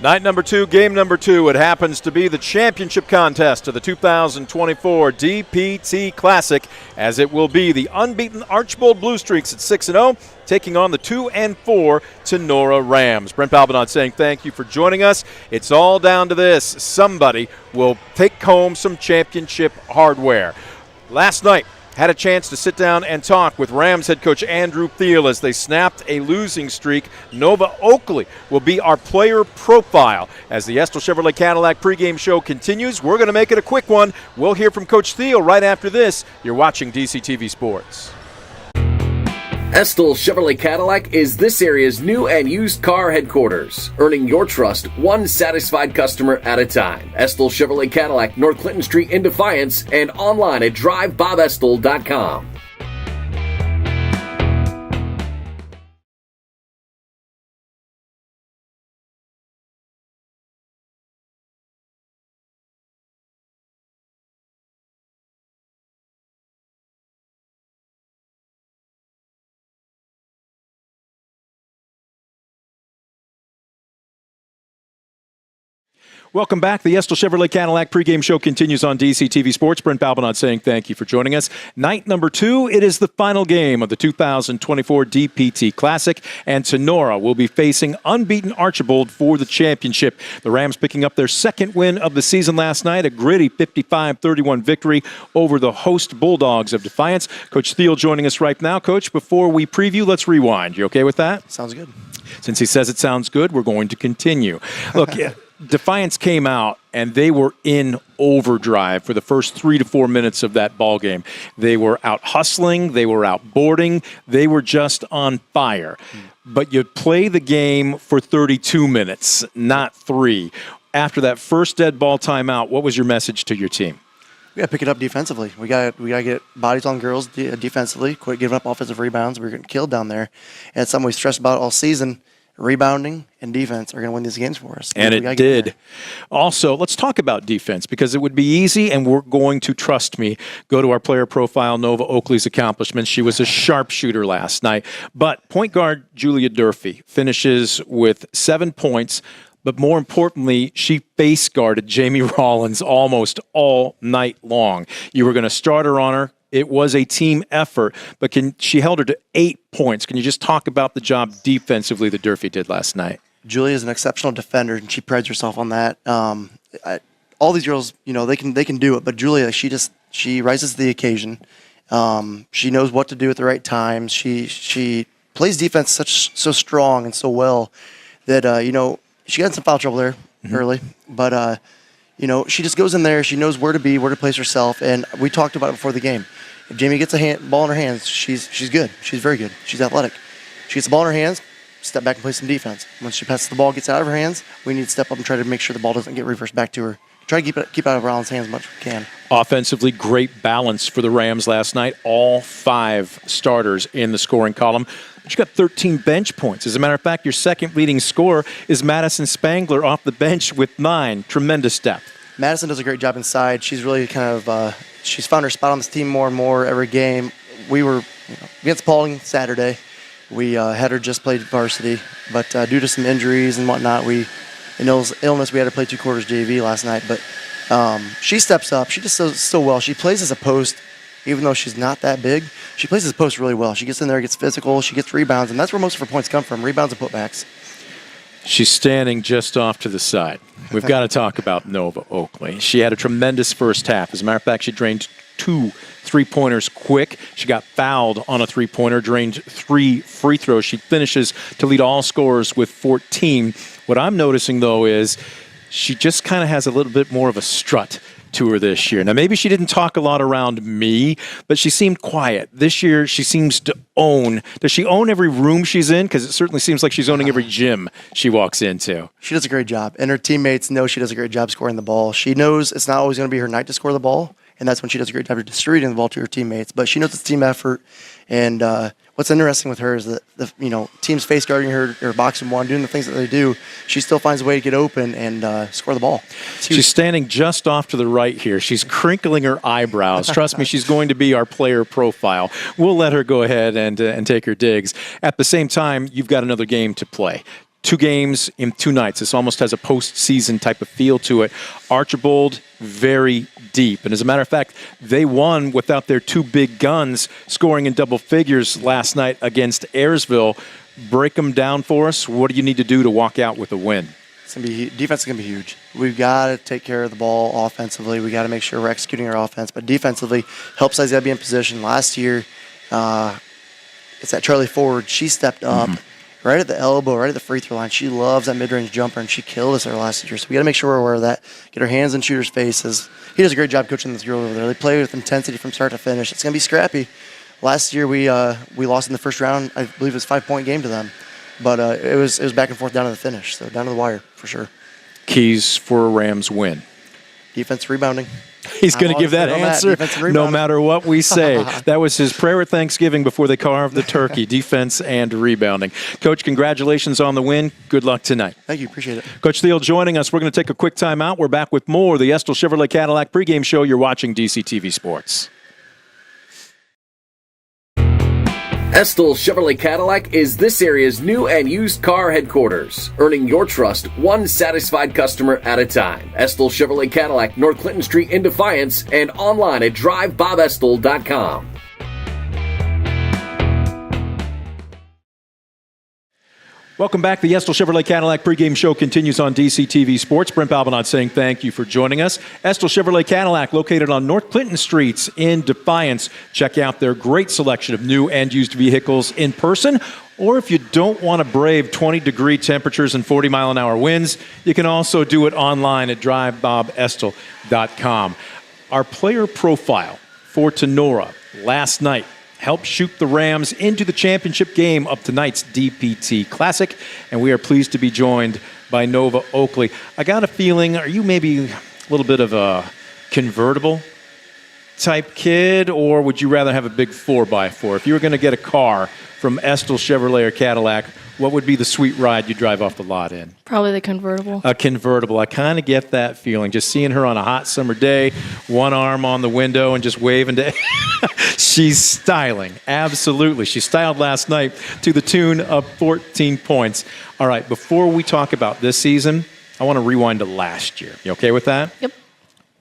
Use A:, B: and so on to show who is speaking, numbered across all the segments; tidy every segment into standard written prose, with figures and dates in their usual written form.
A: Night number 2, game number 2. It happens to be the championship contest of the 2024 DPT Classic, as it will be the unbeaten Archbold Blue Streaks at 6-0, taking on the 2-4 Tinora Rams. Brent Balbinot saying thank you for joining us. It's all down to this. Somebody will take home some championship hardware. Last night, had a chance to sit down and talk with Rams head coach Andrew Thiel as they snapped a losing streak. Nova Oakley will be our player profile. As the Estill Chevrolet Cadillac pregame show continues, we're going to make it a quick one. We'll hear from Coach Thiel right after this. You're watching DCTV Sports.
B: Estill Chevrolet Cadillac is this area's new and used car headquarters, earning your trust one satisfied customer at a time. Estill Chevrolet Cadillac, North Clinton Street in Defiance, and online at drivebobestill.com.
A: Welcome back. The Estill Chevrolet Cadillac pregame show continues on DCTV Sports. Brent Balbinot saying thank you for joining us. Night number 2, it is the final game of the 2024 DPT Classic, and Tinora will be facing unbeaten Archbold for the championship. The Rams picking up their second win of the season last night, a gritty 55-31 victory over the host Bulldogs of Defiance. Coach Thiel joining us right now. Coach, before we preview, let's rewind. You okay with that?
C: Sounds good.
A: Since he says it sounds good, we're going to continue. Look, Defiance came out, and they were in overdrive for the first 3 to 4 minutes of that ball game. They were out hustling. They were out boarding. They were just on fire. But you play the game for 32 minutes, not 3. After that first dead ball timeout, what was your message to your team?
C: We got to pick it up defensively. We got to get bodies on girls defensively, quit giving up offensive rebounds. We're getting killed down there. And it's something we stressed about all season. Rebounding and defense are going to win these games for us.
A: And it did. Also, let's talk about defense, because it would be easy, and we're going to, trust me, go to our player profile, Nova Oakley's accomplishments. She was a sharpshooter last night. But point guard Julia Durfee finishes with 7 points, but more importantly, she face guarded Jamie Rollins almost all night long. You were going to start her on her. It was a team effort, but she held her to 8 points. Can you just talk about the job defensively that Durfee did last night?
C: Julia is an exceptional defender, and she prides herself on that. All these girls, they can do it, but Julia, she rises to the occasion. She knows what to do at the right times. She plays defense so strong and so well that she got in some foul trouble there early, but she just goes in there. She knows where to be, where to place herself, and we talked about it before the game. If Jamie gets a ball in her hands, she's good. She's very good. She's athletic. She gets the ball in her hands, step back and play some defense. Once she passes the ball, gets out of her hands, we need to step up and try to make sure the ball doesn't get reversed back to her. Try to keep out of Rollins' hands as much as we can.
A: Offensively, great balance for the Rams last night. All 5 starters in the scoring column. But you got 13 bench points. As a matter of fact, your second leading scorer is Madison Spangler off the bench with 9. Tremendous depth.
C: Madison does a great job inside. She's really she's found her spot on this team more and more every game. We were against Paulding Saturday. We had her just played varsity, but due to some injuries and whatnot, in illness, we had to play 2 quarters JV last night. But she steps up. She just does so well. She plays as a post, even though she's not that big. She plays as a post really well. She gets in there, gets physical, she gets rebounds, and that's where most of her points come from, rebounds and putbacks.
A: She's standing just off to the side. We've got to talk about Nova Oakley. She had a tremendous first half. As a matter of fact, she drained 2 3-pointers quick. She got fouled on a 3-pointer, drained 3 free throws. She finishes to lead all scorers with 14. What I'm noticing, though, is she just kind of has a little bit more of a strut to her this year. Now, maybe she didn't talk a lot around me, but she seemed quiet. This year, she seems to own. Does she own every room she's in? Because it certainly seems like she's owning every gym she walks into.
C: She does a great job, and her teammates know she does a great job scoring the ball. She knows it's not always going to be her night to score the ball, and that's when she does a great job of distributing the ball to her teammates. But she knows it's a team effort, and what's interesting with her is that teams face guarding her or boxing one, doing the things that they do, she still finds a way to get open and score the ball.
A: She's standing just off to the right here. She's crinkling her eyebrows. Trust me, she's going to be our player profile. We'll let her go ahead and take her digs. At the same time, you've got another game to play. 2 games in 2 nights. This almost has a postseason type of feel to it. Archbold, very deep. And as a matter of fact, they won without their 2 big guns, scoring in double figures last night against Ayersville. Break them down for us. What do you need to do to walk out with a win?
C: Defense is going to be huge. We've got to take care of the ball offensively. We got to make sure we're executing our offense. But defensively, helps us be in position. Last year, it's that Charlie Ford. She stepped up right at the elbow, right at the free throw line. She loves that mid-range jumper, and she killed us there last year. So we got to make sure we're aware of that. Get our hands in shooters' faces. He does a great job coaching this girl over there. They play with intensity from start to finish. It's going to be scrappy. Last year we lost in the first round. I believe it was a 5-point game to them, but it was back and forth down to the finish, so down to the wire for sure.
A: Keys for a Rams win.
C: Defense rebounding.
A: He's going to give that answer no matter what we say. That was his prayer at Thanksgiving before they carved the turkey. Defense and rebounding. Coach, congratulations on the win. Good luck tonight.
C: Thank you. Appreciate it.
A: Coach Thiel joining us. We're going to take a quick time out. We're back with more of the Estill Chevrolet Cadillac pregame show. You're watching DCTV Sports.
B: Estill Chevrolet Cadillac is this area's new and used car headquarters, earning your trust one satisfied customer at a time. Estill Chevrolet Cadillac, North Clinton Street in Defiance, and online at drivebobestill.com.
A: Welcome back. The Estill Chevrolet Cadillac pregame show continues on DCTV Sports. Brent Balbinot saying thank you for joining us. Estill Chevrolet Cadillac, located on North Clinton Streets in Defiance. Check out their great selection of new and used vehicles in person. Or if you don't want to brave 20-degree temperatures and 40-mile-an-hour winds, you can also do it online at drivebobestill.com. Our player profile for Tinora last night helped shoot the Rams into the championship game of tonight's DPT Classic, and we are pleased to be joined by Nova Oakley. I got a feeling, are you maybe a little bit of a convertible type kid, or would you rather have a big 4x4? If you were going to get a car from Estill Chevrolet or Cadillac, what would be the sweet ride you drive off the lot in?
D: Probably the convertible.
A: A convertible. I kind of get that feeling. Just seeing her on a hot summer day, one arm on the window and just waving to... She's styling. Absolutely. She styled last night to the tune of 14 points. All right, before we talk about this season, I want to rewind to last year. You okay with that?
D: Yep.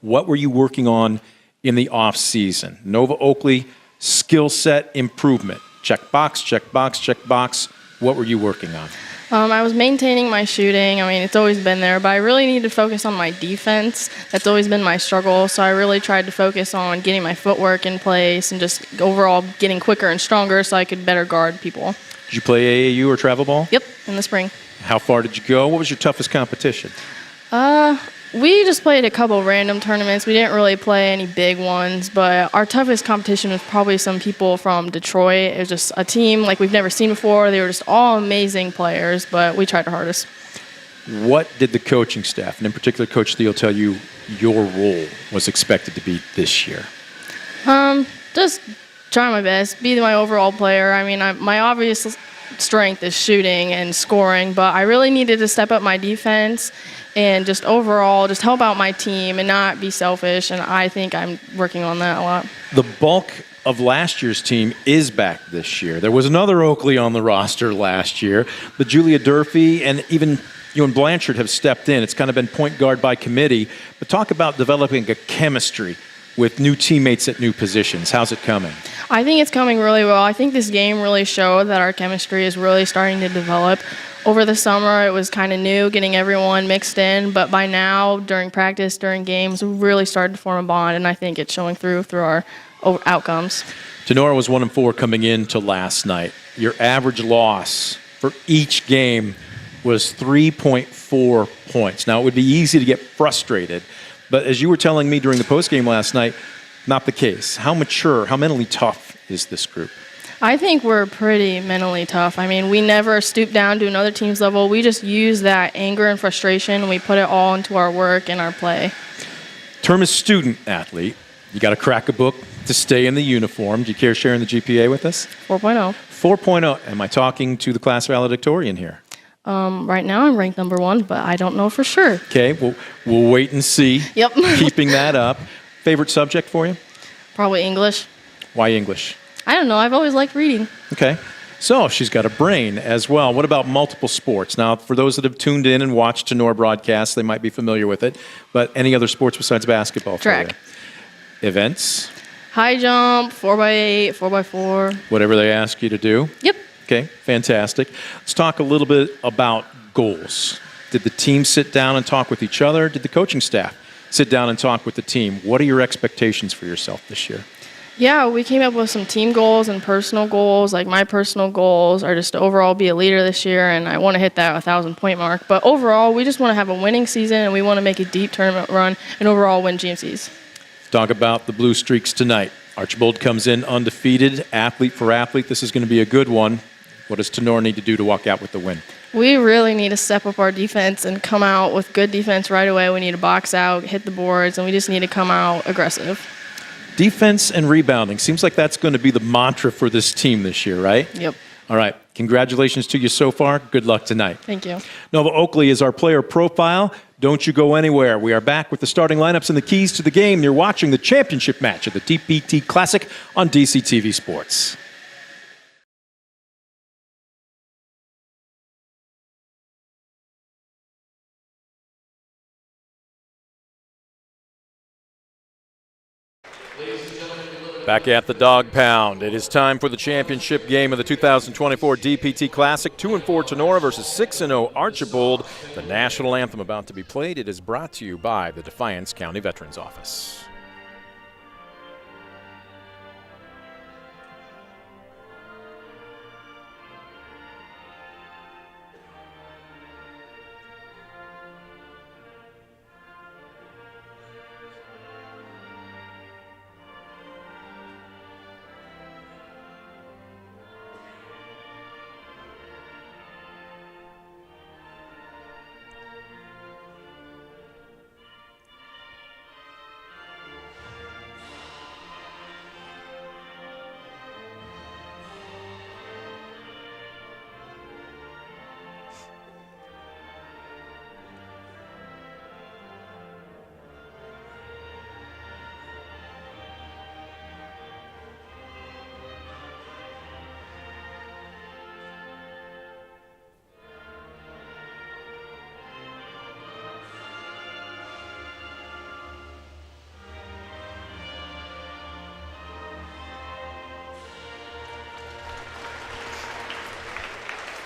A: What were you working on in the off season? Nova Oakley, skill set improvement. Check box, check box, check box. What were you working on?
D: I was maintaining my shooting. I mean, it's always been there, but I really need to focus on my defense. That's always been my struggle, so I really tried to focus on getting my footwork in place and just overall getting quicker and stronger so I could better guard people.
A: Did you play AAU or travel ball?
D: Yep, in the spring.
A: How far did you go? What was your toughest competition?
D: We just played a couple random tournaments. We didn't really play any big ones, but our toughest competition was probably some people from Detroit. It was just a team like we've never seen before. They were just all amazing players, but we tried our hardest.
A: What did the coaching staff, and in particular Coach Thiel, tell you your role was expected to be this year?
D: Just try my best, be my overall player. I mean, my obvious strength is shooting and scoring, but I really needed to step up my defense and just overall just help out my team and not be selfish, and I think I'm working on that a lot.
A: The bulk of last year's team is back this year. There was another Oakley on the roster last year, but Julia Durfee and even you and Blanchard have stepped in. It's kind of been point guard by committee, but talk about developing a chemistry with new teammates at new positions. How's it coming?
D: I think it's coming really well. I think this game really showed that our chemistry is really starting to develop. Over the summer, it was kind of new, getting everyone mixed in, but by now, during practice, during games, we really started to form a bond, and I think it's showing through our outcomes.
A: Tinora was 1-4 coming into last night. Your average loss for each game was 3.4 points. Now, it would be easy to get frustrated, but as you were telling me during the postgame last night, not the case. How mature, how mentally tough is this group?
D: I think we're pretty mentally tough. I mean, we never stoop down to another team's level. We just use that anger and frustration, and we put it all into our work and our play.
A: Term as student athlete, you got to crack a book to stay in the uniform. Do you care sharing the GPA with us?
D: 4.0.
A: 4.0. Am I talking to the class valedictorian here?
D: Right now I'm ranked number 1, but I don't know for sure.
A: Okay, we'll wait and see.
D: Yep.
A: Keeping that up. Favorite subject for you?
D: Probably English.
A: Why English?
D: I don't know. I've always liked reading.
A: Okay. So she's got a brain as well. What about multiple sports? Now, for those that have tuned in and watched Tinora broadcasts, they might be familiar with it. But any other sports besides basketball?
D: Track.
A: For you? Events?
D: High jump, 4x8, 4x4.
A: Whatever they ask you to do?
D: Yep.
A: Okay, fantastic. Let's talk a little bit about goals. Did the team sit down and talk with each other? Did the coaching staff sit down and talk with the team? What are your expectations for yourself this year?
D: Yeah, we came up with some team goals and personal goals. Like my personal goals are just to overall be a leader this year, and I want to hit that 1,000-point mark. But overall, we just want to have a winning season, and we want to make a deep tournament run and overall win GMCs.
A: Talk about the Blue Streaks tonight. Archbold comes in undefeated, athlete for athlete. This is going to be a good one. What does Tinora need to do to walk out with the win?
D: We really need to step up our defense and come out with good defense right away. We need to box out, hit the boards, and we just need to come out aggressive.
A: Defense and rebounding. Seems like that's going to be the mantra for this team this year, right?
D: Yep.
A: All right. Congratulations to you so far. Good luck tonight.
D: Thank you.
A: Nova Oakley is our player profile. Don't you go anywhere. We are back with the starting lineups and the keys to the game. You're watching the championship match of the DPT Classic on DCTV Sports. Back at the Dog Pound. It is time for the championship game of the 2024 DPT Classic. 2-4 Tinora versus 6-0 Archbold. The national anthem about to be played. It is brought to you by the Defiance County Veterans Office.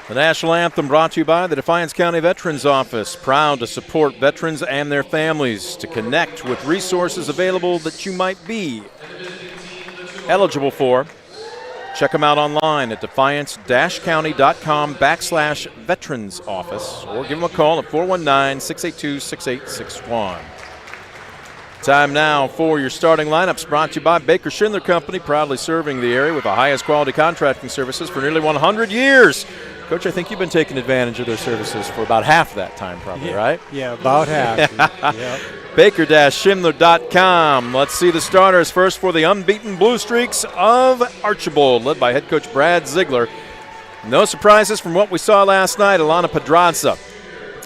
A: The national anthem brought to you by the Defiance County Veterans Office. Proud to support veterans and their families. To connect with resources available that you might be eligible for, check them out online at defiance-county.com/veterans office or give them a call at 419-682-6861. Time now for your starting lineups, brought to you by Baker Schindler Company, proudly serving the area with the highest quality contracting services for nearly 100 years. Coach, I think you've been taking advantage of their services for about half that time, probably, right?
E: Yeah, about half. Yep.
A: Baker-Schindler.com. Let's see the starters first for the unbeaten Blue Streaks of Archbold, led by head coach Brad Ziegler. No surprises from what we saw last night. Alana Pedraza.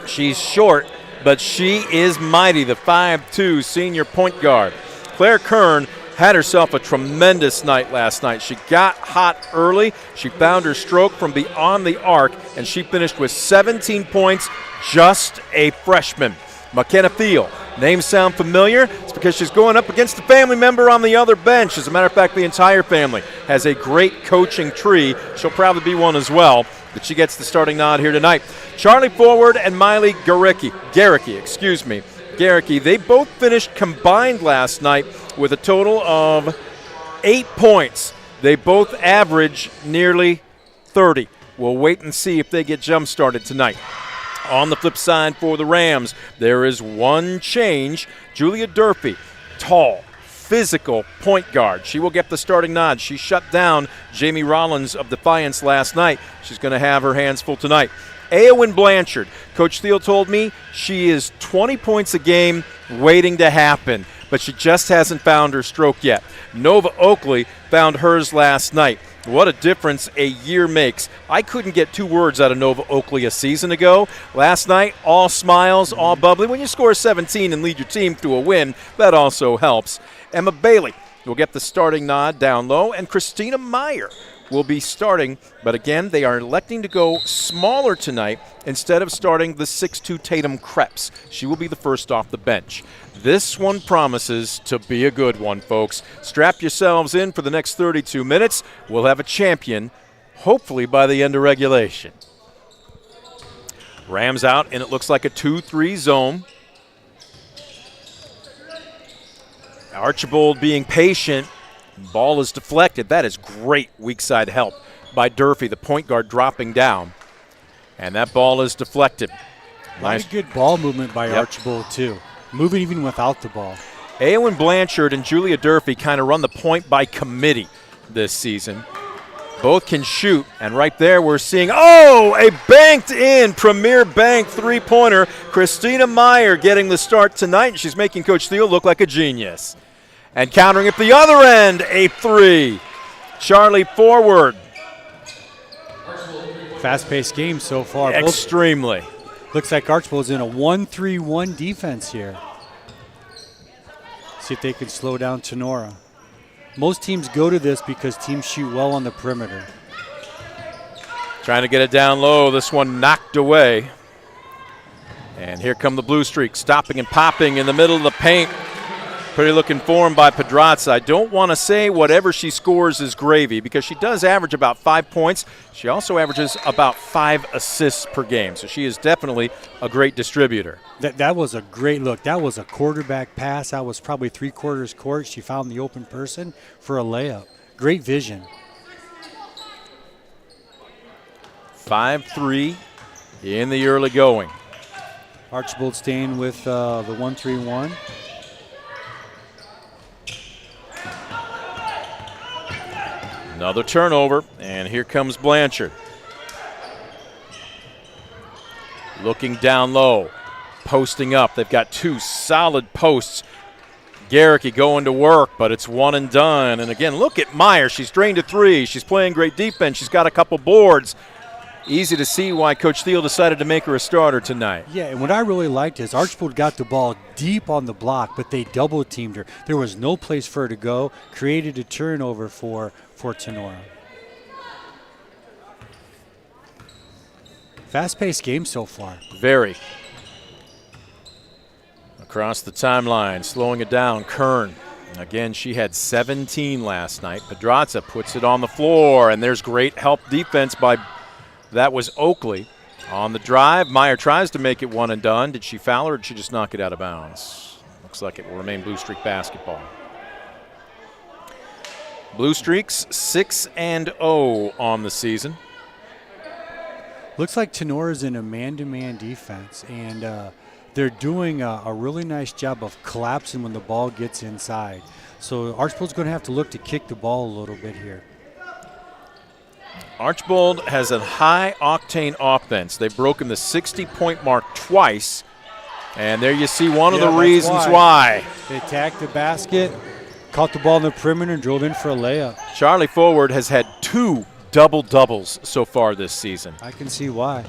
A: She's short, but she is mighty, the 5'2" senior point guard. Claire Kern had herself a tremendous night last night. She got hot early. She found her stroke from beyond the arc, and she finished with 17 points, just a freshman. McKenna Thiel. Names sound familiar. It's because she's going up against a family member on the other bench. As a matter of fact, the entire family has a great coaching tree. She'll probably be one as well, but she gets the starting nod here tonight. Charlie Forward and Miley Garicki, they both finished combined last night with a total of 8 points. They both average nearly 30. We'll wait and see if they get jump-started tonight. On the flip side for the Rams, there is one change. Julia Durfee, tall, physical point guard. She will get the starting nod. She shut down Jamie Rollins of Defiance last night. She's going to have her hands full tonight. Eowyn Blanchard, Coach Thiel told me she is 20 points a game waiting to happen, but she just hasn't found her stroke yet. Nova Oakley found hers last night. What a difference a year makes. I couldn't get 2 words out of Nova Oakley a season ago. Last night, all smiles, all bubbly. When you score 17 and lead your team to a win, that also helps. Emma Bailey will get the starting nod down low, and Christina Meyer will be starting, but again, they are electing to go smaller tonight instead of starting the 6'2 Tatum Krebs. She will be the first off the bench. This one promises to be a good one, folks. Strap yourselves in for the next 32 minutes. We'll have a champion, hopefully by the end of regulation. Rams out, and it looks like a 2-3 zone. Archbold being patient. Ball is deflected. That is great weak side help by Durfee, the point guard dropping down. And that ball is deflected.
E: Nice good ball movement by Archbold, too. Moving even without the ball.
A: Eowyn Blanchard and Julia Durfee kind of run the point by committee this season. Both can shoot, and right there we're seeing, a banked in, premier bank three-pointer. Christina Meyer getting the start tonight, and she's making Coach Thiel look like a genius. And countering at the other end, a three. Charlie forward.
E: Fast-paced game so far.
A: Extremely.
E: Looks like Archbold's in a 1-3-1 defense here. See if they can slow down Tinora. Most teams go to this because teams shoot well on the perimeter.
A: Trying to get it down low. This one knocked away. And here come the Blue Streaks, stopping and popping in the middle of the paint. Pretty looking form by Pedraza. I don't want to say whatever she scores is gravy because she does average about 5 points. She also averages about 5 assists per game. So she is definitely a great distributor.
E: That was a great look. That was a quarterback pass. That was probably 3/4 court. She found the open person for a layup. Great vision.
A: 5-3 in the early going.
E: Archbold staying with the 1-3-1.
A: Another turnover, and here comes Blanchard. Looking down low, posting up. They've got 2 solid posts. Garricky going to work, but it's one and done. And again, look at Meyer. She's drained a 3. She's playing great defense. She's got a couple boards. Easy to see why Coach Thiel decided to make her a starter tonight.
E: Yeah, and what I really liked is Archbold got the ball deep on the block, but they double-teamed her. There was no place for her to go, created a turnover for Tinora. Fast-paced game so far.
A: Very. Across the timeline, slowing it down, Kern. Again, she had 17 last night. Pedraza puts it on the floor, and there's great help defense by, that was Oakley. On the drive, Meyer tries to make it one and done. Did she foul or did she just knock it out of bounds? Looks like it will remain Blue Streak basketball. Blue Streaks 6-0 on the season.
E: Looks like Tenora's in a man-to-man defense, and they're doing a really nice job of collapsing when the ball gets inside. So Archbold's going to have to look to kick the ball a little bit here.
A: Archbold has a high-octane offense. They've broken the 60-point mark twice, and there you see one of the reasons why.
E: They attacked the basket, caught the ball in the perimeter, and drove in for a layup.
A: Charlie Forward has had 2 double-doubles so far this season.
E: I can see why.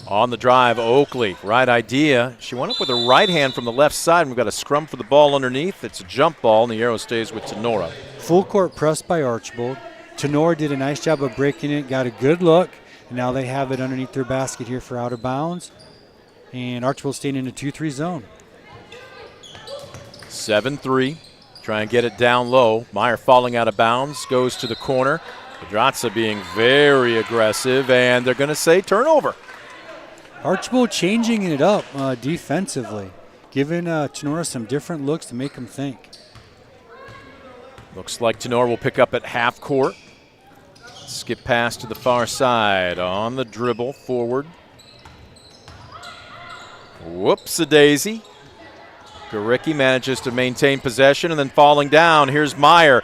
A: On the drive, Oakley, right idea. She went up with her right hand from the left side, and we've got a scrum for the ball underneath. It's a jump ball, and the arrow stays with Tinora.
E: Full court press by Archbold. Tinora did a nice job of breaking it, got a good look, and now they have it underneath their basket here for out of bounds. And Archbold staying in a 2-3 zone.
A: 7-3. Try and get it down low. Meyer falling out of bounds, goes to the corner. Pedraza being very aggressive, and they're going to say turnover.
E: Archbold changing it up defensively, giving Tinora some different looks to make them think.
A: Looks like Tinora will pick up at half court. Skip pass to the far side on the dribble forward. Whoops-a-daisy. Garicki manages to maintain possession and then falling down. Here's Meyer.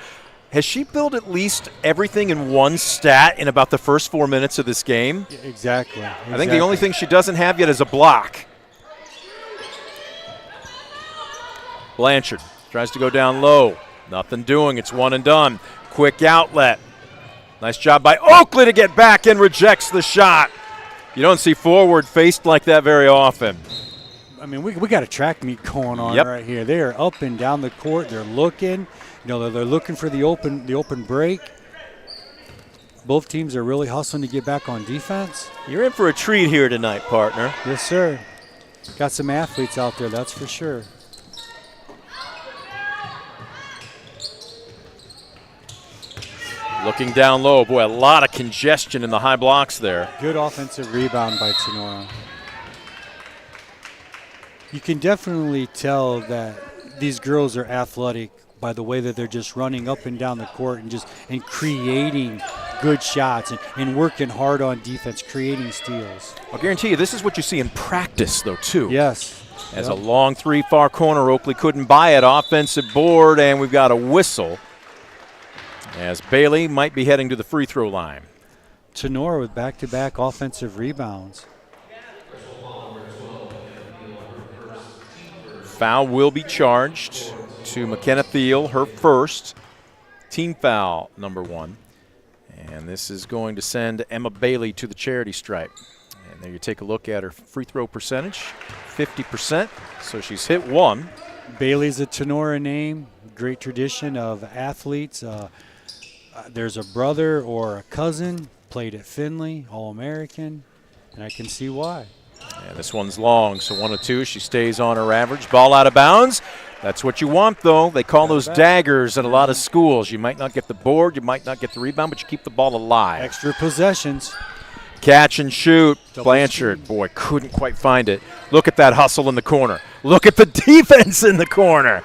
A: Has she built at least everything in one stat in about the first 4 minutes of this game?
E: Exactly.
A: I think the only thing she doesn't have yet is a block. Blanchard tries to go down low. Nothing doing. It's one and done. Quick outlet. Nice job by Oakley to get back and rejects the shot. You don't see Forward faced like that very often.
E: I mean, we got a track meet going on right here. They are up and down the court. They're looking. You know, they're looking for the open break. Both teams are really hustling to get back on defense.
A: You're in for a treat here tonight, partner.
E: Yes, sir. Got some athletes out there, that's for sure.
A: Looking down low. Boy, a lot of congestion in the high blocks there.
E: Good offensive rebound by Tinora. You can definitely tell that these girls are athletic by the way that they're just running up and down the court and creating good shots and working hard on defense, creating steals.
A: I'll guarantee you this is what you see in practice, though, too.
E: Yes.
A: As a long three far corner, Oakley couldn't buy it. Offensive board, and we've got a whistle as Bailey might be heading to the free throw line.
E: Tinora with back-to-back offensive rebounds.
A: Foul will be charged to McKenna Thiel, her first. Team foul, number 1. And this is going to send Emma Bailey to the charity stripe. And there you take a look at her free throw percentage, 50%. So she's hit 1.
E: Bailey's a Tinora name, great tradition of athletes. There's a brother or a cousin, played at Findlay, All-American, and I can see why.
A: And this one's long, so 1 of 2. She stays on her average. Ball out of bounds. That's what you want, though. They call those daggers at a lot of schools. You might not get the board, you might not get the rebound, but you keep the ball alive.
E: Extra possessions.
A: Catch and shoot. Blanchard, boy, couldn't quite find it. Look at that hustle in the corner. Look at the defense in the corner.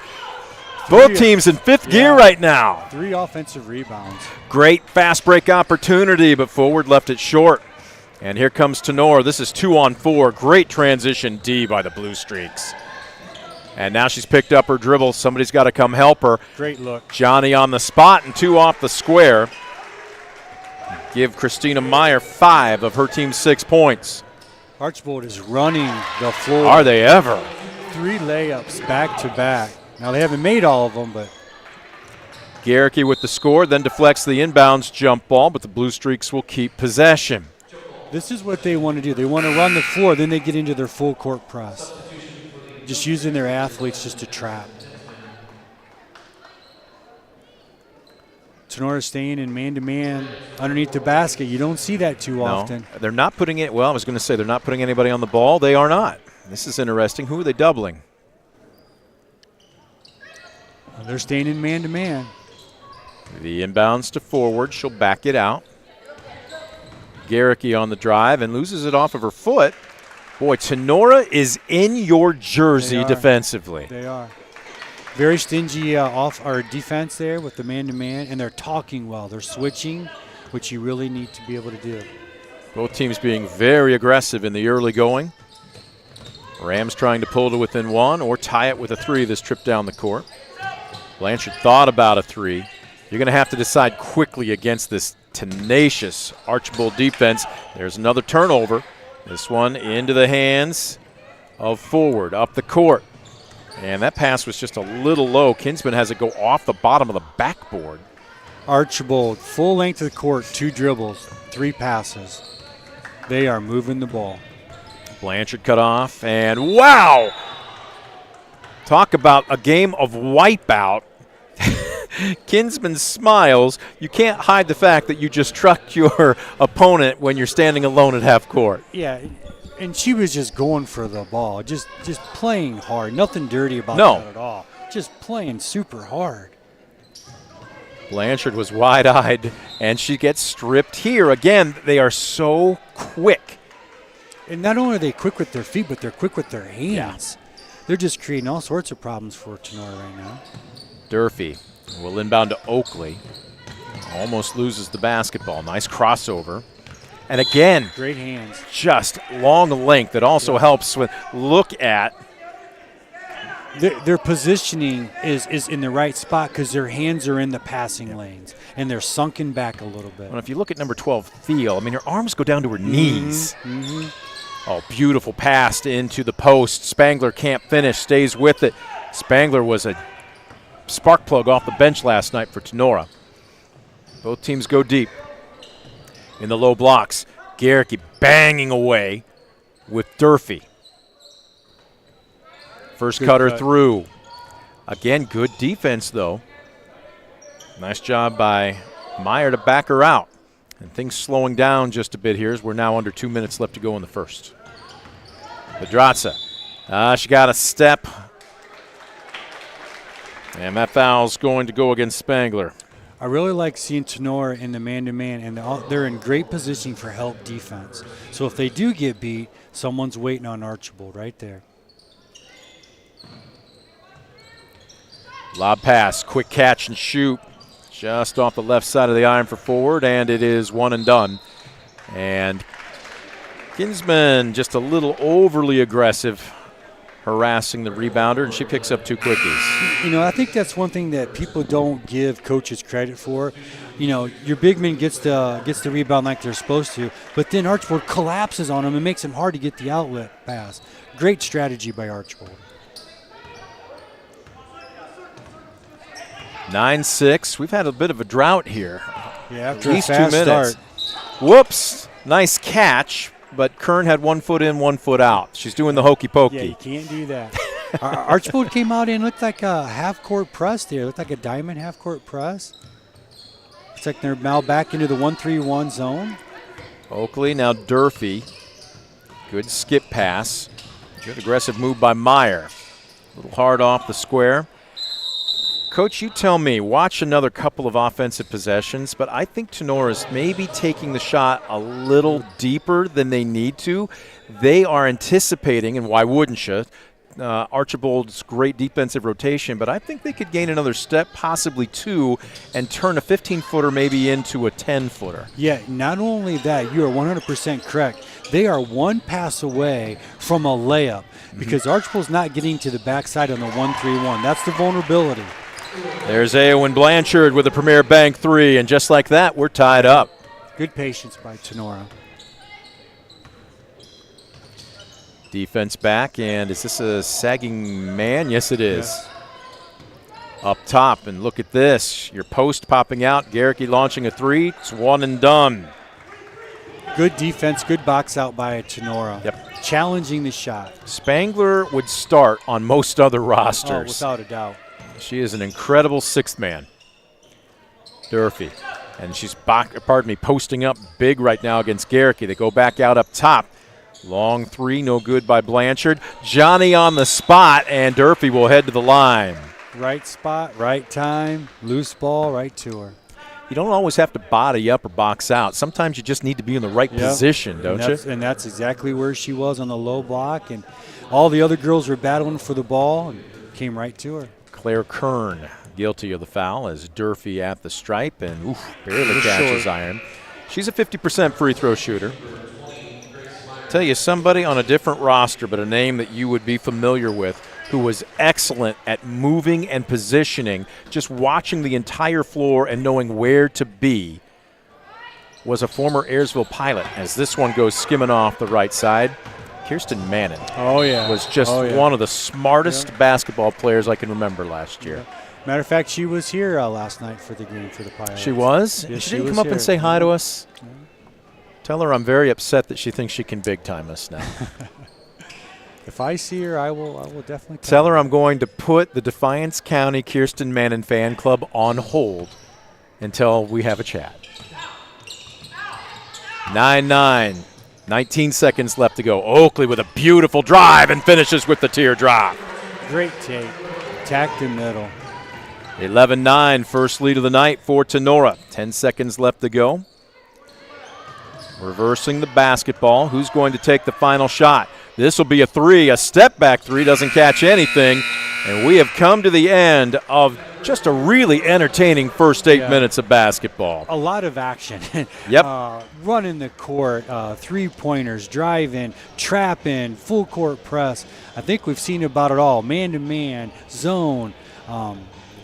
A: Both teams in fifth gear right now.
E: 3 offensive rebounds.
A: Great fast break opportunity, but forward left it short. And here comes Tinora. This is 2-on-4. Great transition D by the Blue Streaks. And now she's picked up her dribble. Somebody's got to come help her.
E: Great look.
A: Johnny on the spot and 2 off the square. Give Christina Meyer 5 of her team's 6 points.
E: Archbold is running the floor.
A: Are they ever?
E: 3 layups back to back. Now they haven't made all of them, but
A: Garricky with the score, then deflects the inbounds jump ball, but the Blue Streaks will keep possession.
E: this is what they want to do. They want to run the floor, then they get into their full court press. Just using their athletes just to trap. Tinora staying in man-to-man underneath the basket. You don't see that too often.
A: They're not putting it, well, I was going to say they're not putting anybody on the ball. They are not. This is interesting. Who are they doubling?
E: They're staying in man-to-man.
A: The inbounds to forward. She'll back it out. Garricky on the drive and loses it off of her foot. Boy, Tinora is in your jersey defensively.
E: They are. Very stingy off our defense there with the man-to-man, and they're talking well. They're switching, which you really need to be able to do.
A: Both teams being very aggressive in the early going. Rams trying to pull to within one or tie it with a three this trip down the court. Blanchard thought about a three. You're going to have to decide quickly against this tenacious Archbold defense. There's another turnover. This one into the hands of forward, up the court. And that pass was just a little low. Kinsman has it go off the bottom of the backboard.
E: Archbold, full length of the court, 2 dribbles, 3 passes. They are moving the ball.
A: Blanchard cut off, and wow! Talk about a game of wipeout. Kinsman smiles. You can't hide the fact that you just trucked your opponent when you're standing alone at half court.
E: Yeah, and she was just going for the ball, just playing hard. Nothing dirty about that at all. Just playing super hard.
A: Blanchard was wide-eyed, and she gets stripped here. Again, they are so quick.
E: And not only are they quick with their feet, but they're quick with their hands. They're just creating all sorts of problems for Tinora right now.
A: Durfee will inbound to Oakley. Almost loses the basketball. Nice crossover. And again,
E: great hands.
A: Just long length. That also helps with look at.
E: Their positioning is in the right spot because their hands are in the passing lanes and they're sunken back a little bit.
A: Well, if you look at number 12, Thiel, I mean, her arms go down to her knees. Oh, beautiful pass into the post. Spangler can't finish, stays with it. Spangler was a spark plug off the bench last night for Tinora. Both teams go deep. In the low blocks, Garricky banging away with Durfee. First cutter through. Again, good defense, though. Nice job by Meyer to back her out. And things slowing down just a bit here as we're now under 2 minutes left to go in the first. Pedraza. She got a step. And that foul's going to go against Spangler.
E: I really like seeing Tinora in the man-to-man, and they're in great position for help defense. So if they do get beat, someone's waiting on Archbold right there.
A: Lob pass, quick catch and shoot. Just off the left side of the iron for forward, and it is one and done. And Ginsman just a little overly aggressive, harassing the rebounder, and she picks up 2 quickies.
E: You know, I think that's one thing that people don't give coaches credit for. You know, your big man gets the rebound like they're supposed to, but then Archbold collapses on him and makes him hard to get the outlet pass. Great strategy by Archbold.
A: 9-6. We've had a bit of a drought here.
E: Yeah, after
A: at least
E: a fast
A: 2 minutes.
E: start.
A: Whoops. Nice catch, but Kern had 1 foot in, 1 foot out. She's doing the hokey pokey.
E: Yeah, you can't do that. Archbold came out and looked like a half-court press there. Looked like a diamond half-court press. Looks like they're now back into the 1-3-1 zone.
A: Oakley, now Durfee. Good skip pass. Good aggressive move by Meyer. A little hard off the square. Coach, you tell me, watch another couple of offensive possessions, but I think Tenora's maybe taking the shot a little deeper than they need to. They are anticipating, and why wouldn't you, Archbold's great defensive rotation, but I think they could gain another step, possibly 2, and turn a 15-footer maybe into a 10-footer.
E: Yeah, not only that, you are 100% correct. They are 1 pass away from a layup because Archbold's not getting to the backside on the 1-3-1. That's the vulnerability.
A: There's Eowyn Blanchard with a Premier Bank 3, and just like that, we're tied up.
E: Good patience by Tinora.
A: Defense back, and is this a sagging man? Yes, it is.
E: Yes.
A: Up top, and look at this. Your post popping out. Garricky launching a 3. It's 1 and done.
E: Good defense, good box out by Tinora.
A: Yep.
E: Challenging the shot.
A: Spangler would start on most other rosters.
E: Oh, without a doubt.
A: She is an incredible 6th man. Durfee. And she's posting up big right now against Garricky. They go back out up top. Long 3, no good by Blanchard. Johnny on the spot, and Durfee will head to the line.
E: Right spot, right time, loose ball, right to her.
A: You don't always have to body up or box out. Sometimes you just need to be in the right position, don't you?
E: And that's exactly where she was on the low block, and all the other girls were battling for the ball and came right to her.
A: Claire Kern guilty of the foul as Durfee at the stripe and barely catches iron. She's a 50% free throw shooter. Tell you, somebody on a different roster, but a name that you would be familiar with, who was excellent at moving and positioning, just watching the entire floor and knowing where to be, was a former Ayersville pilot, as this one goes skimming off the right side. Kirsten Mannon was just one of the smartest basketball players I can remember last year.
E: Matter of fact, she was here last night for the game for the Pilots.
A: She was?
E: Yes,
A: she didn't come up and say hi to us? Yeah. Tell her I'm very upset that she thinks she can big-time us now.
E: If I see her, I will definitely
A: tell her I'm going to put the Defiance County Kirsten Mannon fan club on hold until we have a chat. 9-9. 19 seconds left to go. Oakley with a beautiful drive and finishes with the teardrop.
E: Great take. Tacked in middle.
A: 11-9, first lead of the night for Tinora. 10 seconds left to go. Reversing the basketball. Who's going to take the final shot? This will be a 3. A step-back 3 doesn't catch anything. And we have come to the end of just a really entertaining first 8 minutes of basketball.
E: A lot of action.
A: Yep.
E: Running the court, three-pointers, drive-in, trap-in, full-court press. I think we've seen about it all. Man-to-man, zone.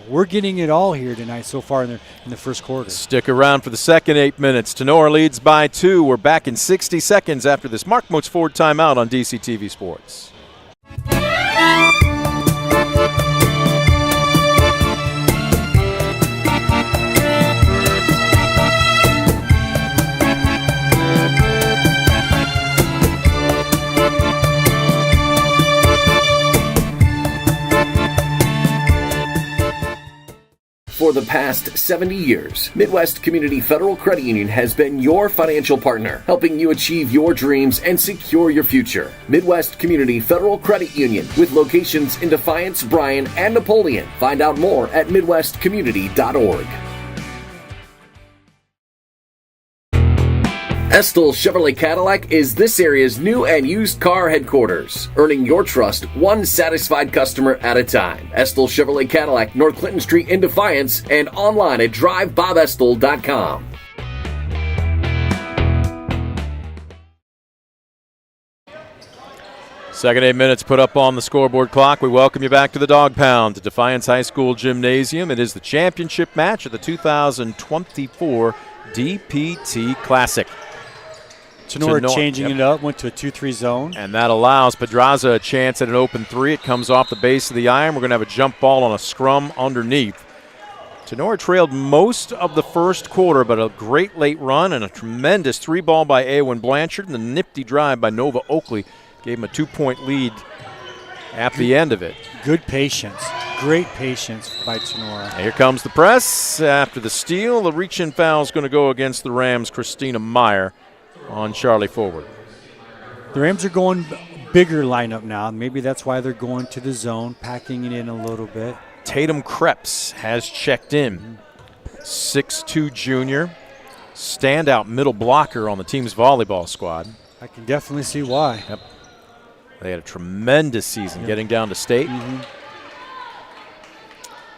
E: We're getting it all here tonight so far in the first quarter.
A: Stick around for the second 8 minutes. Tinora leads by 2. We're back in 60 seconds after this Mark Moats Ford timeout on DCTV Sports.
B: For the past 70 years, Midwest Community Federal Credit Union has been your financial partner, helping you achieve your dreams and secure your future. Midwest Community Federal Credit Union, with locations in Defiance, Bryan, and Napoleon. Find out more at midwestcommunity.org. Estill Chevrolet Cadillac is this area's new and used car headquarters, earning your trust one satisfied customer at a time. Estill Chevrolet Cadillac, North Clinton Street in Defiance, and online at drivebobestill.com.
A: Second 8 minutes put up on the scoreboard clock. We welcome you back to the Dog Pound, to Defiance High School Gymnasium. It is the championship match of the 2024 DPT Classic.
E: Tinora changing it up, went to a 2-3 zone.
A: And that allows Pedraza a chance at an open three. It comes off the base of the iron. We're going to have a jump ball on a scrum underneath. Tinora trailed most of the first quarter, but a great late run and a tremendous 3-ball by Awen Blanchard, and the nifty drive by Nova Oakley gave him a 2-point lead at the end of it.
E: Good patience. Great patience by Tinora.
A: Here comes the press. After the steal, the reach-in foul is going to go against the Rams' Christina Meyer on Charlie Forward.
E: The Rams are going bigger lineup now. Maybe that's why they're going to the zone, packing it in a little bit.
A: Tatum Krebs has checked in. 6'2" junior, standout middle blocker on the team's volleyball squad.
E: I can definitely see why.
A: Yep. They had a tremendous season getting down to state.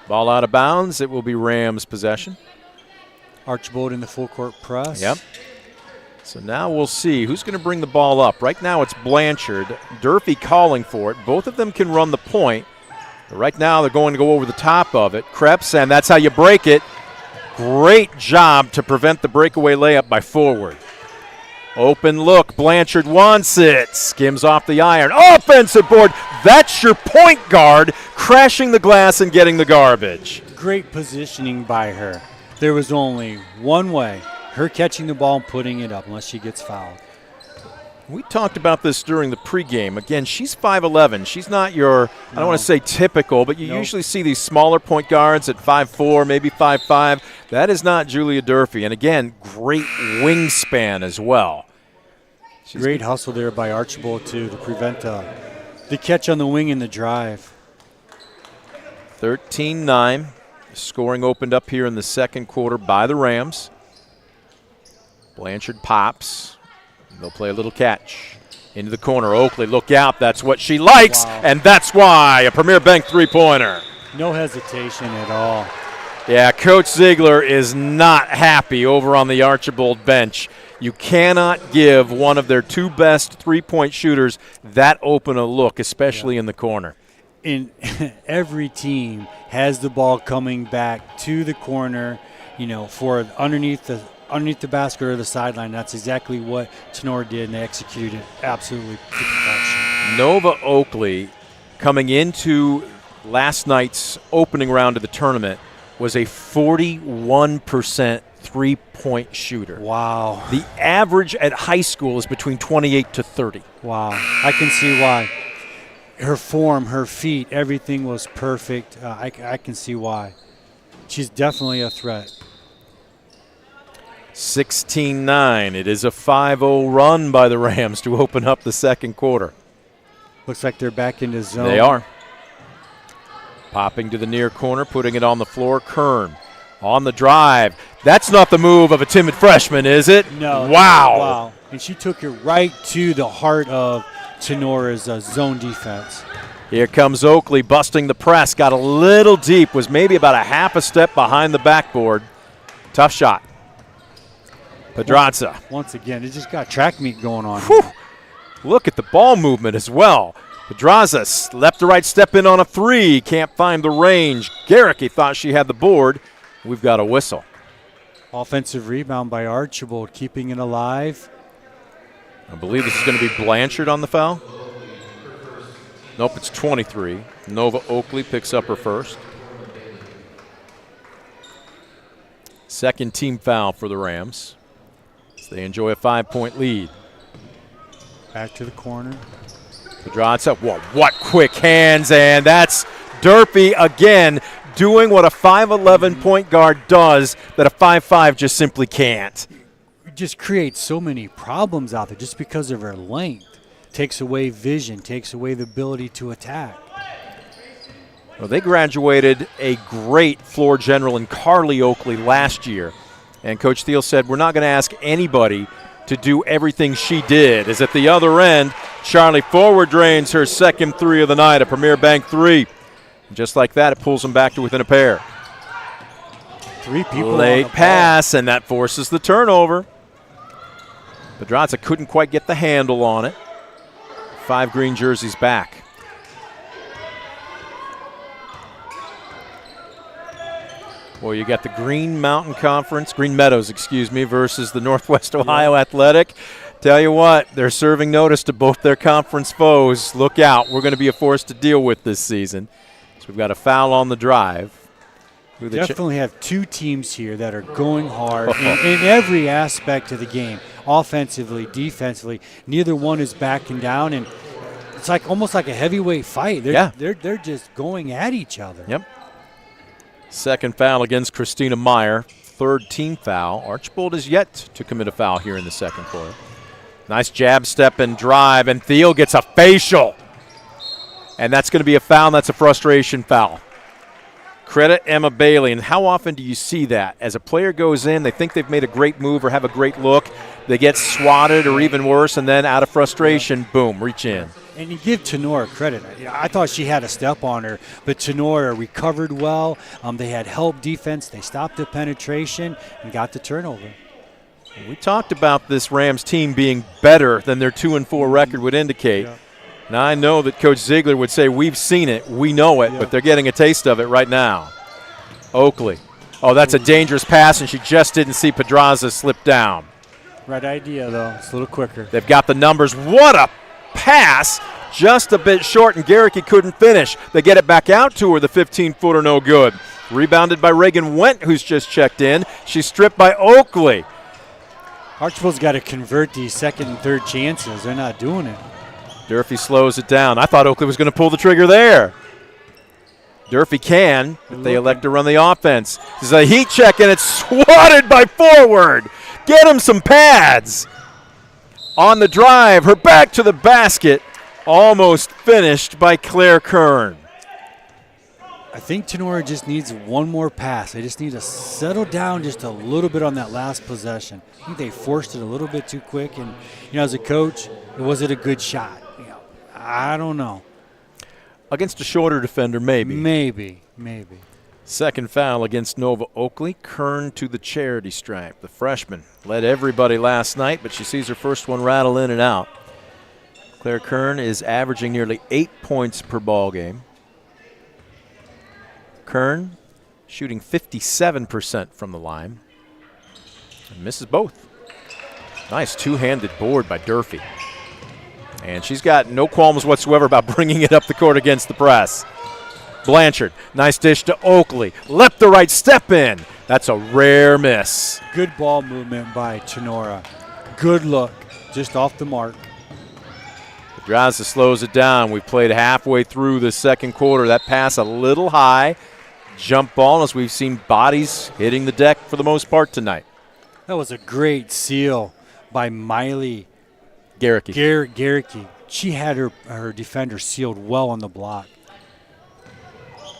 A: Ball out of bounds. It will be Rams' possession.
E: Archbold in the full court press.
A: Yep. So now we'll see who's going to bring the ball up. Right now it's Blanchard. Durfee calling for it. Both of them can run the point. But right now they're going to go over the top of it. Krebs, and that's how you break it. Great job to prevent the breakaway layup by Forward. Open look. Blanchard wants it. Skims off the iron. Offensive board. That's your point guard crashing the glass and getting the garbage.
E: Great positioning by her. There was only one way. Her catching the ball and putting it up unless she gets fouled.
A: We talked about this during the pregame. Again, she's 5'11". She's not your, I don't want to say typical, but you usually see these smaller point guards at 5'4", maybe 5'5". That is not Julia Durfee. And again, great wingspan as well.
E: Great hustle there by Archbold, too, to prevent the catch on the wing and the drive.
A: 13-9. Scoring opened up here in the second quarter by the Rams. Blanchard pops. They'll play a little catch. Into the corner. Oakley, look out. That's what she likes, and that's why. A Premier Bank three-pointer.
E: No hesitation at all.
A: Yeah, Coach Ziegler is not happy over on the Archbold bench. You cannot give one of their two best three-point shooters that open a look, especially in the corner.
E: In every team has the ball coming back to the corner, for underneath the basket or the sideline. That's exactly what Tinora did, and they executed it absolutely to perfection.
A: Nova Oakley, coming into last night's opening round of the tournament, was a 41% three-point shooter.
E: Wow.
A: The average at high school is between 28 to 30.
E: Wow. I can see why. Her form, her feet, everything was perfect. I can see why. She's definitely a threat.
A: 16-9. It is a 5-0 run by the Rams to open up the second quarter.
E: Looks like they're back into zone.
A: They are. Popping to the near corner, putting it on the floor. Kern on the drive. That's not the move of a timid freshman, is it?
E: No.
A: Wow.
E: Wow. And she took it right to the heart of Tenora's zone defense.
A: Here comes Oakley busting the press. Got a little deep. Was maybe about a half a step behind the backboard. Tough shot. Pedraza.
E: Once again, it just got track meet going on.
A: Look at the ball movement as well. Pedraza left to right step in on a three. Can't find the range. Garrick, he thought she had the board. We've got a whistle.
E: Offensive rebound by Archbold, keeping it alive.
A: I believe this is going to be Blanchard on the foul. Nope, it's 23. Nova Oakley picks up her first. Second team foul for the Rams. They enjoy a 5-point lead.
E: Back to the corner.
A: Pedraza, what quick hands, and that's Durfee again doing what a 5'11 point guard does that a 5'5 just simply can't.
E: It just creates so many problems out there just because of her length. Takes away vision, takes away the ability to attack.
A: Well, they graduated a great floor general in Carly Oakley last year. And Coach Thiel said, we're not going to ask anybody to do everything she did. As at the other end, Charlie forward drains her second three of the night, a Premier Bank three. And just like that, it pulls them back to within a pair.
E: 3 people
A: Late
E: on the
A: pass, and that forces the turnover. Pedraza couldn't quite get the handle on it. 5 green jerseys back. Well, you got the Green Meadows, versus the Northwest Ohio Athletic. Tell you what, they're serving notice to both their conference foes. Look out, we're going to be a force to deal with this season. So we've got a foul on the drive.
E: Definitely have 2 teams here that are going hard in every aspect of the game, offensively, defensively. Neither one is backing down, and it's like almost like a heavyweight fight. They're just going at each other.
A: Yep. Second foul against Christina Meyer. 3rd team foul. Archbold is yet to commit a foul here in the second quarter. Nice jab step and drive, and Thiel gets a facial. And that's going to be a foul, and that's a frustration foul. Credit Emma Bailey. And how often do you see that? As a player goes in, they think they've made a great move or have a great look. They get swatted or even worse, and then out of frustration, boom, reach in.
E: And you give Tinora credit. I thought she had a step on her, but Tinora recovered well. They had help defense. They stopped the penetration and got the turnover.
A: We talked about this Rams team being better than their 2-4 record would indicate.
E: Yeah.
A: Now, I know that Coach Ziegler would say we've seen it, we know it, but they're getting a taste of it right now. Oakley. Oh, that's a dangerous pass, and she just didn't see Pedraza slip down.
E: Right idea, though. It's a little quicker.
A: They've got the numbers. What a pass. Just a bit short, and Garricky couldn't finish. They get it back out to her. The 15-footer no good. Rebounded by Reagan Went, who's just checked in. She's stripped by Oakley.
E: Archbold's got to convert these second and third chances. They're not doing it.
A: Durfee slows it down. I thought Oakley was going to pull the trigger there. Durfee can, but they elect to run the offense. This is a heat check, and it's swatted by forward. Get him some pads. On the drive, her back to the basket. Almost finished by Claire Kern.
E: I think Tinora just needs one more pass. They just need to settle down just a little bit on that last possession. I think they forced it a little bit too quick, and as a coach, was it a good shot? I don't know.
A: Against a shorter defender, maybe.
E: Maybe.
A: Second foul against Nova Oakley. Kern to the charity stripe. The freshman led everybody last night, but she sees her first one rattle in and out. Claire Kern is averaging nearly 8 points per ball game. Kern shooting 57% from the line. And misses both. Nice two-handed board by Durfee. And she's got no qualms whatsoever about bringing it up the court against the press. Blanchard, nice dish to Oakley. Left the right step in. That's a rare miss.
E: Good ball movement by Tinora. Good look, just off the mark.
A: Pedraza slows it down. We played halfway through the second quarter. That pass a little high. Jump ball as we've seen bodies hitting the deck for the most part tonight.
E: That was a great seal by Miley
A: Garricky.
E: Garricky. She had her defender sealed well on the block.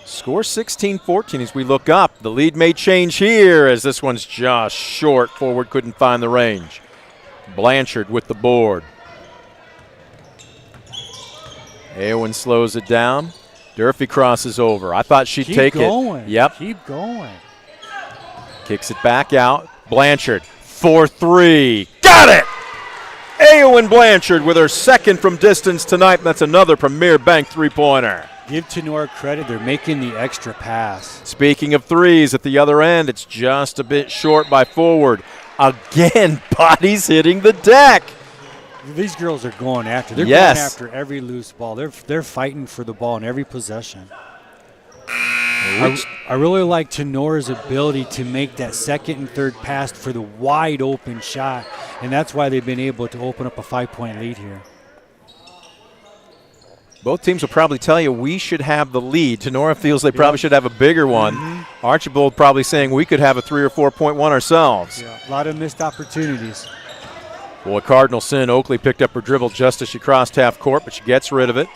A: Score 16-14 as we look up. The lead may change here as this one's just short. Forward couldn't find the range. Blanchard with the board. Eowyn slows it down. Durfee crosses over. I thought she'd take it. Yep.
E: Keep going.
A: Kicks it back out. Blanchard, 4-3. Got it! Eowyn Blanchard with her second from distance tonight. That's another Premier Bank three-pointer.
E: Give Tinora credit. They're making the extra pass.
A: Speaking of threes, at the other end, it's just a bit short by forward. Again, bodies hitting the deck.
E: These girls are going after. They're going after every loose ball. They're fighting for the ball in every possession. I really like Tenora's ability to make that second and third pass for the wide open shot, and that's why they've been able to open up a 5-point lead here.
A: Both teams will probably tell you we should have the lead. Tinora feels they probably should have a bigger one. Archbold probably saying we could have a 3 or 4 point one ourselves.
E: Yeah, a lot of missed opportunities.
A: Boy, cardinal sin. Oakley picked up her dribble just as she crossed half court, but she gets rid of it.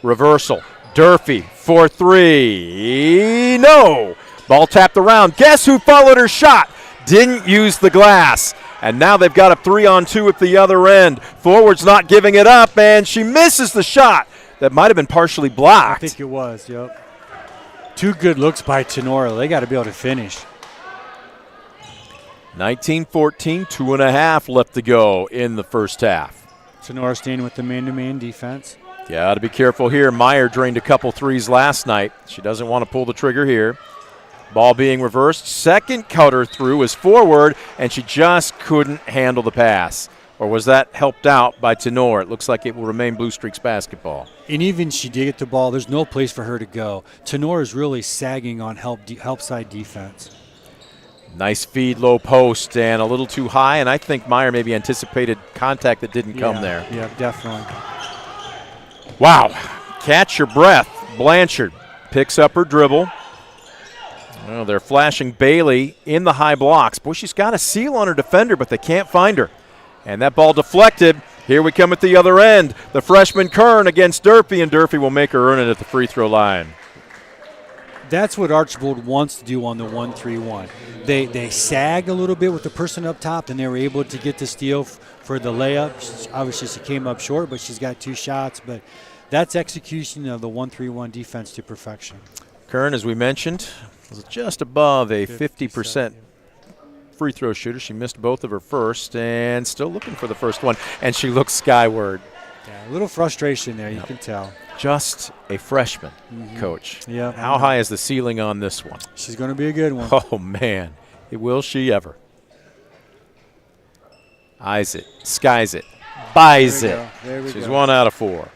A: Reversal. Durfee for 3. No! Ball tapped around. Guess who followed her shot? Didn't use the glass. And now they've got a 3-on-2 at the other end. Forward's not giving it up, and she misses the shot. That might have been partially blocked.
E: I think it was, yep. 2 good looks by Tinora. They got to be able to finish.
A: 19-14, 2.5 left to go in the first half.
E: Tinora staying with the man-to-man defense.
A: Got to be careful here. Meyer drained a couple threes last night. She doesn't want to pull the trigger here. Ball being reversed. Second cutter through is forward, and she just couldn't handle the pass. Or was that helped out by Tinora? It looks like it will remain Blue Streaks basketball.
E: And even she did get the ball, there's no place for her to go. Tinora is really sagging on help side defense.
A: Nice feed, low post, and a little too high, and I think Meyer maybe anticipated contact that didn't come there.
E: Yeah, definitely.
A: Wow. Catch your breath. Blanchard picks up her dribble. Oh, they're flashing Bailey in the high blocks. Boy, she's got a seal on her defender, but they can't find her. And that ball deflected. Here we come at the other end. The freshman Kern against Durfee, and Durfee will make her earn it at the free throw line.
E: That's what Archbold wants to do on the 1-3-1. They sag a little bit with the person up top, and they were able to get the steal for the layup. Obviously, she came up short, but she's got 2 shots. But that's execution of the 1-3-1 defense to perfection.
A: Kern, as we mentioned, was just above a 50% free throw shooter. She missed both of her first and still looking for the first one, and she looks skyward.
E: Yeah, a little frustration there, you can tell.
A: Just a freshman, Coach.
E: Yeah.
A: How high is the ceiling on this one?
E: She's going to be a good one.
A: Oh, man. Will she ever? Eyes it, skies it, buys it.
E: There we
A: She's
E: go.
A: 1 out of 4.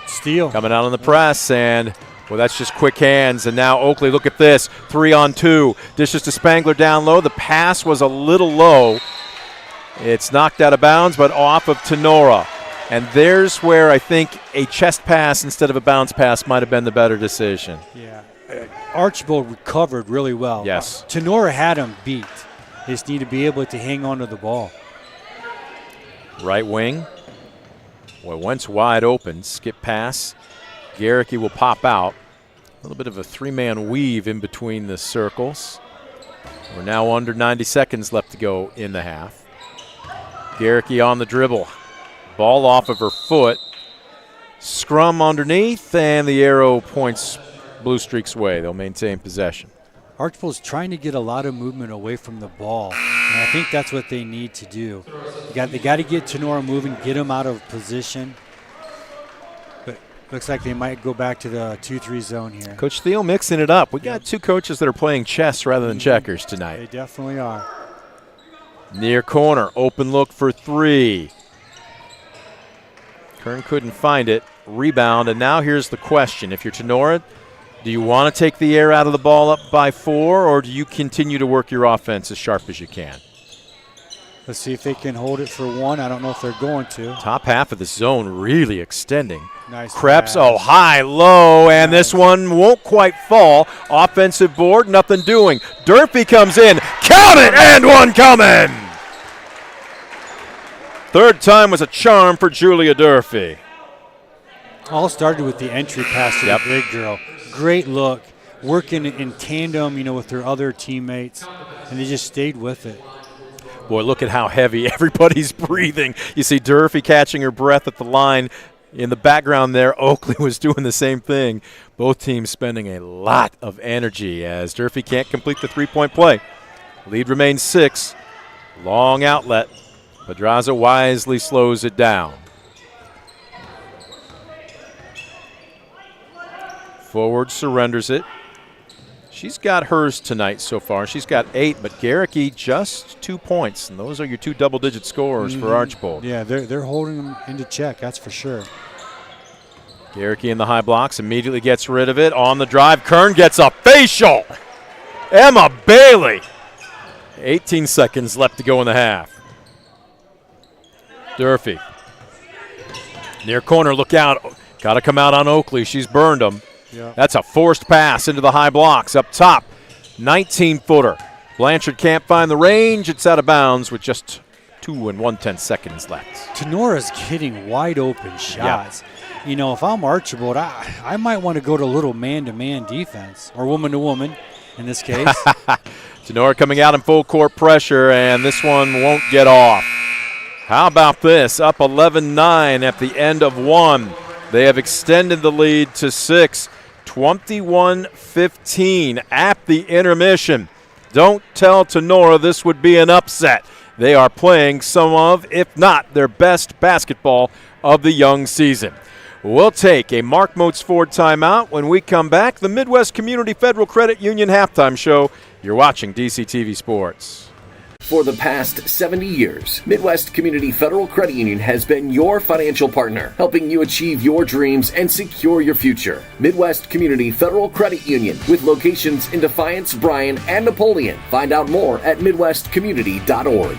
E: Steal.
A: Coming out on the press, and, well, that's just quick hands. And now Oakley, look at this, 3-on-2. Dishes to Spangler down low. The pass was a little low. It's knocked out of bounds, but off of Tinora. And there's where I think a chest pass instead of a bounce pass might have been the better decision.
E: Yeah. Archbold recovered really well.
A: Yes.
E: Tinora had him beat. They just need to be able to hang on to the ball.
A: Right wing. Well, once wide open, skip pass. Garricky will pop out. A little bit of a 3-man weave in between the circles. We're now under 90 seconds left to go in the half. Garricky on the dribble. Ball off of her foot. Scrum underneath, and the arrow points Blue Streaks' way. They'll maintain possession.
E: Archbold's trying to get a lot of movement away from the ball, and I think that's what they need to do. They got to get Tinora moving, get him out of position. But looks like they might go back to the 2-3 zone here.
A: Coach Thiel mixing it up. We got 2 coaches that are playing chess rather than checkers
E: They
A: tonight.
E: definitely are.
A: Near corner, open look for 3. Kern couldn't find it. Rebound, and now here's the question. If you're Tinora, do you want to take the air out of the ball up by 4, or do you continue to work your offense as sharp as you can?
E: Let's see if they can hold it for 1. I don't know if they're going to.
A: Top half of the zone really extending.
E: Nice
A: Krebs,
E: pass.
A: oh, high, low, and this one won't quite fall. Offensive board, nothing doing. Durfee comes in, count it, and one coming. Third time was a charm for Julia Durfee.
E: All started with the entry pass to the big girl. Great look, working in tandem, with her other teammates, and they just stayed with it.
A: Boy, look at how heavy everybody's breathing. You see Durfee catching her breath at the line. In the background there, Oakley was doing the same thing. Both teams spending a lot of energy as Durfee can't complete the 3-point play. Lead remains 6. Long outlet. Pedraza wisely slows it down. Forward surrenders it. She's got hers tonight so far. She's got 8, but Garricky just 2 points, and those are your 2 double-digit scorers for Archbold.
E: Yeah, they're holding them into check, that's for sure.
A: Garricky in the high blocks, immediately gets rid of it. On the drive, Kern gets a facial. Emma Bailey. 18 seconds left to go in the half. Durfee Near corner, look out. Got to come out on Oakley. She's burned them.
E: Yeah.
A: That's a forced pass into the high blocks up top. 19-footer. Blanchard can't find the range. It's out of bounds with just 2 1/10 seconds left.
E: Tenora's getting wide open shots. You know, if I'm Archbold, I might want to go to a little man-to-man defense, or woman-to-woman in this case.
A: Tinora coming out in full court pressure, and this one won't get off. How about this? Up 11-9 at the end of 1. They have extended the lead to 6. 21-15 at the intermission. Don't tell Tinora this would be an upset. They are playing some of, if not their best basketball of the young season. We'll take a Mark Moats Ford timeout. When we come back, the Midwest Community Federal Credit Union halftime show. You're watching DCTV Sports.
B: For the past 70 years, Midwest Community Federal Credit Union has been your financial partner, helping you achieve your dreams and secure your future. Midwest Community Federal Credit Union, with locations in Defiance, Bryan, and Napoleon. Find out more at midwestcommunity.org.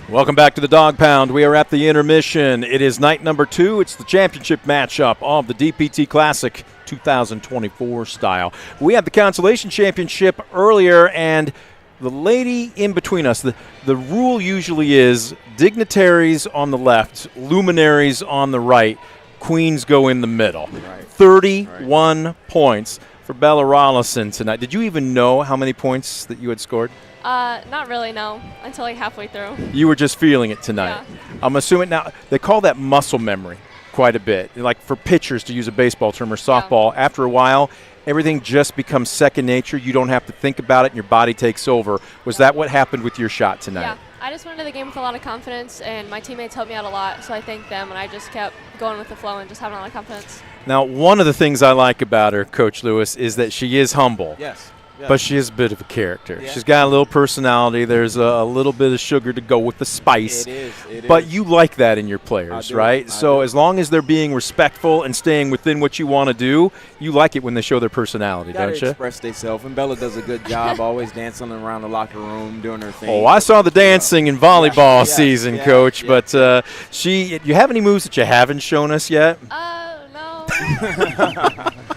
A: Welcome back to the Dog Pound. We are at the intermission. It is night number 2. It's the championship matchup of the DPT Classic 2024 style. We had the consolation championship earlier, and the lady in between us, the rule usually is dignitaries on the left, luminaries on the right, queens go in the middle.
F: Right.
A: 31 points for Bella Rollison tonight. Did you even know how many points that you had scored?
G: Not really, no, until like halfway through.
A: You were just feeling it tonight.
G: Yeah.
A: I'm assuming now they call that muscle memory quite a bit. Like for pitchers, to use a baseball term, or softball, after a while, everything just becomes second nature. You don't have to think about it, and your body takes over. Was that what happened with your shot tonight?
G: Yeah, I just went into the game with a lot of confidence, and my teammates helped me out a lot, so I thank them, and I just kept going with the flow and just having a lot of confidence.
A: Now, one of the things I like about her, Coach Lewis, is that she is humble.
F: Yes.
A: But she is a bit of a character.
F: Yeah.
A: She's got a little personality. There's a little bit of sugar to go with the spice.
F: It is.
A: But you like that in your players,
F: I do.
A: right?
F: I
A: So
F: do.
A: as long as they're being respectful and staying within what you want to do, you like it when they show their personality,
F: Gotta
A: don't you?
F: express themselves, and Bella does a good job always dancing around the locker room, doing her thing.
A: Oh, I saw the dancing in volleyball
F: Yes,
A: season,
F: yes,
A: Coach.
F: yes,
A: But you have any moves that you haven't shown us yet?
G: No.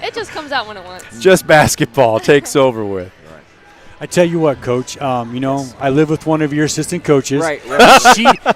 G: It just comes out when it wants.
A: Just basketball takes over with.
E: I tell you what, Coach, I live with one of your assistant coaches.
F: Right.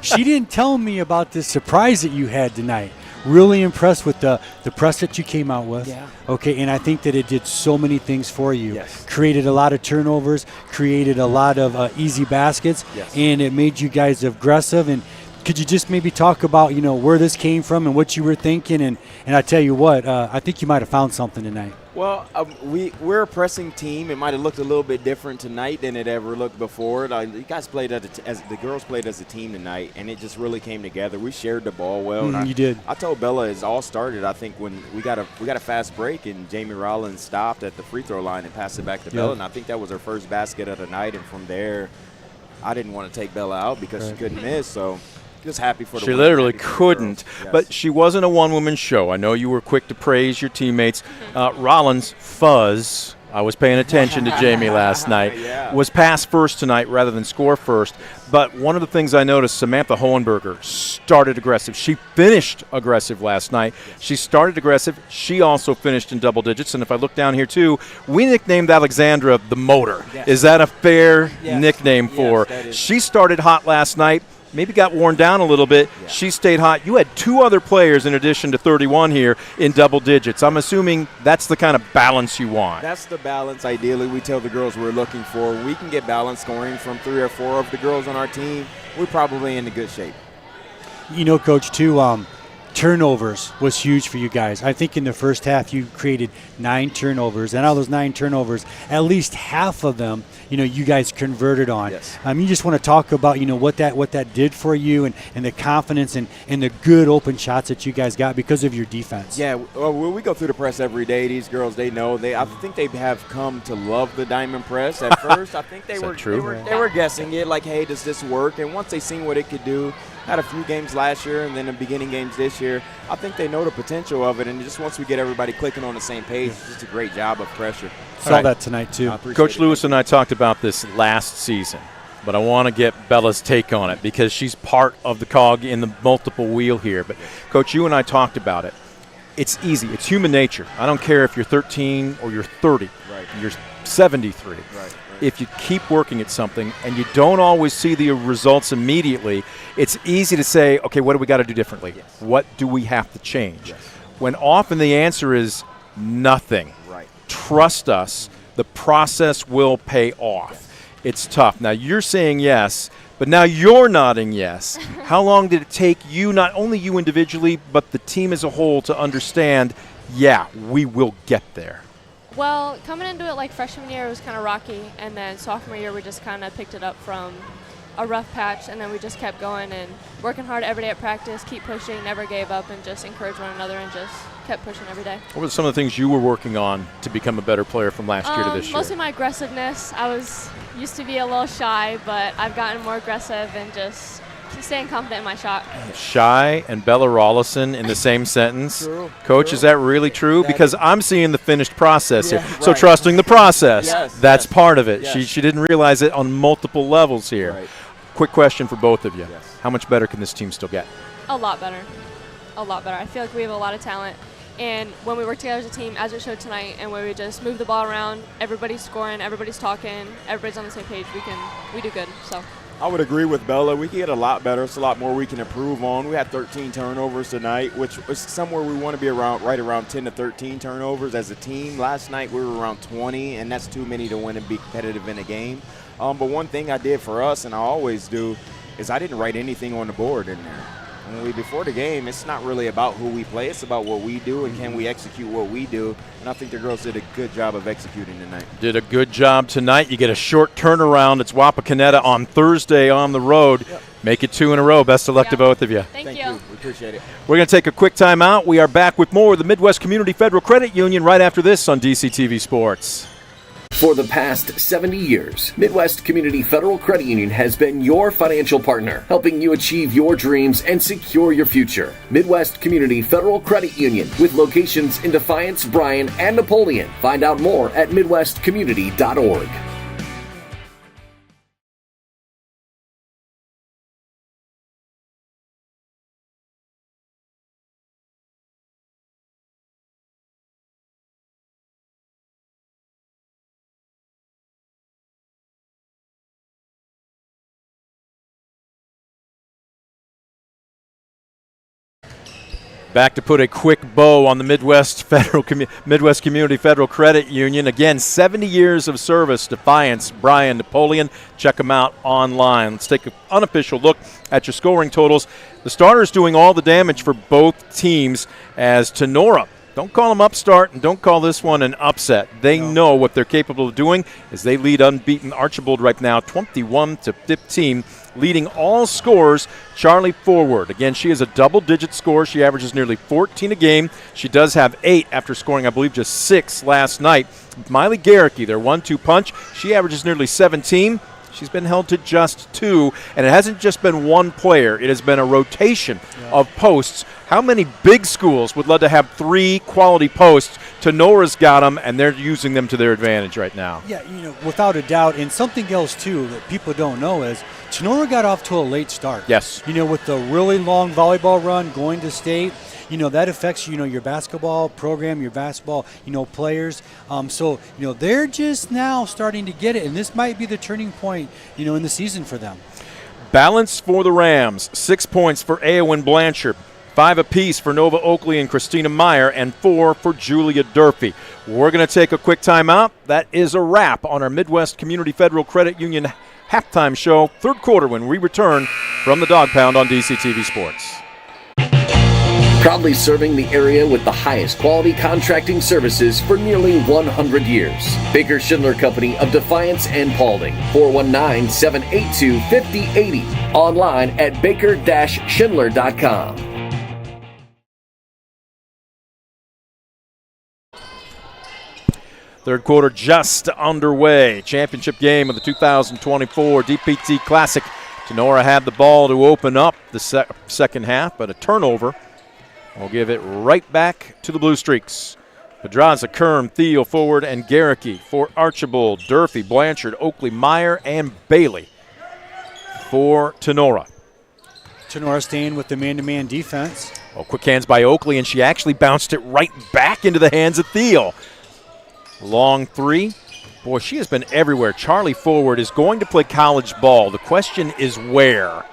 E: She didn't tell me about this surprise that you had tonight. Really impressed with the press that you came out with.
F: Yeah.
E: Okay, and I think that it did so many things for you.
F: Yes.
E: Created a lot of turnovers, created a lot of easy baskets,
F: Yes.
E: and it made you guys aggressive and could you just maybe talk about, where this came from and what you were thinking? And I tell you what, I think you might have found something tonight.
F: Well, we're a pressing team. It might have looked a little bit different tonight than it ever looked before. You guys played the girls played as a team tonight, and it just really came together. We shared the ball well.
E: You did.
F: I told Bella it all started, I think, when we got a fast break and Jamie Rollins stopped at the free throw line and passed it back to Bella, and I think that was her first basket of the night. And from there, I didn't want to take Bella out because she couldn't miss. So. Just happy for the
A: She
F: win,
A: literally
F: happy for the
A: couldn't,
F: girls. Yes.
A: but she wasn't a one-woman show. I know you were quick to praise your teammates. Rollins, Fuzz, I was paying attention to Jamie last night, was pass first tonight rather than score first. But one of the things I noticed, Samantha Hohenberger started aggressive. She finished aggressive last night. She started aggressive. She also finished in double digits. And if I look down here, too, we nicknamed Alexandra the Motor.
F: Yes.
A: Is that a fair nickname for her?
F: that is.
A: She started hot last night. Maybe got worn down a little bit.
F: Yeah.
A: She stayed hot. You had 2 other players in addition to 31 here in double digits. I'm assuming that's the kind of balance you want.
F: That's the balance ideally we tell the girls we're looking for. We can get balance scoring from 3 or 4 of the girls on our team. We're probably in good shape.
E: Coach, too, turnovers was huge for you guys. I think in the first half you created 9 turnovers, and out of those 9 turnovers, at least half of them, you guys converted on.
F: Yes.
E: You just want to talk about, what that did for you and the confidence and the good open shots that you guys got because of your defense.
F: Yeah, well, we go through the press every day. These girls, they know. I think they have come to love the diamond press. At first, I think they were guessing it, like, hey, does this work? And once they seen what it could do, had a few games last year and then the beginning games this year, I think they know the potential of it. And just once we get everybody clicking on the same page, it's just a great job of pressure.
E: Saw that tonight, too.
A: Coach Lewis and I talked about this last season, but I want to get Bella's take on it because she's part of the cog in the multiple wheel here. But, Coach, you and I talked about it. It's easy. It's human nature. I don't care if you're 13 or you're 30.
F: Right.
A: You're 73.
F: Right.
A: If you keep working at something and you don't always see the results immediately, it's easy to say, okay, what do we got to do differently?
F: Yes.
A: What do we have to change?
F: Yes.
A: When often the answer is nothing.
F: Right.
A: Trust us. The process will pay off.
F: Yes.
A: It's tough. Now, you're saying yes, but now you're nodding yes. How long did it take you, not only you individually, but the team as a whole to understand, yeah, we will get there?
G: Well, coming into it like freshman year, it was kind of rocky, and then sophomore year, we just kind of picked it up from a rough patch, and then we just kept going and working hard every day at practice, keep pushing, never gave up, and just encouraged one another and just kept pushing every day.
A: What were some of the things you were working on to become a better player from last year to this year?
G: Mostly my aggressiveness. I used to be a little shy, but I've gotten more aggressive and just staying confident in my shot.
A: Shy and Bella Rollison in the same sentence.
F: True.
A: Coach,
F: True.
A: is that really true? Because I'm seeing the finished process here. So
F: right.
A: trusting the process, that's
F: yes.
A: part of it.
F: Yes.
A: She didn't realize it on multiple levels here.
F: Right.
A: Quick question for both of you.
F: Yes.
A: How much better can this team still get?
G: A lot better. A lot better. I feel like we have a lot of talent. And when we work together as a team, as it showed tonight, and when we just move the ball around, everybody's scoring, everybody's talking, everybody's on the same page, we do good. So
F: I would agree with Bella. We can get a lot better. It's a lot more we can improve on. We had 13 turnovers tonight, which is somewhere we want to be right around 10 to 13 turnovers as a team. Last night we were around 20, and that's too many to win and be competitive in a game. But one thing I did for us, and I always do, is I didn't write anything on the board in there. Before the game, it's not really about who we play. It's about what we do and can we execute what we do. And I think the girls did a good job of executing tonight.
A: Did a good job tonight. You get a short turnaround. It's Wapakoneta on Thursday on the road.
F: Yep.
A: Make it 2 in a row. Best of luck to both of you.
G: Thank
F: you. We appreciate it.
A: We're going to take a quick time out. We are back with more of the Midwest Community Federal Credit Union right after this on DCTV Sports.
B: For the past 70 years, Midwest Community Federal Credit Union has been your financial partner, helping you achieve your dreams and secure your future. Midwest Community Federal Credit Union, with locations in Defiance, Bryan, and Napoleon. Find out more at midwestcommunity.org.
A: Back to put a quick bow on the Midwest Community Federal Credit Union. Again, 70 years of service. Defiance, Brian Napoleon. Check them out online. Let's take an unofficial look at your scoring totals. The starters doing all the damage for both teams as Tinora. Don't call them upstart, and don't call this one an upset. They know what they're capable of doing as they lead unbeaten Archbold right now, 21-15, leading all scorers. Charlie Forward. Again, she is a double-digit scorer. She averages nearly 14 a game. She does have 8 after scoring, I believe, just 6 last night. Miley Garricky, their 1-2 punch. She averages nearly 17. She's been held to just 2, and it hasn't just been one player. It has been a rotation of posts. How many big schools would love to have 3 quality posts? Tenora's got them, and they're using them to their advantage right now.
E: Yeah, without a doubt. And something else, too, that people don't know is Tinora got off to a late start.
A: Yes.
E: With the really long volleyball run going to state, that affects, your basketball program, your basketball, players. So, they're just now starting to get it, and this might be the turning point, in the season for them.
A: Balance for the Rams. 6 points for Eowyn Blanchard. 5 apiece for Nova Oakley and Christina Meyer, and 4 for Julia Durfee. We're going to take a quick timeout. That is a wrap on our Midwest Community Federal Credit Union halftime show, third quarter, when we return from the Dog Pound on DCTV Sports.
B: Proudly serving the area with the highest quality contracting services for nearly 100 years. Baker Schindler Company of Defiance and Paulding. 419-782-5080. Online at baker-schindler.com.
A: Third quarter just underway. Championship game of the 2024 DPT Classic. Tinora had the ball to open up the second half, but a turnover will give it right back to the Blue Streaks. Pedraza, Kern, Thiel, Forward, and Garricky for Archbold, Durfee, Blanchard, Oakley, Meyer, and Bailey for Tinora.
E: Tinora staying with the man-to-man defense.
A: Oh, quick hands by Oakley, and she actually bounced it right back into the hands of Thiel. Long 3. Boy, she has been everywhere. Charlie Forward is going to play college ball. The question is where.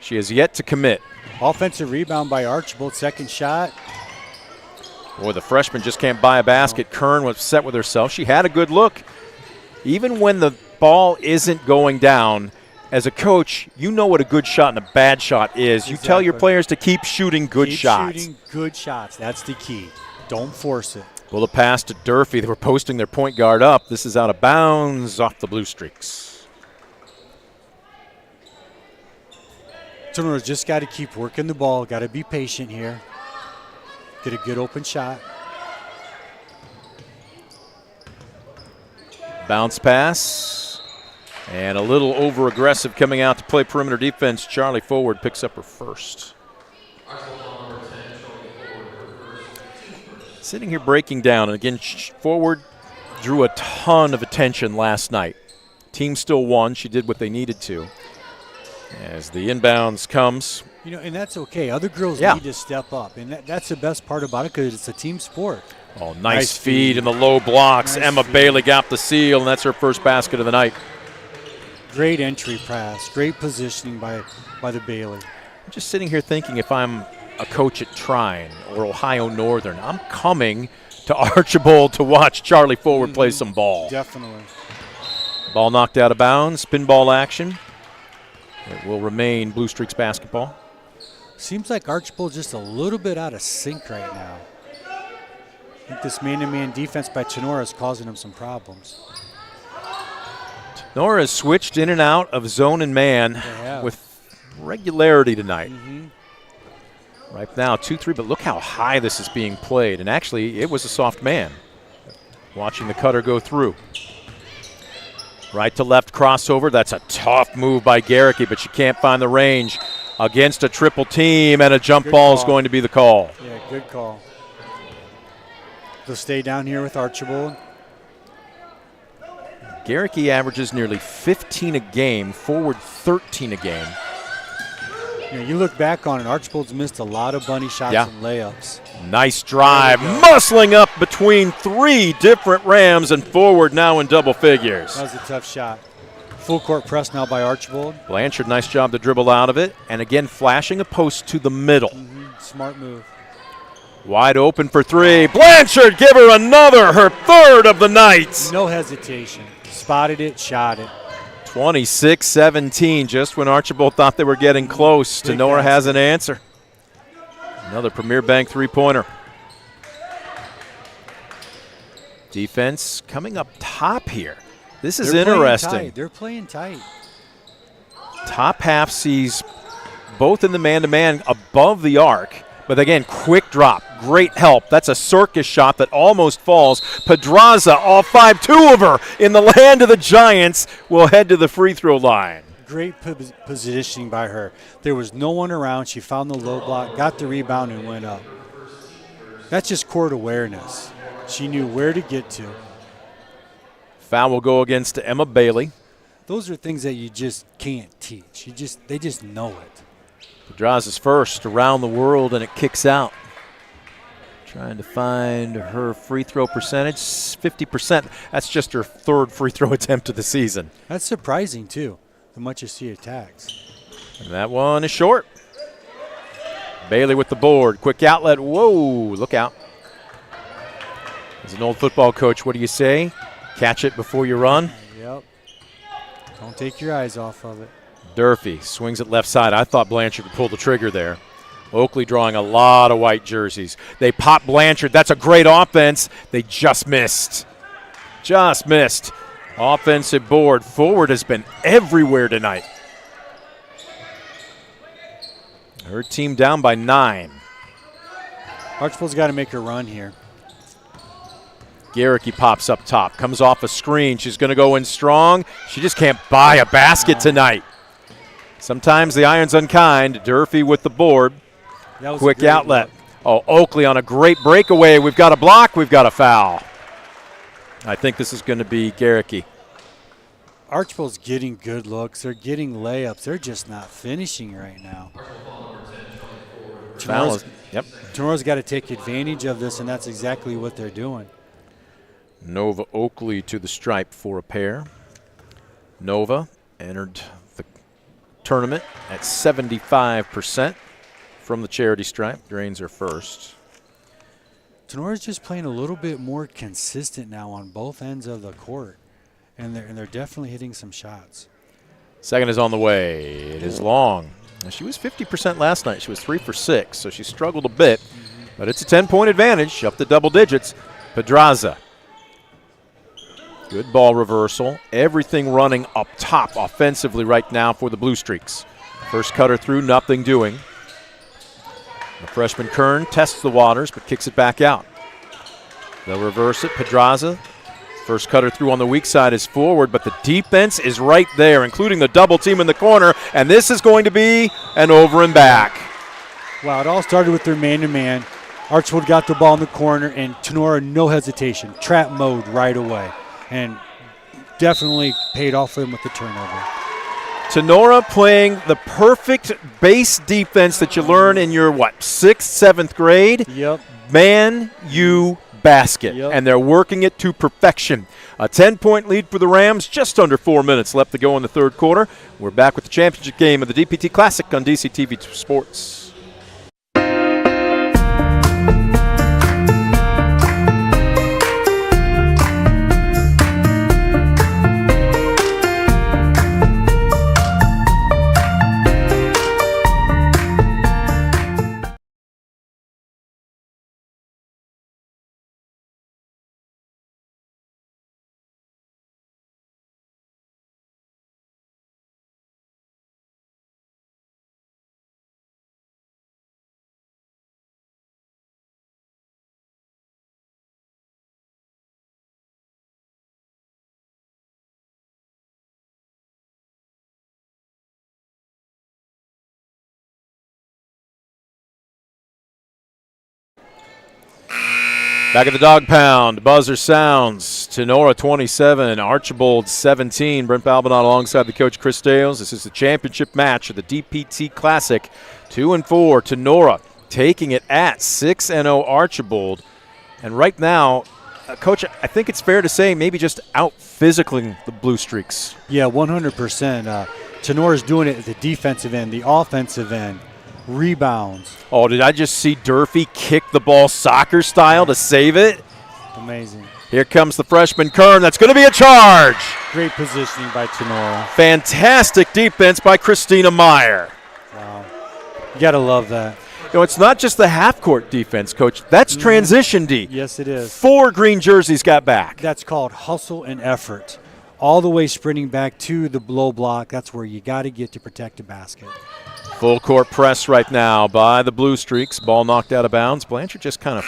A: She has yet to commit.
E: Offensive rebound by Archbold, second shot.
A: Boy, the freshman just can't buy a basket. Kern was set with herself. She had a good look. Even when the ball isn't going down, as a coach, you know what a good shot and a bad shot is. You tell your players to keep shooting good shots.
E: Keep shooting good shots. That's the key. Don't force it.
A: Well, the pass to Durfee. They were posting their point guard up. This is out of bounds off the Blue Streaks.
E: Tenora's just got to keep working the ball. Got to be patient here. Get a good open shot.
A: Bounce pass. And a little over-aggressive coming out to play perimeter defense. Charlie Forward picks up her first. Sitting here breaking down, and again, Forward drew a ton of attention last night. Team still won. She did what they needed to. As the inbounds comes.
E: And that's okay. Other girls need to step up, and that's the best part about it because it's a team sport.
A: Oh, nice feed in the low blocks. Emma Bailey got the seal, and that's her first basket of the night.
E: Great entry pass. Great positioning by the Bailey.
A: I'm just sitting here thinking if I'm a coach at Trine or Ohio Northern, I'm coming to Archbold to watch Charlie Forward play some ball.
E: Definitely.
A: Ball knocked out of bounds, pinball action. It will remain Blue Streaks basketball.
E: Seems like Archbold's just a little bit out of sync right now. I think this man-to-man defense by Tinora is causing them some problems.
A: Tinora has switched in and out of zone and man with regularity tonight. Right now, 2-3, but look how high this is being played. And actually, it was a soft man. Watching the cutter go through. Right to left crossover. That's a tough move by Garricky, but she can't find the range against a triple team, and a jump ball is going to be the call.
E: Yeah, good call. They'll stay down here with Archbold.
A: Garricky averages nearly 15 a game, Forward 13 a game.
E: You look back on it, Archbold's missed a lot of bunny shots and layups.
A: Nice drive, muscling up between 3 different Rams, and Forward now in double figures.
E: That was a tough shot. Full court press now by Archbold.
A: Blanchard, nice job to dribble out of it, and again flashing a post to the middle.
E: Smart move.
A: Wide open for three. Blanchard, give her another, her third of the night.
E: No hesitation. Spotted it, shot it.
A: 26-17, just when Archbold thought they were getting close. Tinora has an answer. Another Premier Bank three-pointer. Defense coming up top here. This is interesting.
E: They're playing tight.
A: Top half sees both in the man-to-man above the arc. But again, quick drop, great help. That's a circus shot that almost falls. Pedraza, all 5'2" of her in the land of the Giants, will head to the free throw line.
E: Great positioning by her. There was no one around. She found the low block, got the rebound, and went up. That's just court awareness. She knew where to get to.
A: Foul will go against Emma Bailey.
E: Those are things that you just can't teach. They just know it.
A: Pedraza's first around the world, and it kicks out. Trying to find her free throw percentage, 50%. That's just her third free throw attempt of the season.
E: That's surprising, too, how much you see attacks.
A: And that one is short. Bailey with the board. Quick outlet. Whoa, look out. As an old football coach, what do you say? Catch it before you run?
E: Yep. Don't take your eyes off of it.
A: Durfee swings it left side. I thought Blanchard would pull the trigger there. Oakley drawing a lot of white jerseys. They pop Blanchard. That's a great offense. They just missed. Just missed. Offensive board. Forward has been everywhere tonight. Her team down by 9.
E: Archbold's got to make a run here.
A: Garricky pops up top. Comes off a screen. She's going to go in strong. She just can't buy a basket tonight. Sometimes the iron's unkind. Durfee with the board. Quick outlet. Oh, Oakley on a great breakaway. We've got a block. We've got a foul. I think this is going to be Garricky.
E: Archbold's getting good looks. They're getting layups. They're just not finishing right now. Tenora's got to take advantage of this, and that's exactly what they're doing.
A: Nova Oakley to the stripe for a pair. Nova entered the tournament at 75% from the charity stripe. Drains her first.
E: Tenora's just playing a little bit more consistent now on both ends of the court, and they're definitely hitting some shots.
A: Second is on the way. It is long. Now, she was 50% last night. She was 3 for 6, so she struggled a bit. But it's a 10-point advantage, up to double digits. Pedraza. Good ball reversal. Everything running up top offensively right now for the Blue Streaks. First cutter through, nothing doing. The freshman Kern tests the waters but kicks it back out. They'll reverse it. Pedraza. First cutter through on the weak side is forward, but the defense is right there, including the double team in the corner, and this is going to be an over and back.
E: Wow, it all started with their man-to-man. Archbold got the ball in the corner, and Tinora, no hesitation, trap mode right away, and definitely paid off for them with the turnover.
A: Tinora playing the perfect base defense that you learn in your, 6th, 7th grade?
E: Yep.
A: Man, you basket,
E: yep.
A: And they're working it to perfection. A 10-point lead for the Rams, just under 4 minutes left to go in the third quarter. We're back with the championship game of the DPT Classic on DCTV Sports. Back at the dog pound, buzzer sounds. Tinora 27, Archbold 17. Brent Balbinot alongside the coach Chris Dales. This is the championship match of the DPT Classic. 2-4, Tinora taking it at 6-0 Archbold. And right now, Coach, I think it's fair to say maybe just out-physicaling the Blue Streaks.
E: Yeah, 100%. Tenora's doing it at the defensive end, the offensive end. rebounds.
A: Oh, did I just see Durfee kick the ball soccer style to save it?
E: Amazing.
A: Here comes the freshman Kern. That's going to be a charge.
E: Great positioning by Tinora.
A: Fantastic defense by Christina Meyer.
E: Wow. You got to love that.
A: You know, it's not just the half-court defense, Coach. That's transition D.
E: Yes, it is.
A: 4 green jerseys got back.
E: That's called hustle and effort. All the way sprinting back to the low block. That's where you got to get to protect the basket.
A: Full court press right now by the Blue Streaks. Ball knocked out of bounds. Blanchard just kind of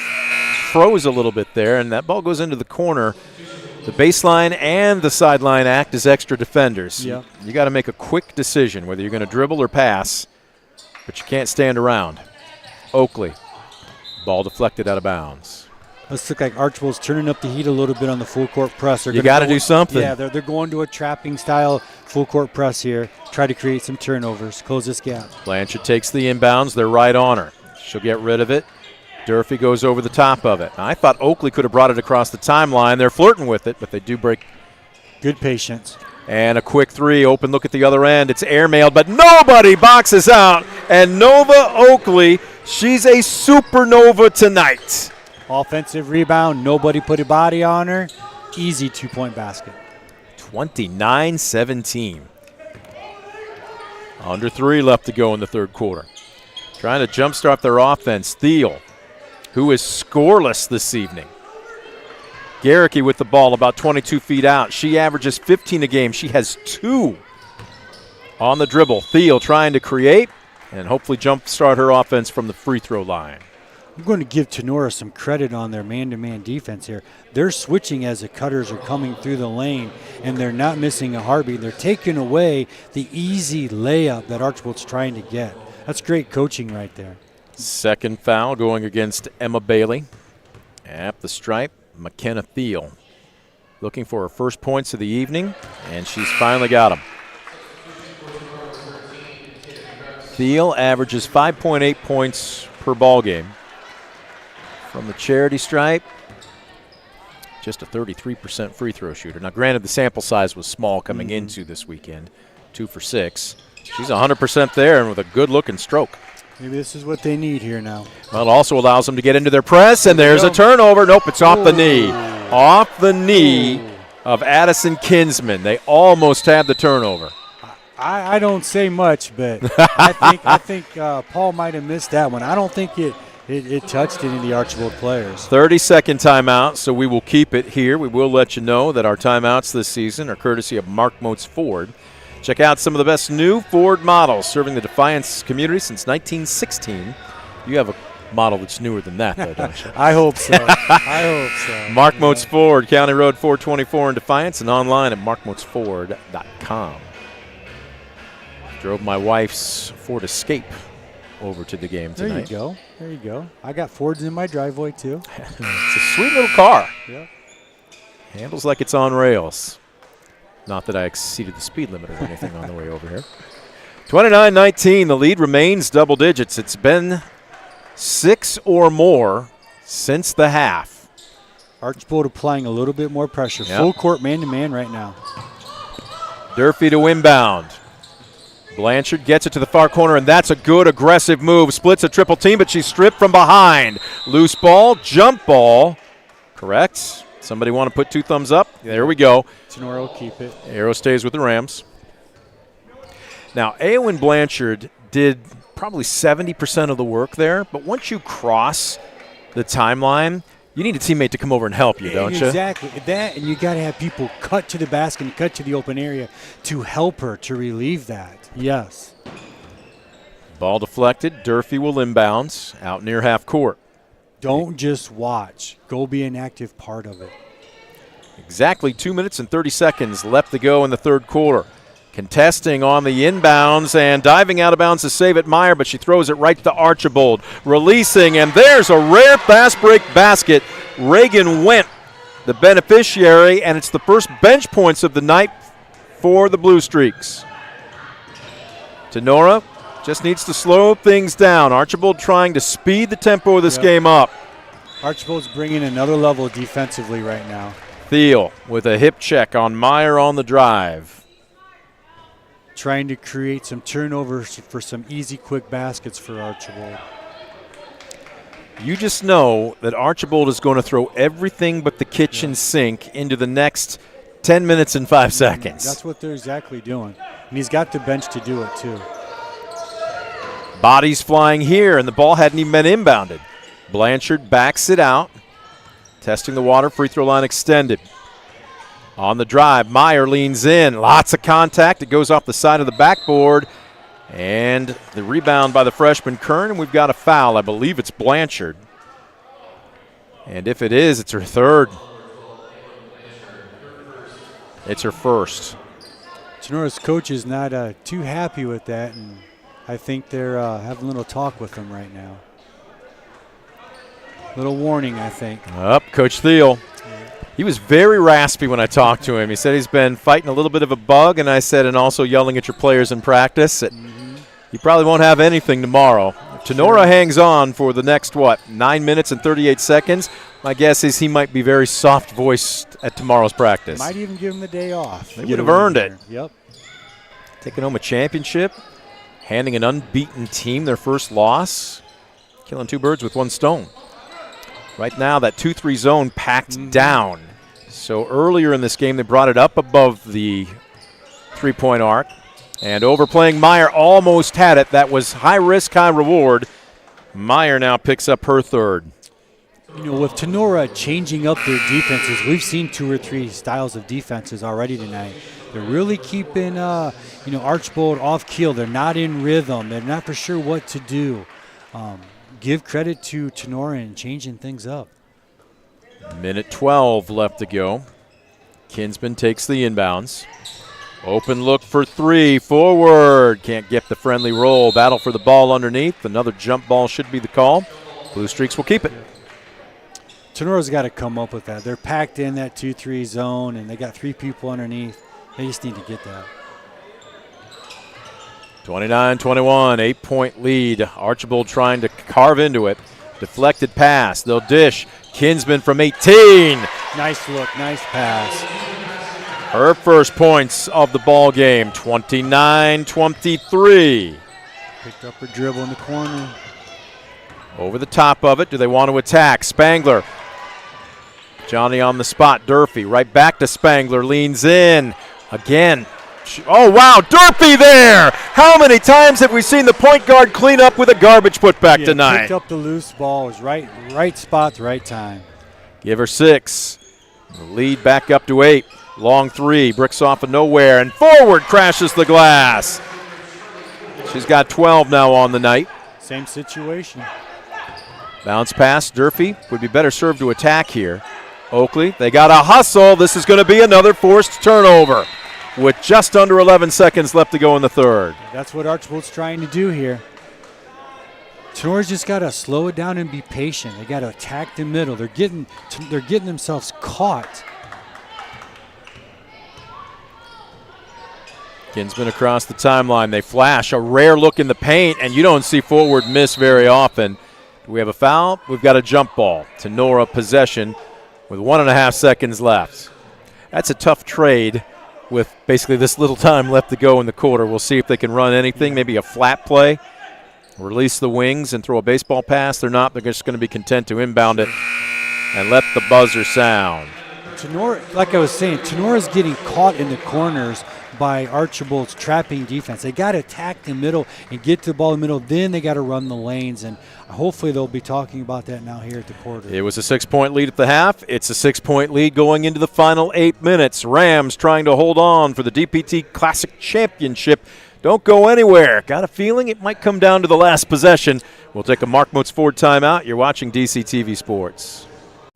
A: froze a little bit there, and that ball goes into the corner. The baseline and the sideline act as extra defenders.
E: Yeah.
A: You got to make a quick decision whether you're going to dribble or pass, but you can't stand around. Oakley, ball deflected out of bounds.
E: Let's look like Archbold's turning up the heat a little bit on the full court press.
A: You got to do something.
E: Yeah, they're going to a trapping style full court press here. Try to create some turnovers, close this gap.
A: Blanchard takes the inbounds. They're right on her. She'll get rid of it. Durfee goes over the top of it. I thought Oakley could have brought it across the timeline. They're flirting with it, but they do break.
E: Good patience.
A: And a quick 3, open look at the other end. It's airmailed, but nobody boxes out. And Nova Oakley, she's a supernova tonight.
E: Offensive rebound, nobody put a body on her. Easy 2-point basket.
A: 29-17. Under 3 left to go in the third quarter. Trying to jumpstart their offense. Thiel, who is scoreless this evening. Garricky with the ball about 22 feet out. She averages 15 a game. She has 2 on the dribble. Thiel trying to create and hopefully jumpstart her offense from the free throw line.
E: I'm going to give Tinora some credit on their man-to-man defense here. They're switching as the cutters are coming through the lane, and they're not missing a heartbeat. They're taking away the easy layup that Archbold's trying to get. That's great coaching right there.
A: Second foul going against Emma Bailey. At the stripe, McKenna Thiel looking for her first points of the evening, and she's finally got them. Thiel averages 5.8 points per ball game. From the charity stripe, just a 33% free throw shooter. Now, granted, the sample size was small coming into this weekend, 2 for 6. She's 100% there and with a good-looking stroke.
E: Maybe this is what they need here now.
A: Well, it also allows them to get into their press, and there's a turnover. Nope, it's off the knee. Off the knee of Addison Kinsman. They almost had the turnover.
E: I don't say much, but I think Paul might have missed that one. I don't think it touched any of the Archbold players.
A: 30-second timeout, so we will keep it here. We will let you know that our timeouts this season are courtesy of Mark Motes Ford. Check out some of the best new Ford models serving the Defiance community since 1916. You have a model that's newer than that, though, don't you?
E: I hope so. I hope so.
A: Mark Motes Ford, County Road 424 in Defiance, and online at markmotesford.com. Drove my wife's Ford Escape over to the game tonight.
E: There you go. I got Fords in my driveway, too.
A: It's a sweet little car.
E: Yep.
A: Handles like it's on rails. Not that I exceeded the speed limit or anything on the way over here. 29-19, the lead remains double digits. It's been 6 or more since the half.
E: Archbold applying a little bit more pressure.
A: Yep.
E: Full court man-to-man right now.
A: Durfee to inbound. Blanchard gets it to the far corner, and that's a good aggressive move. Splits a triple team, but she's stripped from behind. Loose ball, jump ball. Correct. Somebody want to put 2 thumbs up? There we go.
E: Tinora will keep it.
A: Arrow stays with the Rams. Now, Eowyn Blanchard did probably 70% of the work there, but once you cross the timeline, you need a teammate to come over and help you, don't you?
E: Exactly. That, and you got to have people cut to the basket and cut to the open area to help her to relieve that. Yes.
A: Ball deflected. Durfee will inbounds out near half court.
E: Don't just watch. Go be an active part of it.
A: Exactly 2 minutes and 30 seconds left to go in the third quarter. Contesting on the inbounds and diving out of bounds to save it, Meyer, but she throws it right to Archbold. Releasing, and there's a rare fast break basket. Reagan Went, the beneficiary, and it's the first bench points of the night for the Blue Streaks. Tinora just needs to slow things down. Archbold trying to speed the tempo of this game up.
E: Archbold's bringing another level defensively right now.
A: Thiel with a hip check on Meyer on the drive.
E: trying to create some turnovers for some easy, quick baskets for Archbold.
A: You just know that Archbold is going to throw everything but the kitchen sink into the next 10 minutes and 5 seconds.
E: That's what they're exactly doing. And he's got the bench to do it, too.
A: Bodies flying here, and the ball hadn't even been inbounded. Blanchard backs it out. Testing the water, free throw line extended. On the drive, Meyer leans in. Lots of contact. It goes off the side of the backboard. And the rebound by the freshman Kern, and we've got a foul. I believe it's Blanchard. And if it is, it's her third. It's her first.
E: Tenora's coach is not too happy with that, and I think they're having a little talk with him right now. Little warning, I think.
A: Up, Coach Thiel. He was very raspy when I talked to him. He said he's been fighting a little bit of a bug, and I said, and also yelling at your players in practice. You probably won't have anything tomorrow. If Tinora hangs on for the next, 9 minutes and 38 seconds, my guess is he might be very soft-voiced at tomorrow's practice.
E: Might even give him the day off.
A: They would have earned it.
E: Yep.
A: Taking home a championship, handing an unbeaten team their first loss, killing two birds with one stone. Right now, that 2-3 zone packed down. So earlier in this game, they brought it up above the three-point arc. And overplaying Meyer almost had it. That was high risk, high reward. Meyer now picks up her third.
E: You know, with Tinora changing up their defenses, we've seen 2 or 3 styles of defenses already tonight. They're really keeping, Archbold off keel. They're not in rhythm. They're not for sure what to do. Give credit to Tinora in changing things up.
A: Minute 12 left to go. Kinsman takes the inbounds. Open look for 3, forward. Can't get the friendly roll. Battle for the ball underneath. Another jump ball should be the call. Blue Streaks will keep it.
E: Tenora's got to come up with that. They're packed in that 2-3 zone, and they got 3 people underneath. They just need to get that.
A: 29-21, 8-point lead. Archbold trying to carve into it. Deflected pass. They'll dish. Kinsman from 18.
E: Nice look, nice pass.
A: Her first points of the ball game, 29-23.
E: Picked up her dribble in the corner.
A: Over the top of it. Do they want to attack? Spangler. Johnny on the spot. Durfee right back to Spangler. Leans in. Again. Oh, wow. Durfee there. How many times have we seen the point guard clean up with a garbage putback tonight?
E: Picked up the loose ball. It was right spot, right time.
A: Give her 6. The lead back up to 8. Long 3. Bricks off of nowhere. And forward crashes the glass. She's got 12 now on the night.
E: Same situation.
A: Bounce pass. Durfee would be better served to attack here. Oakley, they got a hustle. This is going to be another forced turnover with just under 11 seconds left to go in the third.
E: That's what Archbold's trying to do here. Tenora's just got to slow it down and be patient. They got to attack the middle. They're getting themselves caught.
A: Kinsman across the timeline. They flash a rare look in the paint, and you don't see forward miss very often. Do we have a foul? We've got a jump ball. Tinora possession with 1.5 seconds left. That's a tough trade with basically this little time left to go in the quarter. We'll see if they can run anything, maybe a flat play, release the wings and throw a baseball pass. They're not. They're just going to be content to inbound it and let the buzzer sound.
E: Tinora, like I was saying, Tenora's getting caught in the corners by Archbold's trapping defense. They got to attack the middle and get to the ball in the middle. Then they got to run the lanes, and hopefully they'll be talking about that now here at the quarter.
A: It was a 6-point lead at the half. It's a 6-point lead going into the final 8 minutes. Rams trying to hold on for the DPT Classic Championship. Don't go anywhere. Got a feeling it might come down to the last possession. We'll take a Mark Moats Ford timeout. You're watching DCTV Sports.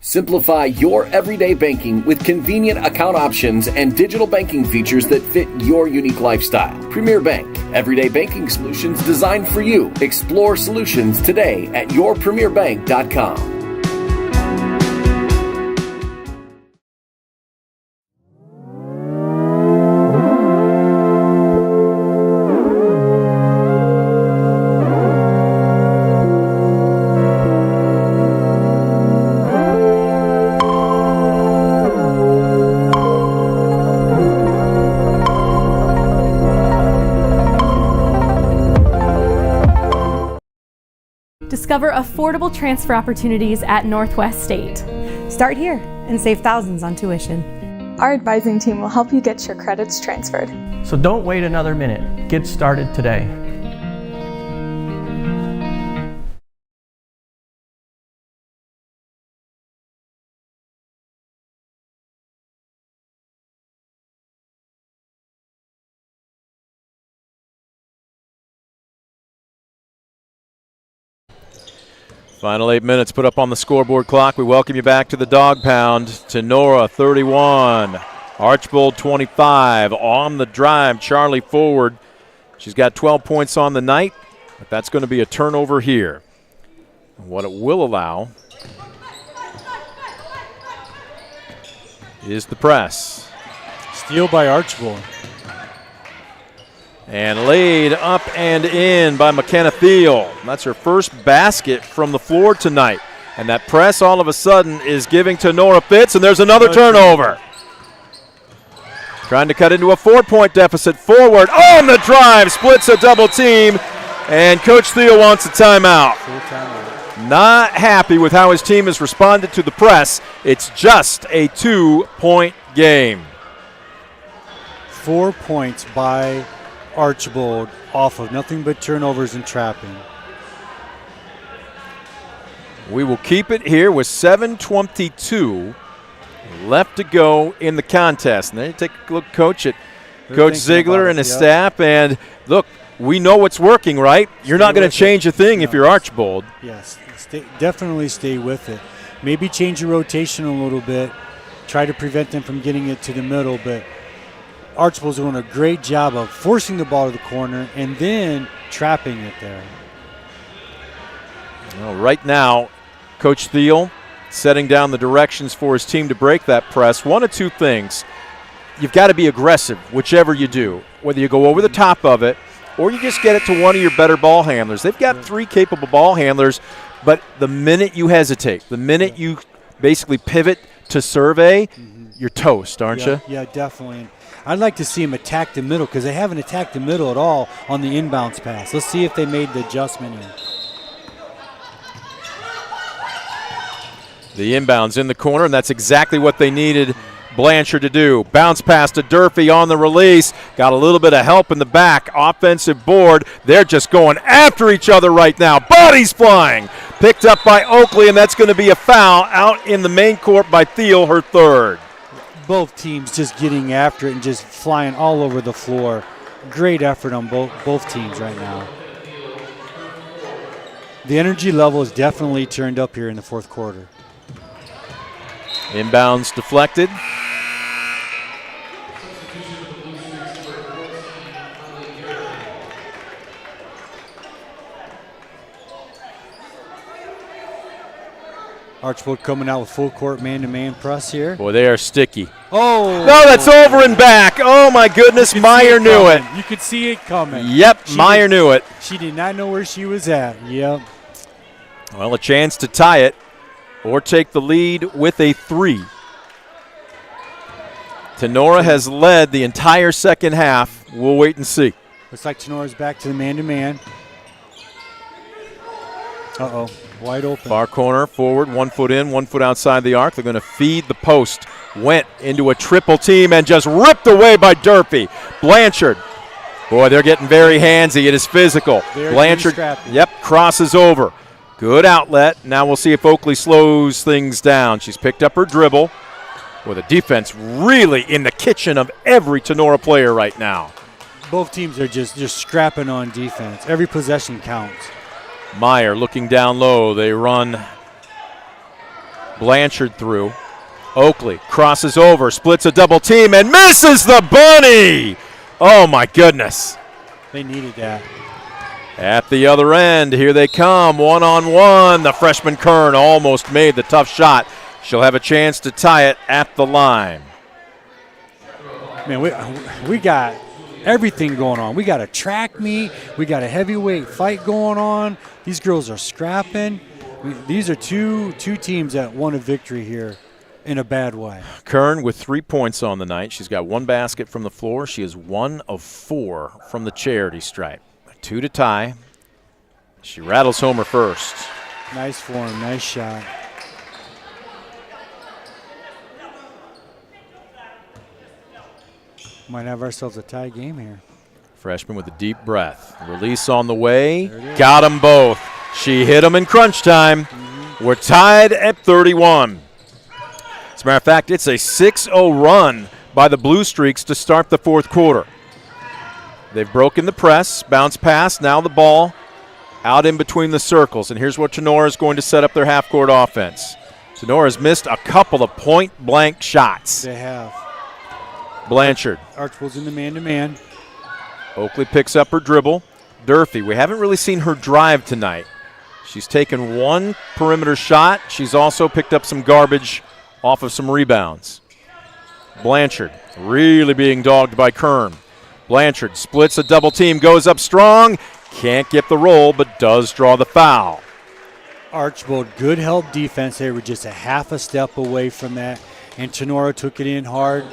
B: Simplify your everyday banking with convenient account options and digital banking features that fit your unique lifestyle. Premier Bank, everyday banking solutions designed for you. Explore solutions today at yourpremierbank.com.
H: affordable transfer opportunities at Northwest State.
I: Start here and save thousands on tuition.
J: Our advising team will help you get your credits transferred.
K: So don't wait another minute. Get started today.
A: Final 8 minutes put up on the scoreboard clock. We welcome you back to the Dog Pound. Tinora 31, Archbold 25. On the drive, Charlie forward. She's got 12 points on the night, but that's going to be a turnover here. What it will allow is the press.
E: Steal by Archbold.
A: And laid up and in by McKenna Thiel. That's her first basket from the floor tonight. And that press all of a sudden is giving Tinora fits, and there's another turnover. Trying to cut into a 4-point deficit forward. On the drive, splits a double team, and Coach Thiel wants a timeout. Not happy with how his team has responded to the press. It's just a 2-point game.
E: 4 points by Archbold off of nothing but turnovers and trapping.
A: We will keep it here with 7:22 left to go in the contest. And then you take a look, Coach, at Coach Ziegler and his staff. And look, we know what's working, right? You're not going to change a thing if you're Archbold.
E: Yes, definitely stay with it. Maybe change your rotation a little bit. Try to prevent them from getting it to the middle, but Archbold's doing a great job of forcing the ball to the corner and then trapping it there.
A: Well, right now, Coach Thiel setting down the directions for his team to break that press. One of two things. You've got to be aggressive, whichever you do, whether you go over the top of it or you just get it to one of your better ball handlers. They've got 3 capable ball handlers, but the minute you hesitate, the minute you basically pivot to survey, you're toast, aren't you?
E: Yeah, definitely. I'd like to see them attack the middle because they haven't attacked the middle at all on the inbounds pass. Let's see if they made the adjustment here.
A: The inbounds in the corner, and that's exactly what they needed Blanchard to do. Bounce pass to Durfee on the release. Got a little bit of help in the back. Offensive board. They're just going after each other right now. Bodies flying. Picked up by Oakley, and that's going to be a foul out in the main court by Thiel, her third.
E: Both teams just getting after it and just flying all over the floor. Great effort on both teams right now. The energy level is definitely turned up here in the fourth quarter.
A: Inbounds deflected.
E: Archbold coming out with full court man-to-man press here.
A: Boy, they are sticky.
E: Oh!
A: No, that's over and back. Oh, my goodness, Meyer knew it.
E: You could see it coming.
A: Yep, Meyer knew it.
E: She did not know where she was at. Yep.
A: Well, a chance to tie it or take the lead with a 3. Tinora has led the entire second half. We'll wait and see.
E: Looks like Tenora's back to the man-to-man. Uh-oh, wide open.
A: Far corner, forward, 1 foot in, 1 foot outside the arc. They're going to feed the post. Went into a triple team and just ripped away by Durfee. Blanchard. Boy, they're getting very handsy. It is physical. Blanchard, crosses over. Good outlet. Now we'll see if Oakley slows things down. She's picked up her dribble. Well, the defense really in the kitchen of every Tinora player right now.
E: Both teams are just scrapping on defense. Every possession counts.
A: Meyer looking down low. They run Blanchard through. Oakley crosses over, splits a double team, and misses the bunny. Oh, my goodness.
E: They needed that.
A: At the other end, here they come, one-on-one. The freshman Kern almost made the tough shot. She'll have a chance to tie it at the line.
E: Man, we got everything going on. We got a track meet. We got a heavyweight fight going on. These girls are scrapping. These are two teams that won a victory here in a bad way.
A: Kern with 3 points on the night. She's got 1 basket from the floor. She is 1 of 4 from the charity stripe. 2 to tie. She rattles home her first.
E: Nice form, nice shot. Might have ourselves a tie game here.
A: Freshman with a deep breath. Release on the way. Got them both. She hit them in crunch time. We're tied at 31. As a matter of fact, it's a 6-0 run by the Blue Streaks to start the fourth quarter. They've broken the press, bounce pass, now the ball out in between the circles. And here's what Tinora is going to set up their half-court offense. Tinora has missed a couple of point-blank shots.
E: They have.
A: Blanchard.
E: Archbold's in the man-to-man.
A: Oakley picks up her dribble. Durfee, we haven't really seen her drive tonight. She's taken one perimeter shot. She's also picked up some garbage off of some rebounds. Blanchard really being dogged by Kern. Blanchard splits a double team, goes up strong. Can't get the roll, but does draw the foul.
E: Archbold, good help defense. They were just a half a step away from that. And Tinora took it in hard.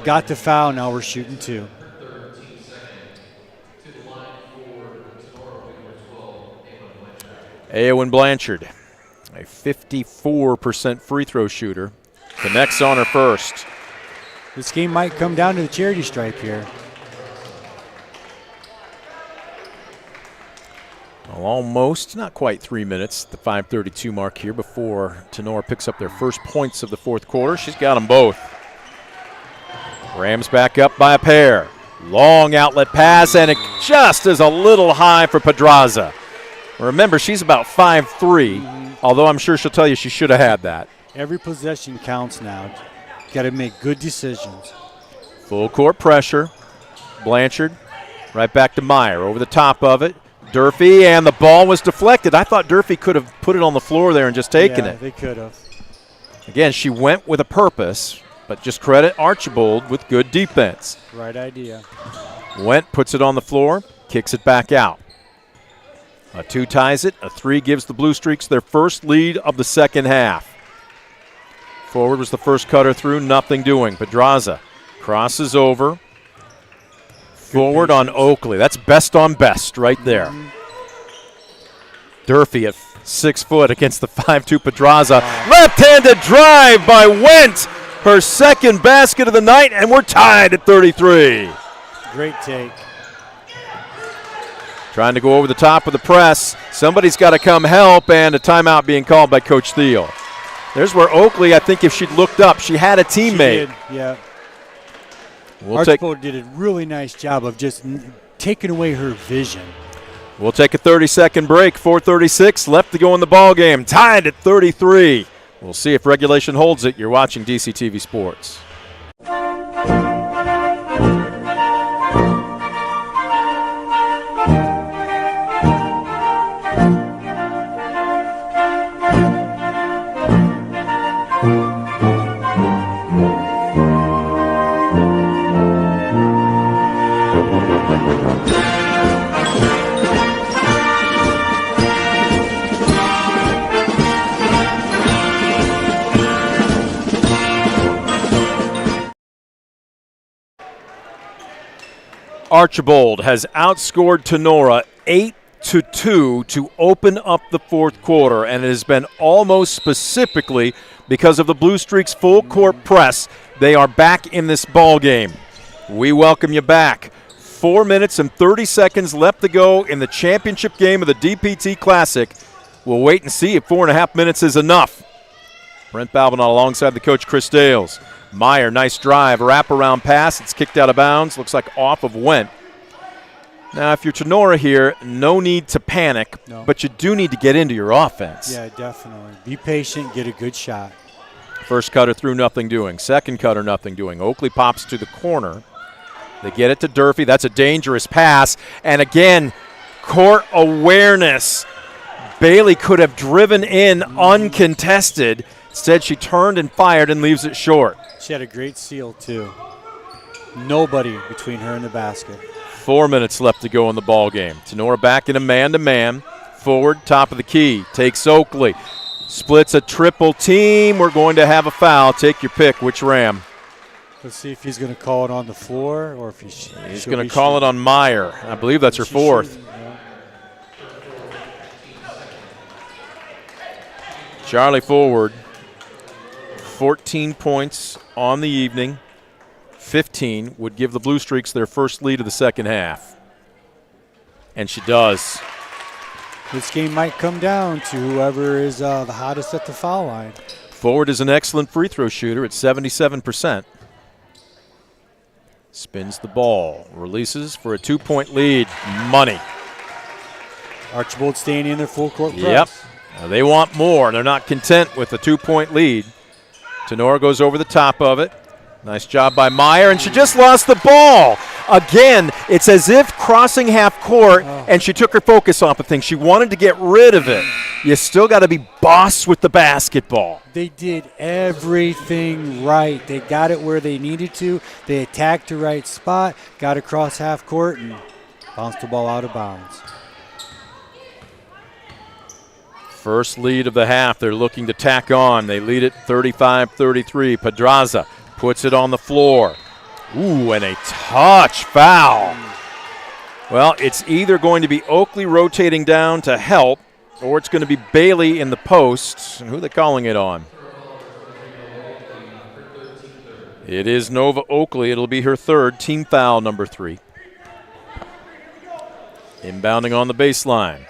E: Got the foul, now we're shooting two.
A: Eowyn Blanchard, a 54% free throw shooter, connects on her first.
E: This game might come down to the charity stripe here.
A: Well, almost, not quite 3 minutes, the 5:32 mark here before Tinora picks up their first points of the fourth quarter. She's got them both. Rams back up by a pair. Long outlet pass, and it just is a little high for Pedraza. Remember, she's about 5'3", although I'm sure she'll tell you she should have had that.
E: Every possession counts now. Got to make good decisions.
A: Full court pressure. Blanchard right back to Meyer over the top of it. Durfee, and the ball was deflected. I thought Durfee could have put it on the floor there and just taken it.
E: They could have.
A: Again, she went with a purpose, but just credit Archbold with good defense.
E: Right idea.
A: Went, puts it on the floor, kicks it back out. A 2 ties it. A 3 gives the Blue Streaks their first lead of the second half. Forward was the first cutter through, nothing doing. Pedraza crosses over. Forward on Oakley. That's best on best right there. Durfee at 6 foot against the 5'2 Pedraza. Left-handed drive by Went. Her second basket of the night, and we're tied at 33.
E: Great take.
A: Trying to go over the top of the press. Somebody's got to come help, and a timeout being called by Coach Thiel. There's where Oakley, I think if she'd looked up, she had a teammate.
E: She did, yeah.
A: Archbold
E: did a really nice job of just taking away her vision.
A: We'll take a 30-second break. 4:36 left to go in the ball game. Tied at 33. We'll see if regulation holds it. You're watching DCTV Sports. Archbold has outscored Tinora 8-2 to open up the fourth quarter, and it has been almost specifically because of the Blue Streaks' full court press. They are back in this ball game. We welcome you back. 4 minutes and 30 seconds left to go in the championship game of the DPT Classic. We'll wait and see if 4.5 minutes is enough. Brent Balbinot alongside the coach Chris Dales. Meyer, nice drive, wraparound pass. It's kicked out of bounds. Looks like off of Went. Now, if you're Tinora here, no need to panic, but you do need to get into your offense.
E: Yeah, definitely. Be patient, get a good shot.
A: First cutter through, nothing doing. Second cutter, nothing doing. Oakley pops to the corner. They get it to Durfee. That's a dangerous pass. And again, court awareness. Bailey could have driven in uncontested. Instead, she turned and fired and leaves it short.
E: She had a great seal, too. Nobody between her and the basket.
A: 4 minutes left to go in the ball game. Tinora back in a man-to-man. Forward, top of the key. Takes Oakley. Splits a triple team. We're going to have a foul. Take your pick. Which Ram?
E: Let's see if he's going to call it on the floor or if
A: he's going to call it on Meyer. I believe that's her fourth. Charlie forward, 14 points on the evening. 15 would give the Blue Streaks their first lead of the second half. And she does.
E: This game might come down to whoever is the hottest at the foul line.
A: Forward is an excellent free throw shooter at 77%. Spins the ball, releases for a 2-point lead. Money.
E: Archbold staying in their full court press.
A: Yep. Now they want more. They're not content with the 2-point lead. Tinora goes over the top of it. Nice job by Meyer, and she just lost the ball. Again, it's as if crossing half court, and she took her focus off of things. She wanted to get rid of it. You still got to be boss with the basketball.
E: They did everything right. They got it where they needed to. They attacked the right spot, got across half court, and bounced the ball out of bounds.
A: First lead of the half. They're looking to tack on. They lead it 35-33. Pedraza puts it on the floor. Ooh, and a touch foul. Well, it's either going to be Oakley rotating down to help, or it's going to be Bailey in the post. And who are they calling it on? It is Nova Oakley. It'll be her third, team foul number 3. Inbounding on the baseline.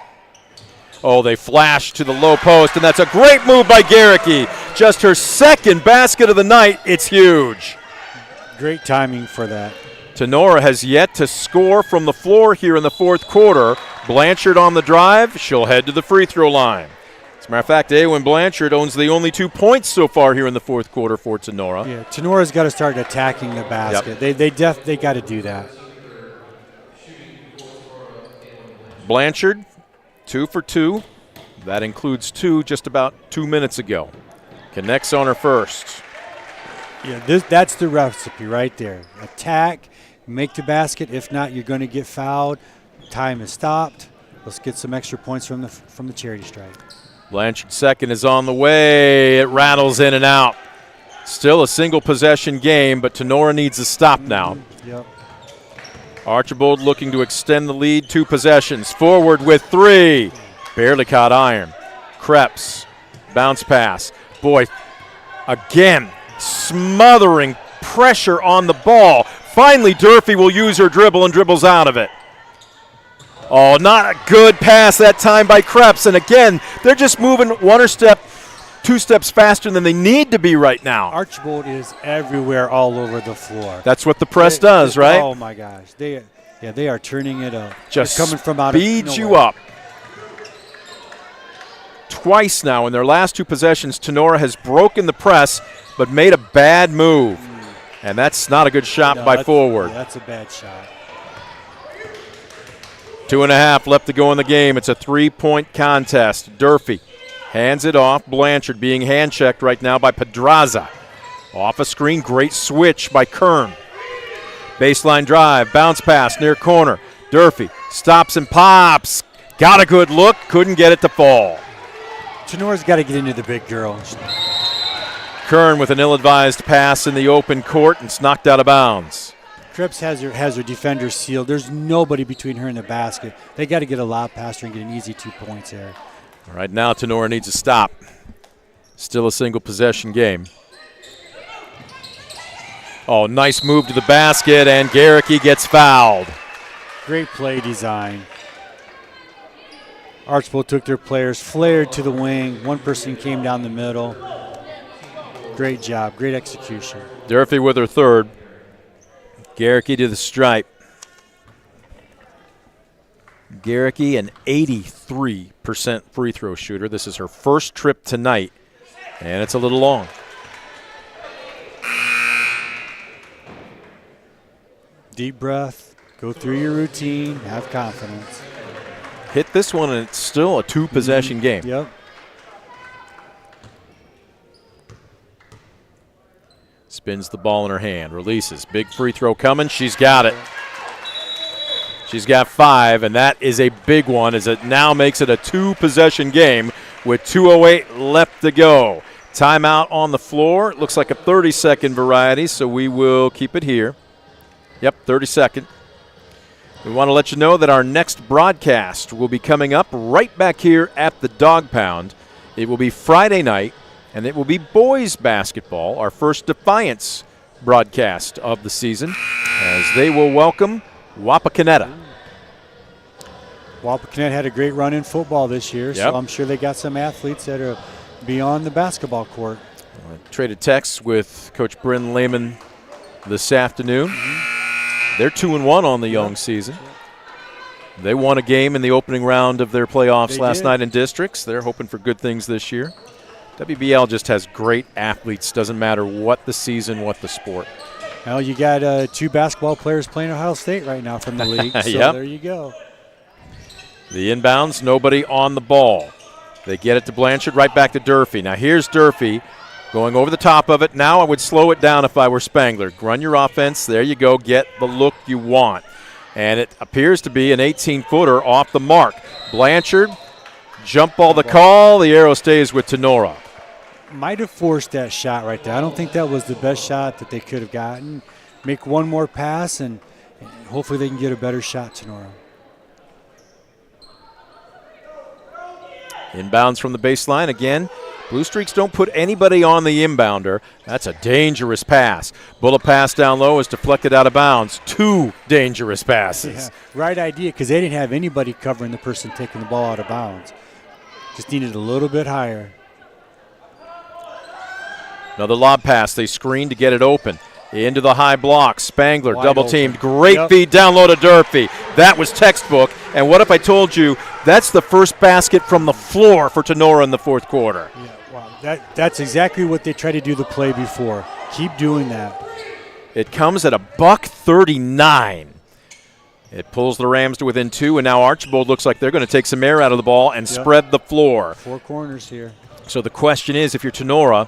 A: Oh, they flash to the low post, and that's a great move by Garricky. Just her second basket of the night. It's huge.
E: Great timing for that.
A: Tinora has yet to score from the floor here in the fourth quarter. Blanchard on the drive. She'll head to the free throw line. As a matter of fact, Awen Blanchard owns the only 2 points so far here in the fourth quarter for Tinora.
E: Yeah, Tenora's got to start attacking the basket.
A: Yep.
E: They got to do that.
A: Blanchard, 2 for 2. That includes 2 just about 2 minutes ago. Connects on her first.
E: Yeah, that's the recipe right there. Attack, make the basket. If not, you're going to get fouled. Time is stopped. Let's get some extra points from the charity stripe.
A: Blanchard's second is on the way. It rattles in and out. Still a single possession game, but Tinora needs a stop now.
E: Yep.
A: Archbold looking to extend the lead 2 possessions. Forward with 3. Barely caught iron. Krebs. Bounce pass. Boy, again, smothering pressure on the ball. Finally, Durfee will use her dribble and dribbles out of it. Oh, not a good pass that time by Krebs. And again, they're just moving 1 step, 2 steps faster than they need to be right now.
E: Archbold is everywhere all over the floor.
A: That's what the press does, right?
E: Oh, my gosh. They are turning it up.
A: Just
E: coming from out of
A: speeds
E: nowhere.
A: you up. Twice now in their last 2 possessions, Tinora has broken the press but made a bad move. And that's not a good shot by forward.
E: Yeah, that's a bad shot.
A: 2.5 left to go in the game. It's a 3-point contest. Durfee hands it off. Blanchard being hand-checked right now by Pedraza. Off a screen, great switch by Kern. Baseline drive, bounce pass near corner. Durfee stops and pops. Got a good look, couldn't get it to fall.
E: Tenora's got to get into the big girl.
A: Kern with an ill-advised pass in the open court, and it's knocked out of bounds.
E: Krebs has her defender sealed. There's nobody between her and the basket. They got to get a lob past her and get an easy 2 points there.
A: All right, now Tinora needs a stop. Still a single possession game. Oh, nice move to the basket, and Garricky gets fouled.
E: Great play design. Archbold took their players, flared to the wing. One person came down the middle. Great job, great execution.
A: Durfee with her third. Garricky to the stripe. Garricky, an 83% free throw shooter. This is her first trip tonight, and it's a little long.
E: Deep breath, go through your routine, have confidence.
A: Hit this one, and it's still a 2-possession game.
E: Yep.
A: Spins the ball in her hand, releases. Big free throw coming. She's got it. She's got 5, and that is a big one as it now makes it a 2-possession game with 2:08 left to go. Timeout on the floor. It looks like a 30-second variety, so we will keep it here. Yep, 30-second. We want to let you know that our next broadcast will be coming up right back here at the Dog Pound. It will be Friday night, and it will be boys basketball, our first Defiance broadcast of the season, as they will welcome Wapakoneta.
E: Wapakoneta had a great run in football this year, so I'm sure they got some athletes that are beyond the basketball court.
A: I traded texts with Coach Bryn Lehman this afternoon. They're 2-1 on the young season. They won a game in the opening round of their playoffs last night in districts. They're hoping for good things this year. WBL just has great athletes. Doesn't matter what the season, what the sport.
E: Well, you got 2 basketball players playing Ohio State right now from the league, so there you go.
A: The inbounds, nobody on the ball. They get it to Blanchard, right back to Durfee. Now here's Durfee going over the top of it. Now I would slow it down if I were Spangler. Run your offense. There you go. Get the look you want. And it appears to be an 18-footer off the mark. Blanchard, jump ball the call. The arrow stays with Tinora.
E: Might have forced that shot right there. I don't think that was the best shot that they could have gotten. Make one more pass, and hopefully they can get a better shot, Tinora.
A: Inbounds from the baseline again. Blue Streaks don't put anybody on the inbounder. That's a dangerous pass. Bullet pass down low is deflected out of bounds. 2 dangerous passes.
E: Yeah, right idea, because they didn't have anybody covering the person taking the ball out of bounds. Just needed a little bit higher.
A: Another lob pass. They screen to get it open. Into the high block. Spangler double-teamed. Great feed down low to Durfee. That was textbook. And what if I told you that's the first basket from the floor for Tinora in the fourth quarter?
E: Yeah, wow. That's exactly what they tried to do the play before. Keep doing that.
A: It comes at $139. It pulls the Rams to within 2, and now Archbold looks like they're going to take some air out of the ball and spread the floor.
E: 4 corners here.
A: So the question is, if you're Tinora,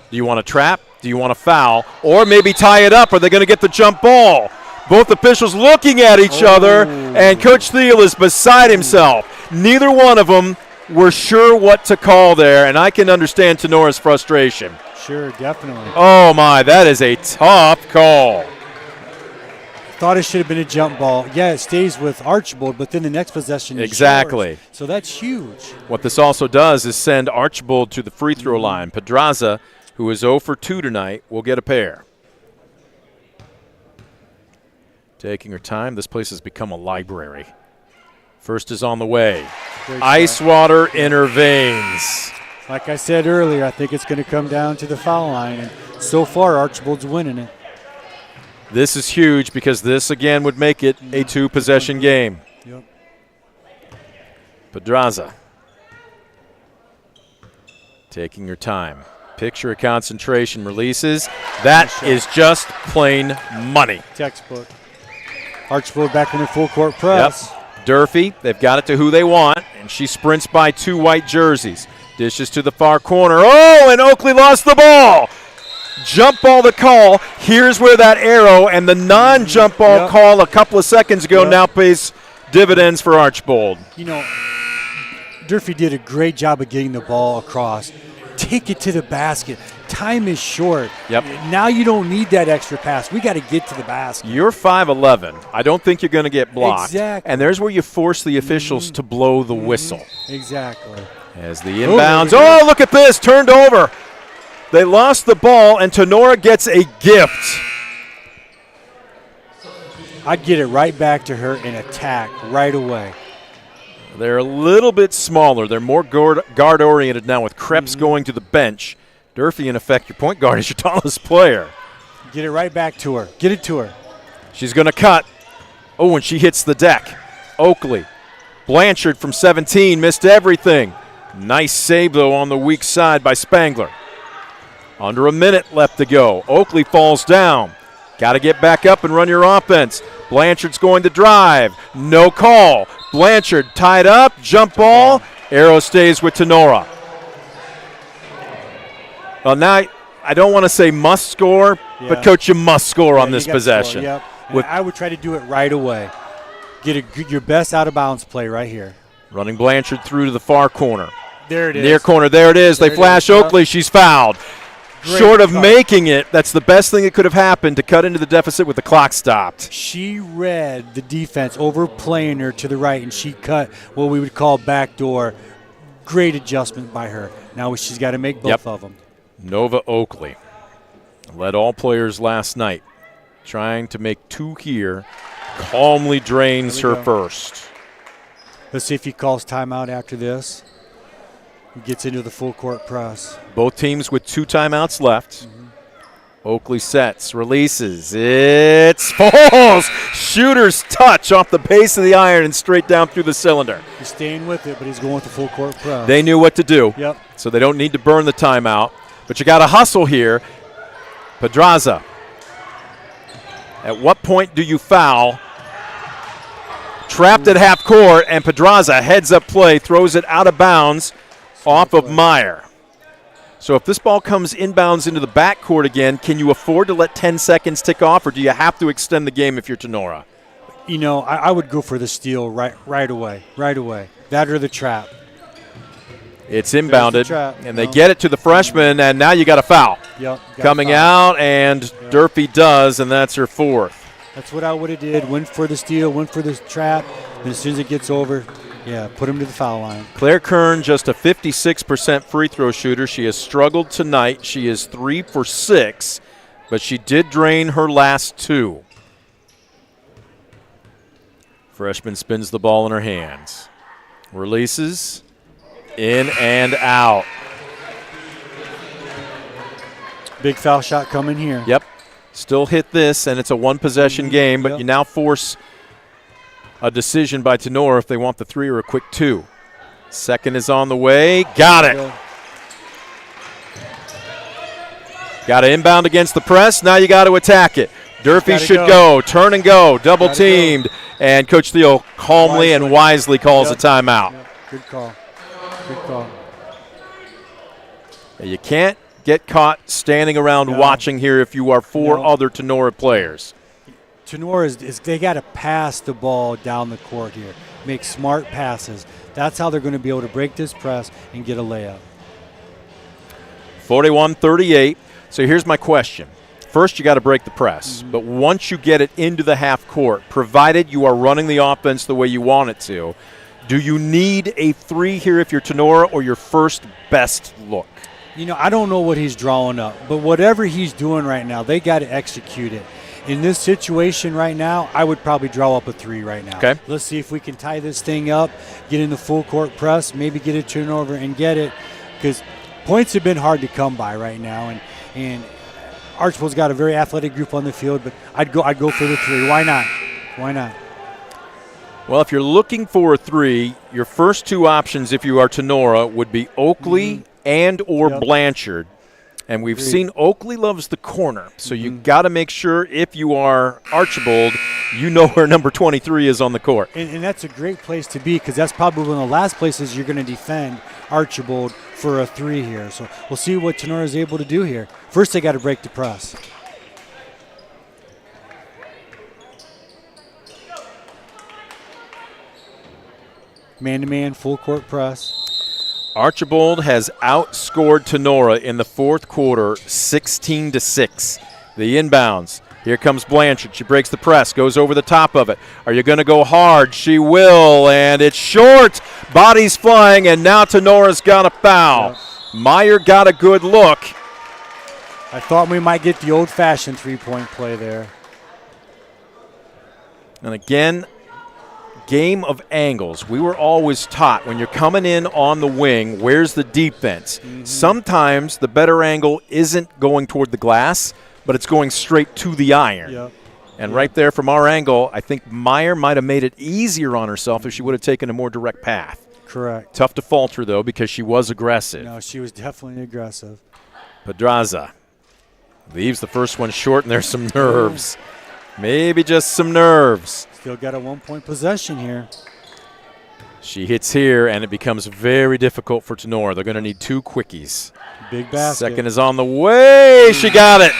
A: do you want to trap? Do you want to foul? Or maybe tie it up? Are they going to get the jump ball? Both officials looking at each other, and Coach Thiel is beside himself. Neither one of them were sure what to call there, and I can understand Tenora's frustration.
E: Sure, definitely.
A: Oh, my, that is a tough call.
E: Thought it should have been a jump ball. Yeah, it stays with Archbold, but then the next possession is
A: exactly
E: yours. So that's huge.
A: What this also does is send Archbold to the free throw line. Pedraza, who is 0 for 2 tonight, will get a pair. Taking her time. This place has become a library. First is on the way. Ice water intervenes.
E: Like I said earlier, I think it's going to come down to the foul line, and so far Archbold's winning it.
A: This is huge because this, again, would make it a 2-possession game.
E: Yep.
A: Pedraza taking her time. Picture of concentration, releases. That is just plain money.
E: Textbook. Archbold back in the full court press.
A: Yep. Durfee, they've got it to who they want, and she sprints by 2 white jerseys. Dishes to the far corner. Oh, and Oakley lost the ball. Jump ball the call. Here's where that arrow and the non-jump ball call a couple of seconds ago now pays dividends for Archbold.
E: You know, Durfee did a great job of getting the ball across. Take it to the basket. Time is short.
A: Yep.
E: Now you don't need that extra pass. We got to get to the basket.
A: You're 5'11". I don't think you're going to get blocked.
E: Exactly.
A: And there's where you force the officials to blow the whistle.
E: Exactly.
A: As the inbounds. Oh, look at this. Turned over. They lost the ball, and Tinora gets a gift.
E: I'd get it right back to her and attack right away.
A: They're a little bit smaller. They're more guard-oriented now with Krebs going to the bench. Durfee, in effect, your point guard is your tallest player.
E: Get it right back to her. Get it to her.
A: She's going to cut. Oh, and she hits the deck. Oakley. Blanchard from 17 missed everything. Nice save, though, on the weak side by Spangler. Under a minute left to go. Oakley falls down. Got to get back up and run your offense. Blanchard's going to drive. No call. Blanchard tied up. Jump ball. Arrow stays with Tinora. Well, now I don't want to say must score, but, Coach, you must score on this possession.
E: Yep. I would try to do it right away. Get your best out-of-bounds play right here.
A: Running Blanchard through to the far corner.
E: There it is.
A: Near corner. There it is. They flash Oakley. She's fouled. Short of making it, that's the best thing that could have happened to cut into the deficit with the clock stopped.
E: She read the defense overplaying her to the right, and she cut what we would call backdoor. Great adjustment by her. Now she's got to make both of them.
A: Nova Oakley led all players last night, trying to make 2 here. Calmly drains her first.
E: Let's see if he calls timeout after this. He gets into the full court press.
A: Both teams with 2 timeouts left. Oakley sets, releases, it falls! Shooter's touch off the base of the iron and straight down through the cylinder.
E: He's staying with it, but he's going with the full court press.
A: They knew what to do,
E: Yep.
A: so they don't need to burn the timeout. But you got to hustle here. Pedraza, at what point do you foul? Trapped at half court, and Pedraza heads up play, throws it out of bounds off of Meyer. So if this ball comes inbounds into the backcourt again, can you afford to let 10 seconds tick off, or do you have to extend the game if you're Tinora?
E: You know, I would go for the steal right away. That or the trap.
A: It's inbounded,
E: trap.
A: and they get it to the freshman, and now you got a foul.
E: Yep.
A: Coming out, and Durfee does, and that's her 4th.
E: That's what I would have did. Went for the steal, went for the trap, and as soon as it gets over, put him to the foul line.
A: Claire Kern, just a 56% free throw shooter. She has struggled tonight. She is 3 for 6, but she did drain her last 2. Freshman spins the ball in her hands. Releases, in and out.
E: Big foul shot coming here.
A: Yep. Still hit this, and it's a 1-possession game, but you now force a decision by Tinora if they want the 3 or a quick 2. Second is on the way. Got it. Got to inbound against the press. Now you got to attack it. Durfee should go. Turn and go. Double teamed. And Coach Theo calmly and wisely calls a timeout.
E: Yep. Good call. Good call.
A: You can't get caught standing around watching here if you are 4 other Tinora players.
E: Tinora they got to pass the ball down the court here. Make smart passes. That's how they're going to be able to break this press and get a layup.
A: 41-38. So here's my question. First, you got to break the press. But once you get it into the half court, provided you are running the offense the way you want it to, do you need a 3 here if you're Tinora, or your first best look?
E: You know, I don't know what he's drawing up, but whatever he's doing right now, they got to execute it. In this situation right now, I would probably draw up a 3 right now.
A: Okay.
E: Let's see if we can tie this thing up, get in the full court press, maybe get a turnover and get it, because points have been hard to come by right now, and Archbold's got a very athletic group on the field, but I'd go for the 3. Why not? Why not?
A: Well, if you're looking for a 3, your first 2 options if you are Tinora would be Oakley and or Blanchard. And we've seen Oakley loves the corner, so you got to make sure if you are Archbold, you know where number 23 is on the court.
E: And that's a great place to be, because that's probably one of the last places you're going to defend Archbold for a 3 here. So we'll see what Tinora is able to do here. First, they got to break the press. Man-to-man, full court press.
A: Archbold has outscored Tinora in the 4th quarter 16-6. The inbounds. Here comes Blanchard. She breaks the press, goes over the top of it. Are you going to go hard? She will, and it's short. Bodies flying, and now Tinora's got a foul.
E: Yep.
A: Meyer got a good look.
E: I thought we might get the old-fashioned 3-point play there.
A: And again, game of angles. We were always taught when you're coming in on the wing, where's the defense? Sometimes the better angle isn't going toward the glass, but it's going straight to the iron.
E: Yep.
A: And right there from our angle, I think Meyer might have made it easier on herself if she would have taken a more direct path.
E: Correct.
A: Tough to falter, though, because she was aggressive.
E: No, she was definitely aggressive.
A: Pedraza leaves the first one short, and there's some nerves. Maybe just some nerves.
E: Still got a 1-point possession here.
A: She hits here, and it becomes very difficult for Tinora. They're going to need 2 quickies.
E: Big basket.
A: Second is on the way. She got it.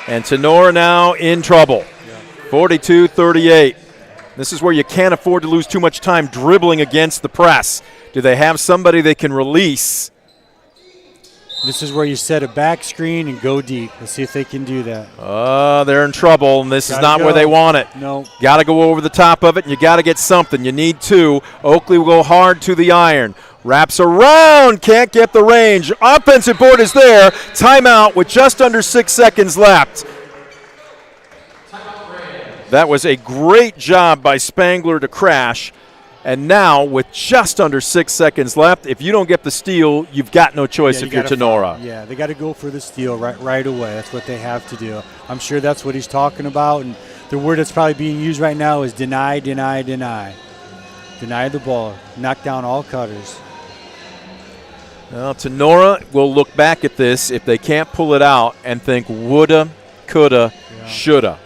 A: And Tinora now in trouble. 42-38. This is where you can't afford to lose too much time dribbling against the press. Do they have somebody they can release?
E: This is where you set a back screen and go deep. Let's see if they can do that.
A: They're in trouble, and this is not where they want it.
E: No.
A: Got to go over the top of it, and you got to get something. You need 2. Oakley will go hard to the iron. Wraps around, can't get the range. Offensive board is there. Timeout with just under 6 seconds left. That was a great job by Spangler to crash. And now, with just under 6 seconds left, if you don't get the steal, you've got no choice if you're Tinora.
E: Yeah, they got to go for the steal right away. That's what they have to do. I'm sure that's what he's talking about. And the word that's probably being used right now is deny, deny, deny. Deny the ball. Knock down all cutters.
A: Well, Tinora will look back at this if they can't pull it out and think woulda, coulda, shoulda.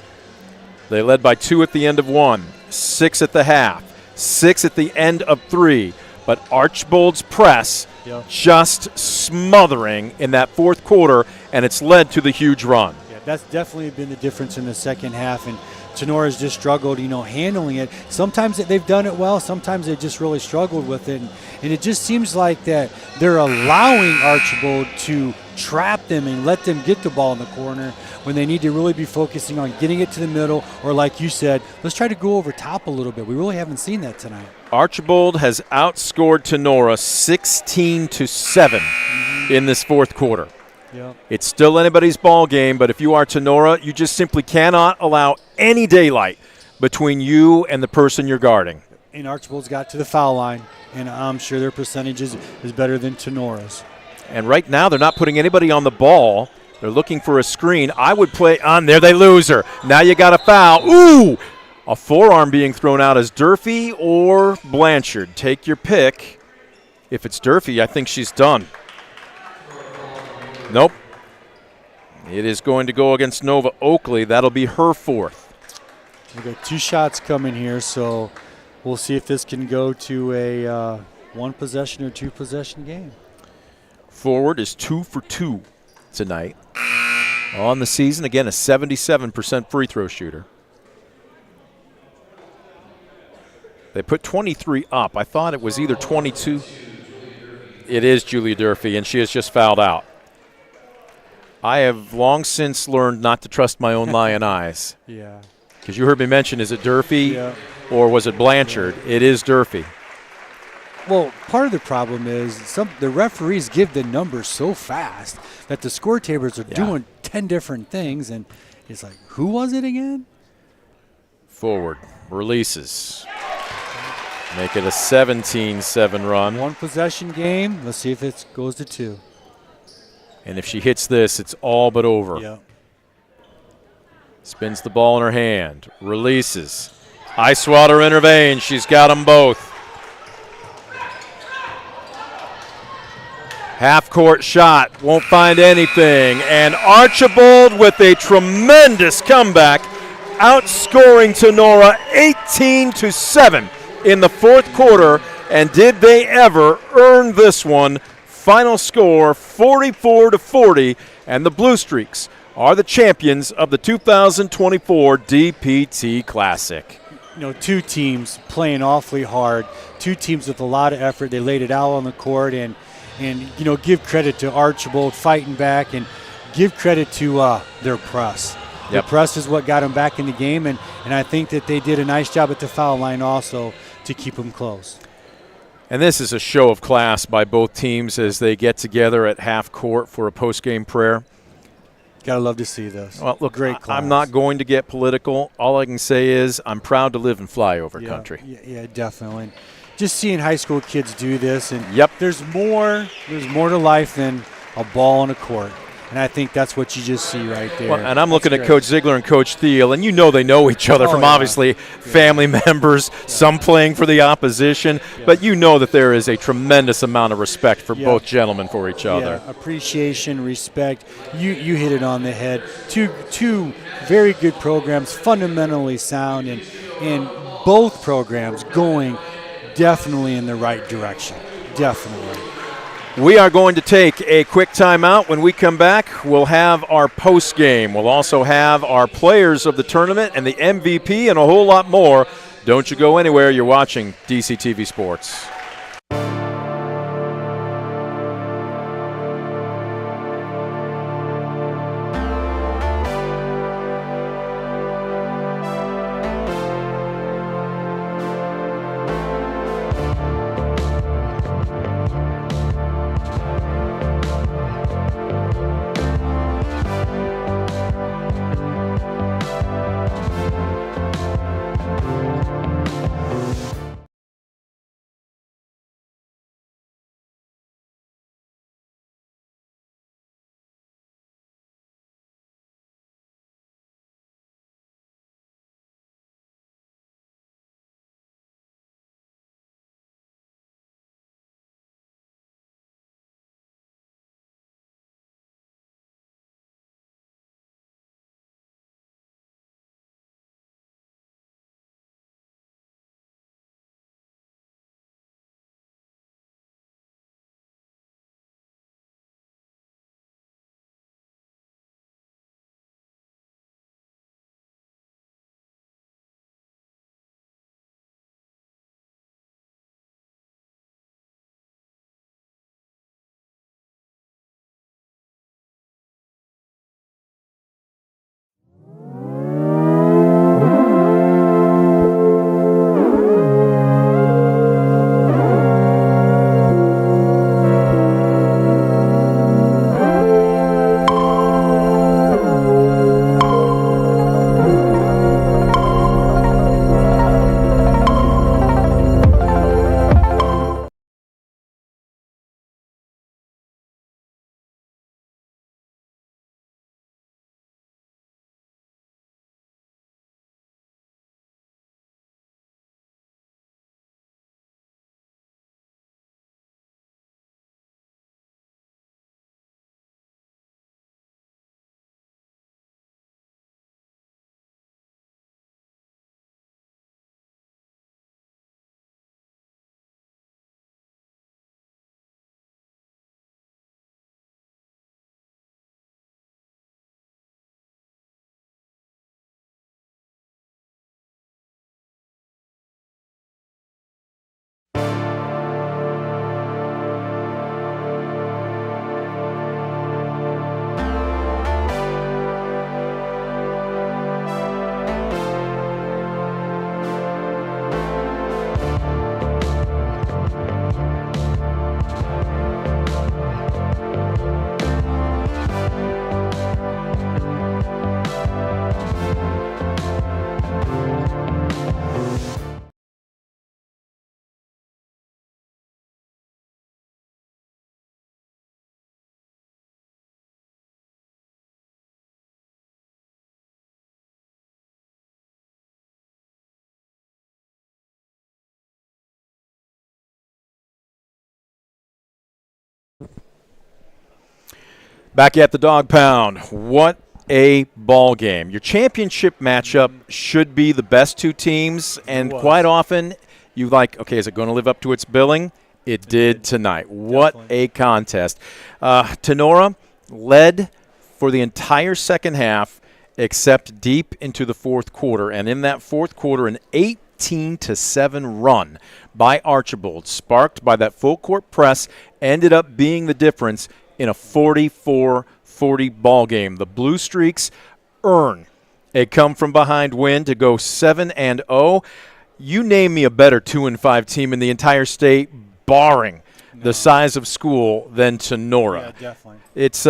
A: They led by 2 at the end of 1, 6 at the half, 6 at the end of 3. But Archbold's press just smothering in that fourth quarter, and it's led to the huge run.
E: Yeah, that's definitely been the difference in the second half. And Tenora's just struggled, handling it. Sometimes they've done it well. Sometimes they just really struggled with it. And it just seems like that they're allowing Archbold to trap them and let them get the ball in the corner when they need to really be focusing on getting it to the middle, or like you said, let's try to go over top a little bit. We really haven't seen that tonight.
A: Archbold has outscored Tinora 16-7 in this fourth quarter.
E: Yep.
A: It's still anybody's ball game, but if you are Tinora, you just simply cannot allow any daylight between you and the person you're guarding.
E: And Archbold's got to the foul line, and I'm sure their percentage is better than Tenora's.
A: And right now they're not putting anybody on the ball. They're looking for a screen. I would play on there. They lose her. Now you got a foul. Ooh! A forearm being thrown out as Durfee or Blanchard. Take your pick. If it's Durfee, I think she's done. Nope. It is going to go against Nova Oakley. That'll be her fourth.
E: We've got 2 shots coming here, so we'll see if this can go to a 1-possession or 2-possession game.
A: Forward is 2 for 2 tonight. On the season, again, a 77% free throw shooter. They put 23 up. I thought it was either 22. It is Julia Durfee, and she has just fouled out. I have long since learned not to trust my own lying eyes.
E: Yeah.
A: Because you heard me mention, is it Durfee or was it Blanchard? It is Durfee.
E: Well, part of the problem is the referees give the numbers so fast that the score tables are doing 10 different things, and it's like, who was it again?
A: Forward, releases. Make it a 17-7 run.
E: 1-possession game. Let's see if it goes to 2.
A: And if she hits this, it's all but over.
E: Yeah.
A: Spins the ball in her hand. Releases. Ice water intervenes. She's got them both. Half-court shot. Won't find anything. And Archbold with a tremendous comeback, outscoring Tinora 18-7 in the fourth quarter. And did they ever earn this one? Final score 44-40, and the Blue Streaks are the champions of the 2024 DPT Classic.
E: 2 teams playing awfully hard, 2 teams with a lot of effort. They laid it out on the court, and give credit to Archbold fighting back, and give credit to their press. The press is what got them back in the game, and I think that they did a nice job at the foul line also to keep them close.
A: And this is a show of class by both teams as they get together at half court for a post-game prayer.
E: Gotta love to see this.
A: Well, look,
E: great class.
A: I'm not going to get political. All I can say is I'm proud to live in flyover country.
E: Yeah, definitely. Just seeing high school kids do this, and
A: there's
E: more to life than a ball on a court. And I think that's what you just see right there.
A: Well, and I'm looking at Coach Ziegler and Coach Thiel, and they know each other from obviously family members, some playing for the opposition. But that there is a tremendous amount of respect for both gentlemen for each other.
E: Appreciation, respect. You hit it on the head. Two very good programs, fundamentally sound, and both programs going definitely in the right direction. Definitely.
A: We are going to take a quick timeout. When we come back, we'll have our post game. We'll also have our players of the tournament and the MVP and a whole lot more. Don't you go anywhere. You're watching DCTV Sports. Back at the Dog Pound. What a ball game. Your championship matchup should be the best two teams, and quite often you like, okay, is it going to live up to its billing? It did tonight. What a contest. Tinora led for the entire second half except deep into the fourth quarter, and in that fourth quarter, an 18-7 run by Archbold, sparked by that full court press, ended up being the difference in a 44-40 ball game. The Blue Streaks earn a come-from-behind win to go 7-0. You name me a better 2-5 team in the entire state, barring the size of school, than Tinora.
E: Yeah, definitely.
A: It's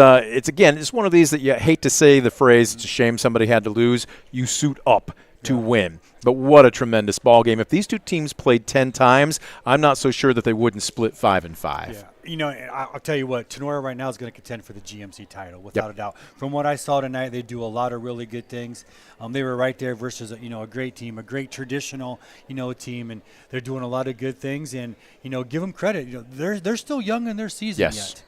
A: again, it's one of these that you hate to say the phrase, it's a shame somebody had to lose. You suit up to win. But what a tremendous ball game. If these two teams played 10 times, I'm not so sure that they wouldn't split 5-5.
E: Yeah. You know, I'll tell you what, Tinora right now is going to contend for the GMC title, without a doubt. From what I saw tonight, they do a lot of really good things. They were right there versus, a great team, a great traditional, team, and they're doing a lot of good things. And, give them credit. They're still young in their season yet.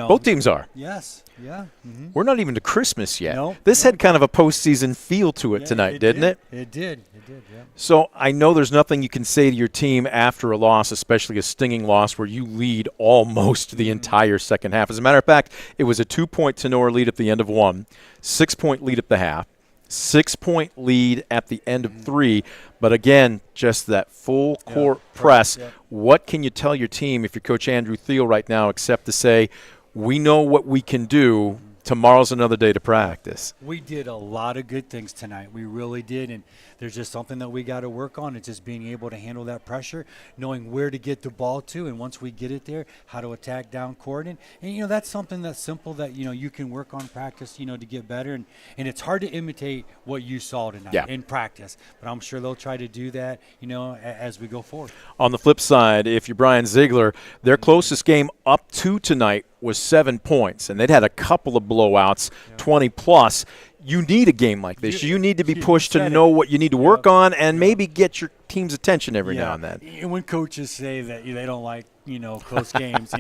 A: Both teams are.
E: Yes. Yeah. Mm-hmm.
A: We're not even to Christmas yet.
E: No,
A: this had kind of a postseason feel to it tonight, didn't it?
E: It did, yeah.
A: So I know there's nothing you can say to your team after a loss, especially a stinging loss where you lead almost the entire second half. As a matter of fact, it was a 2-point Tinora lead at the end of one, 6-point lead at the half, 6-point lead at the end of three. But again, just that full court press. Yeah. What can you tell your team if you're Coach Andrew Thiel right now except to say, we know what we can do. Tomorrow's another day to practice.
E: We did a lot of good things tonight. We really did, and there's just something that we got to work on. It's just being able to handle that pressure, knowing where to get the ball to, and once we get it there, how to attack down court. And that's something that's simple that, you can work on practice, to get better. And it's hard to imitate what you saw tonight in practice, but I'm sure they'll try to do that, as we go forward.
A: On the flip side, if you're Brian Ziegler, their closest game up to tonight was 7 points, and they'd had a couple of blowouts, 20-plus. You need a game like this. You need to be pushed to know what you need to work on and maybe get your team's attention every now and then.
E: And when coaches say that they don't like, close games,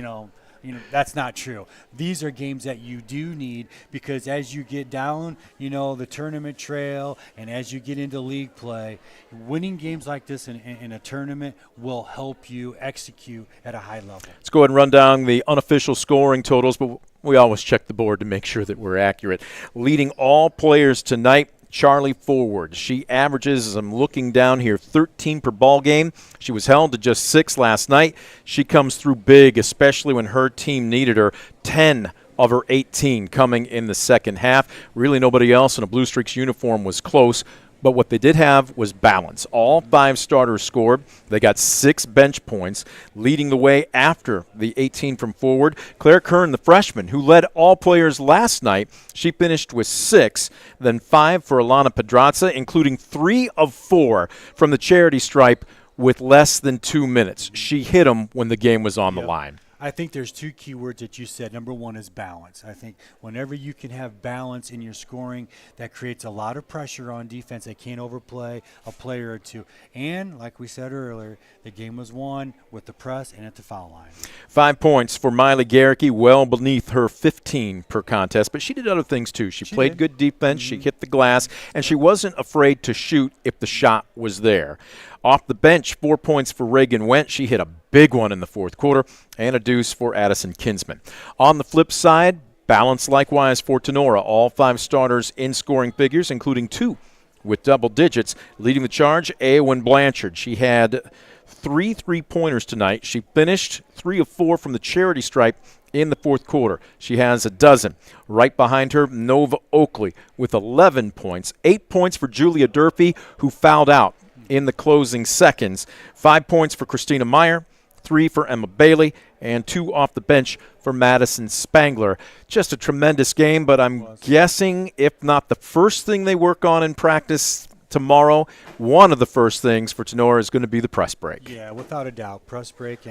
E: that's not true. These are games that you do need because as you get down, the tournament trail and as you get into league play, winning games like this in a tournament will help you execute at a high level.
A: Let's go ahead and run down the unofficial scoring totals, but we always check the board to make sure that we're accurate. Leading all players tonight, Charlie Forward. She averages, as I'm looking down here, 13 per ball game. She was held to just 6 last night. She comes through big, especially when her team needed her. 10 of her 18 coming in the second half. Really nobody else in a Blue Streaks uniform was close. But what they did have was balance. All 5 starters scored. They got 6 bench points, leading the way after the 18 from Forward. Claire Kern, the freshman, who led all players last night, she finished with 6, then 5 for Alana Pedraza, including 3 of 4 from the charity stripe with less than 2 minutes. She hit them when the game was on the line.
E: I think there's 2 key words that you said. Number one is balance. I think whenever you can have balance in your scoring, that creates a lot of pressure on defense. They can't overplay a player or two. And like we said earlier, the game was won with the press and at the foul line.
A: 5 points for Miley Garricky, well beneath her 15 per contest. But she did other things too. She played good defense. She hit the glass. And she wasn't afraid to shoot if the shot was there. Off the bench, 4 points for Reagan Went. She hit a big one in the fourth quarter, and a deuce for Addison Kinsman. On the flip side, balance likewise for Tinora. All 5 starters in scoring figures, including 2 with double digits. Leading the charge, Eowyn Blanchard. She had 3 3-pointers tonight. She finished 3 of 4 from the charity stripe in the fourth quarter. She has a dozen. Right behind her, Nova Oakley with 11 points. 8 points for Julia Durfee, who fouled out in the closing seconds. 5 points for Christina Meyer, 3 for Emma Bailey, and 2 off the bench for Madison Spangler. Just a tremendous game, but I'm guessing if not the first thing they work on in practice tomorrow, one of the first things for Tinora is going to be the press break.
E: Yeah, without a doubt, press break.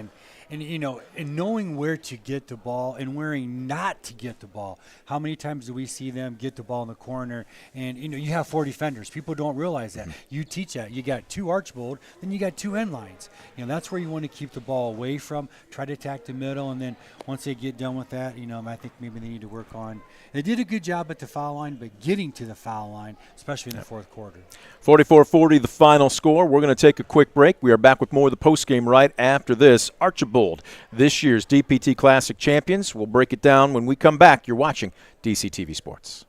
E: And, and knowing where to get the ball and where not to get the ball. How many times do we see them get the ball in the corner? And, you have 4 defenders. People don't realize that. You teach that. You got 2 Archbold, then you got 2 end lines. That's where you want to keep the ball away from, try to attack the middle, and then once they get done with that, I think maybe they need to work on. They did a good job at the foul line, but getting to the foul line, especially in the fourth quarter.
A: 44-40 the final score. We're going to take a quick break. We are back with more of the postgame right after this. Archbold, this year's DPT Classic champions. We'll break it down when we come back. You're watching DCTV Sports.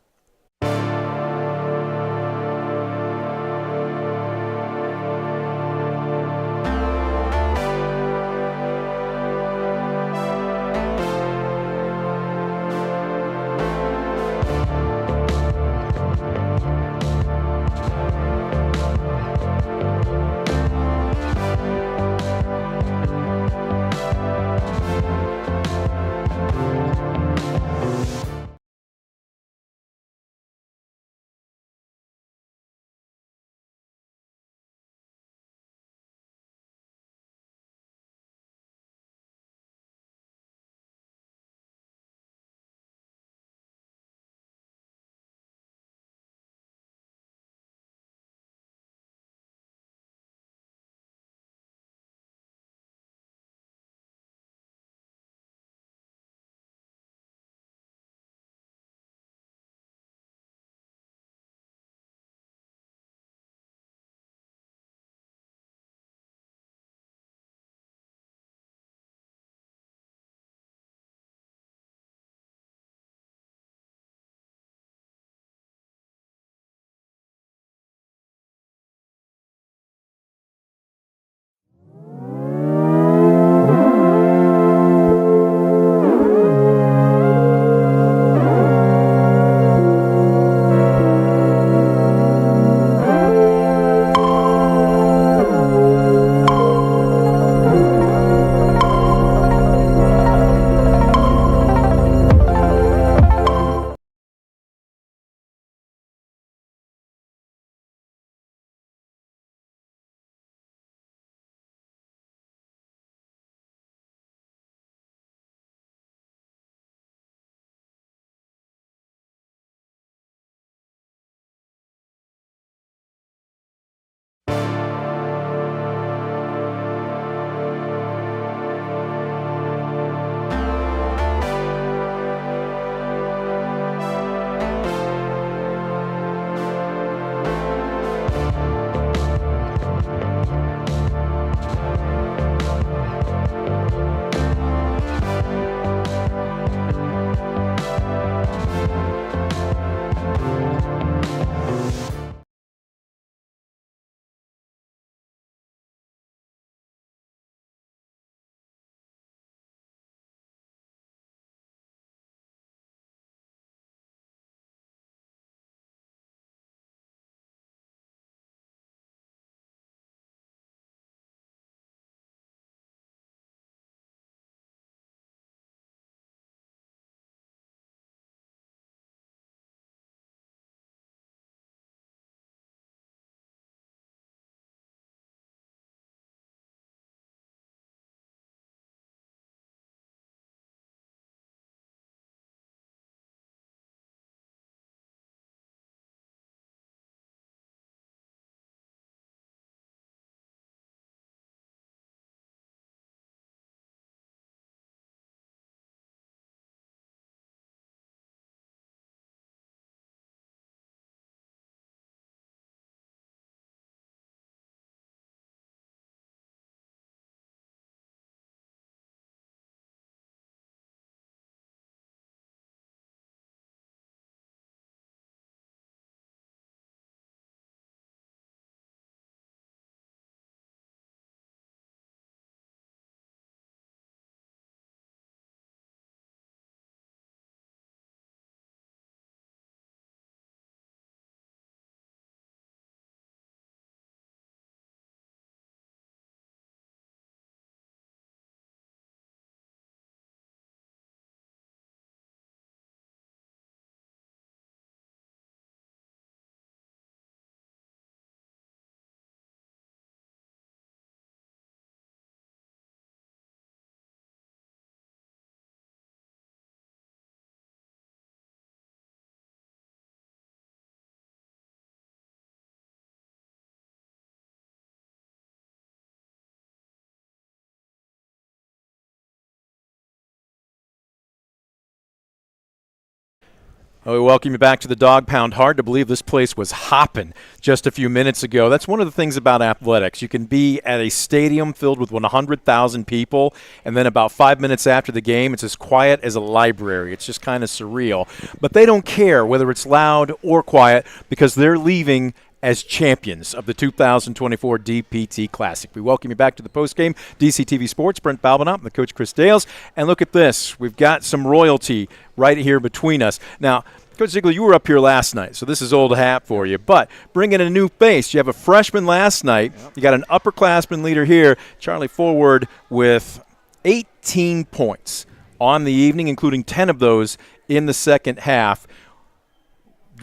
A: We welcome you back to the Dog Pound. Hard to believe this place was hopping just a few minutes ago. That's one of the things about athletics. You can be at a stadium filled with 100,000 people, and then about 5 minutes after the game, it's as quiet as a library. It's just kind of surreal. But they don't care whether it's loud or quiet because they're leaving as champions of the 2024 DPT Classic. We welcome you back to the postgame. DCTV Sports, Brent Balbinot and the coach Chris Dales. And look at this. We've got some royalty right here between us. Now, Coach Ziegler, you were up here last night, so this is old hat for you. But bring in a new face. You have a freshman last night. Yep. You got an upperclassman leader here, Charlie Forward, with 18 points on the evening, including 10 of those in the second half.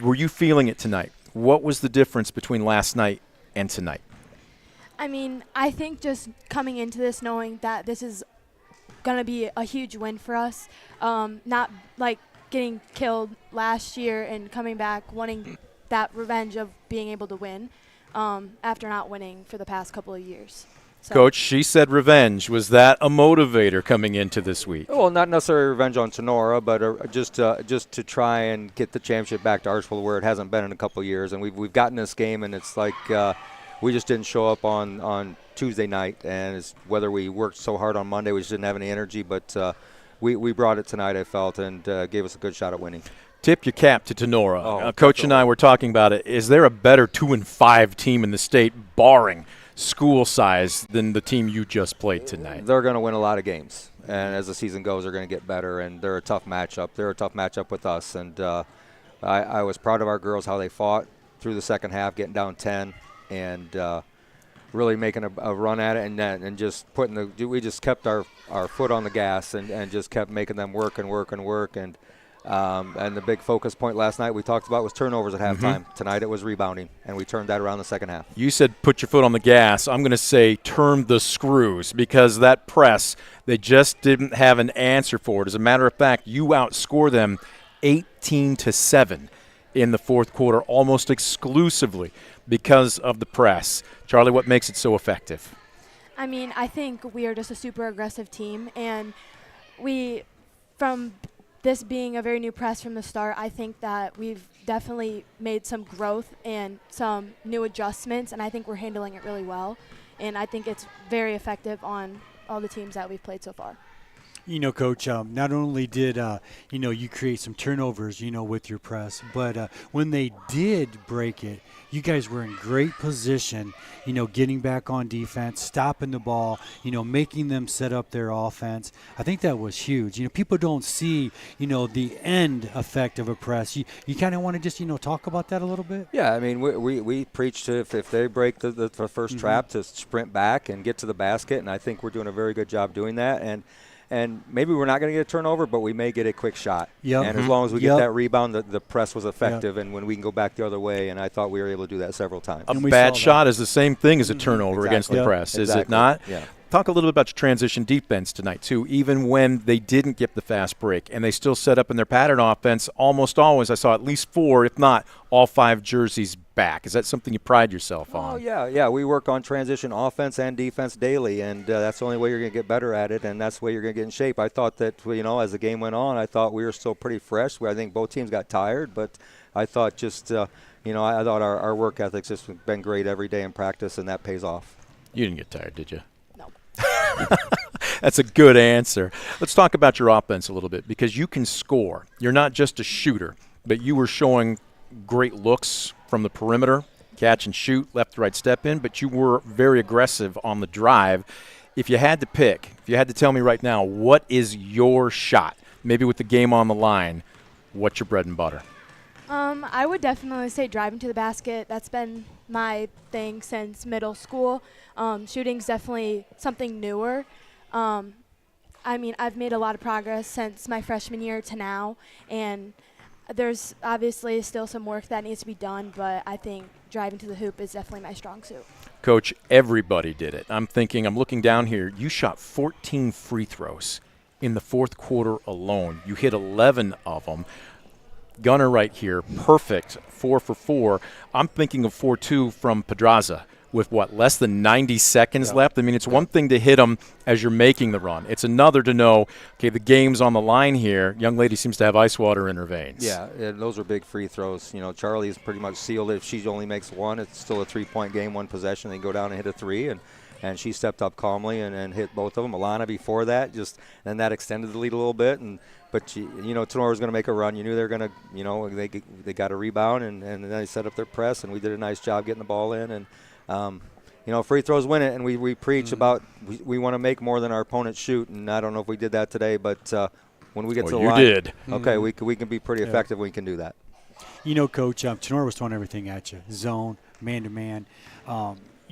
A: Were you feeling it tonight? What was the difference between last night and tonight?
L: I mean, I think just coming into this knowing that this is going to be a huge win for us, not like getting killed last year and coming back wanting that revenge of being able to win after not winning for the past couple of years. So.
A: Coach, she said revenge. Was that a motivator coming into this week?
M: Well, not necessarily revenge on Tinora, but just to try and get the championship back to Archbold where it hasn't been in a couple of years. And we've gotten this game, and it's like we just didn't show up on Tuesday night. And it's whether we worked so hard on Monday, we just didn't have any energy. But we brought it tonight, I felt, and gave us a good shot at winning.
A: Tip your cap to Tinora. Coach and I were talking about it. Is there a better 2-5 team in the state, barring school size, than the team you just played tonight?
M: They're going to win a lot of games, and as the season goes, they're going to get better, and they're a tough matchup. They're a tough matchup with us, and I was proud of our girls, how they fought through the second half, getting down 10, and really making a run at it, and just we just kept our foot on the gas and just kept making them work. And the big focus point last night we talked about was turnovers at halftime. Tonight it was rebounding, and we turned that around the second half.
A: You said put your foot on the gas. I'm going to say turn the screws, because that press, they just didn't have an answer for it. As a matter of fact, you outscore them 18-7 in the fourth quarter, almost exclusively because of the press. Charlie, what makes it so effective?
L: I mean, I think we are just a super aggressive team, and from this being a very new press from the start, I think that we've definitely made some growth and some new adjustments, and I think we're handling it really well. And I think it's very effective on all the teams that we've played so far.
E: You know, Coach, not only did, you create some turnovers, with your press, but when they did break it, you guys were in great position, getting back on defense, stopping the ball, making them set up their offense. I think that was huge. People don't see, the end effect of a press. You kind of want to just, talk about that a little bit?
M: Yeah, I mean, we preach to if they break the first trap, to sprint back and get to the basket, and I think we're doing a very good job doing that. And maybe we're not going to get a turnover, but we may get a quick shot.
E: Yep.
M: And as long as we get that rebound, the press was effective, and when we can go back the other way, and I thought we were able to do that several times.
A: A bad shot is the same thing as a turnover against the press, is it not?
M: Yeah.
A: Talk a little bit about your transition defense tonight, too. Even when they didn't get the fast break and they still set up in their pattern offense, almost always I saw at least 4, if not all 5 jerseys back. Is that something you pride yourself on?
M: Oh, yeah. We work on transition offense and defense daily, and that's the only way you're going to get better at it, and that's the way you're going to get in shape. I thought that, as the game went on, I thought we were still pretty fresh. I think both teams got tired, but I thought just, I thought our work ethic's just been great every day in practice, and that pays off.
A: You didn't get tired, did you?
L: No.
A: That's a good answer. Let's talk about your offense a little bit, because you can score. You're not just a shooter, but you were showing great looks from the perimeter, catch and shoot, left to right step in, but you were very aggressive on the drive. If you had to tell me right now, what is your shot, maybe with the game on the line, what's your bread and butter?
L: I would definitely say driving to the basket. That's been my thing since middle school. Shooting's definitely something newer. I've made a lot of progress since my freshman year to now, and there's obviously still some work that needs to be done, but I think driving to the hoop is definitely my strong suit.
A: Coach, everybody did it. I'm looking down here, you shot 14 free throws in the fourth quarter alone. You hit 11 of them. Gunner right here, perfect, 4 for 4. I'm thinking of 4-2 from Pedraza with, less than 90 seconds left? I mean, it's one thing to hit them as you're making the run. It's another to know, okay, the game's on the line here. Young lady seems to have ice water in her veins.
M: Yeah, and those are big free throws. Charlie's pretty much sealed it. If she only makes one, it's still a 3-point game, one possession. They go down and hit a 3, and she stepped up calmly and hit both of them. Alana before that, and that extended the lead a little bit. But Tinora was going to make a run. You knew they were going to, they got a rebound, and then they set up their press, and we did a nice job getting the ball in. And free throws win it, and we preach about we want to make more than our opponents shoot, and I don't know if we did that today, but when we get to the line,
A: you did.
M: Okay, we can be pretty effective when we can do that.
E: Coach, Tinora was throwing everything at you: zone, man-to-man.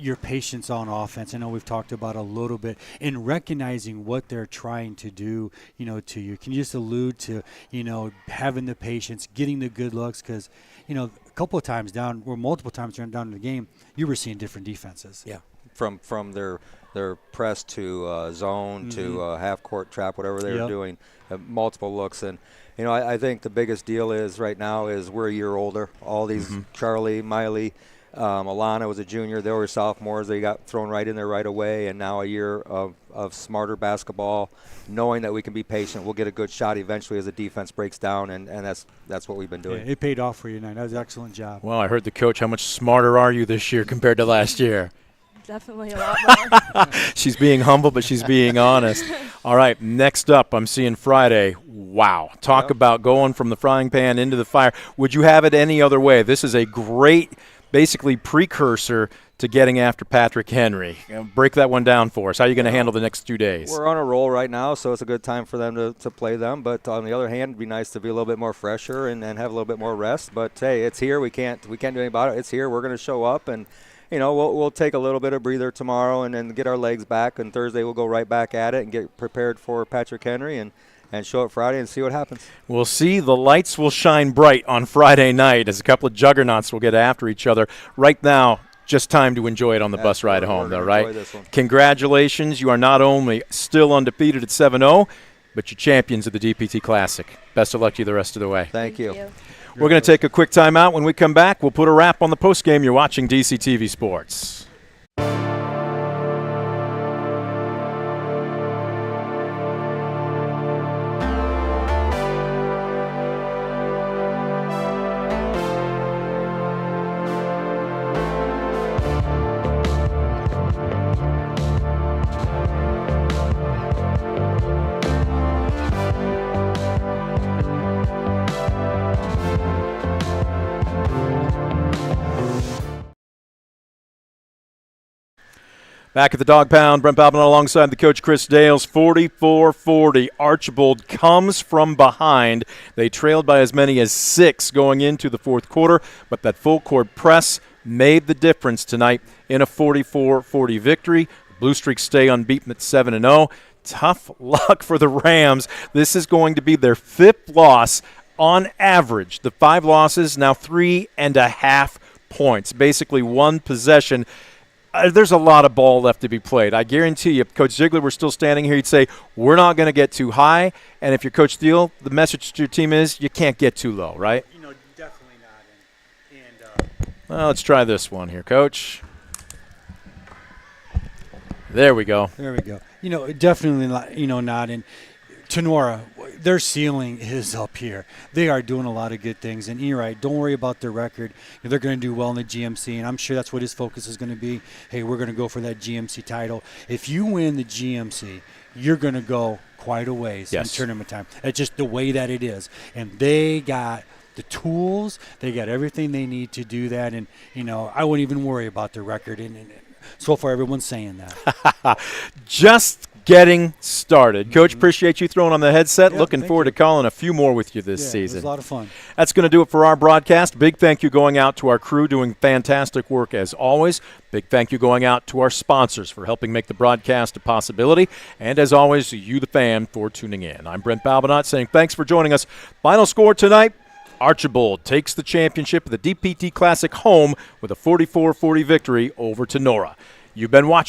E: Your patience on offense. I know we've talked about a little bit in recognizing what they're trying to do, to you. Can you just allude to, having the patience, getting the good looks? Because, a couple of times down, or multiple times down in the game, you were seeing different defenses.
M: Yeah, from their press to zone to half-court trap, whatever they were doing, multiple looks. And, I think the biggest deal is right now is we're a year older. All these Charlie, Miley, Alana was a junior. They were sophomores. They got thrown right in there right away, and now a year of smarter basketball, knowing that we can be patient. We'll get a good shot eventually as the defense breaks down, and that's what we've been doing.
E: Yeah, it paid off for you tonight. That was an excellent job.
A: Well, I heard the coach. How much smarter are you this year compared to last year?
G: Definitely a lot more.
A: She's being humble, but she's being honest. All right, next up, I'm seeing Friday. Wow. Talk about going from the frying pan into the fire. Would you have it any other way? This is a great basically precursor to getting after Patrick Henry. Break that one down for us. How are you going to handle the next 2 days?
M: We're on a roll right now, so it's a good time for them to play them. But on the other hand, it'd be nice to be a little bit more fresher and have a little bit more rest. But, hey, it's here. We can't do anything about it. It's here. We're going to show up, and, we'll take a little bit of breather tomorrow and then get our legs back. And Thursday we'll go right back at it and get prepared for Patrick Henry and show up Friday and see what happens.
A: We'll see. The lights will shine bright on Friday night as a couple of juggernauts will get after each other. Right now, just time to enjoy it on the bus ride home, though, right? Congratulations. You are not only still undefeated at 7-0, but you're champions of the DPT Classic. Best of luck to you the rest of the way.
M: Thank you.
A: We're going to take a quick timeout. When we come back, we'll put a wrap on the postgame. You're watching DCTV Sports. Back at the Dog Pound, Brent Balbinot alongside the coach Chris Dales, 44-40. Archbold comes from behind. They trailed by as many as 6 going into the fourth quarter, but that full court press made the difference tonight in a 44-40 victory. Blue Streaks stay unbeaten at 7-0. Tough luck for the Rams. This is going to be their 5th loss on average. The 5 losses, now 3.5 points, basically one possession. There's a lot of ball left to be played. I guarantee you, if Coach Ziegler were still standing here, he'd say, we're not going to get too high. And if you're Coach Steele, the message to your team is you can't get too low, right?
E: Definitely not.
A: Well, let's try this one here, Coach. There we go.
E: There we go. Definitely not, not. And Tinora, their ceiling is up here. They are doing a lot of good things. And you're right, don't worry about their record. They're going to do well in the GMC, and I'm sure that's what his focus is going to be. Hey, we're going to go for that GMC title. If you win the GMC, you're going to go quite a ways in tournament time. That's just the way that it is. And they got the tools. They got everything they need to do that. And, I wouldn't even worry about their record. And so far, everyone's saying that.
A: Just getting started. Coach, appreciate you throwing on the headset. Looking forward to calling a few more with you this season.
E: It was a lot of fun.
A: That's going to do it for our broadcast. Big thank you going out to our crew doing fantastic work as always. Big thank you going out to our sponsors for helping make the broadcast a possibility. And as always, you, the fan, for tuning in. I'm Brent Balbinot saying thanks for joining us. Final score tonight, Archbold takes the championship of the DPT Classic home with a 44-40 victory over Tinora. You've been watching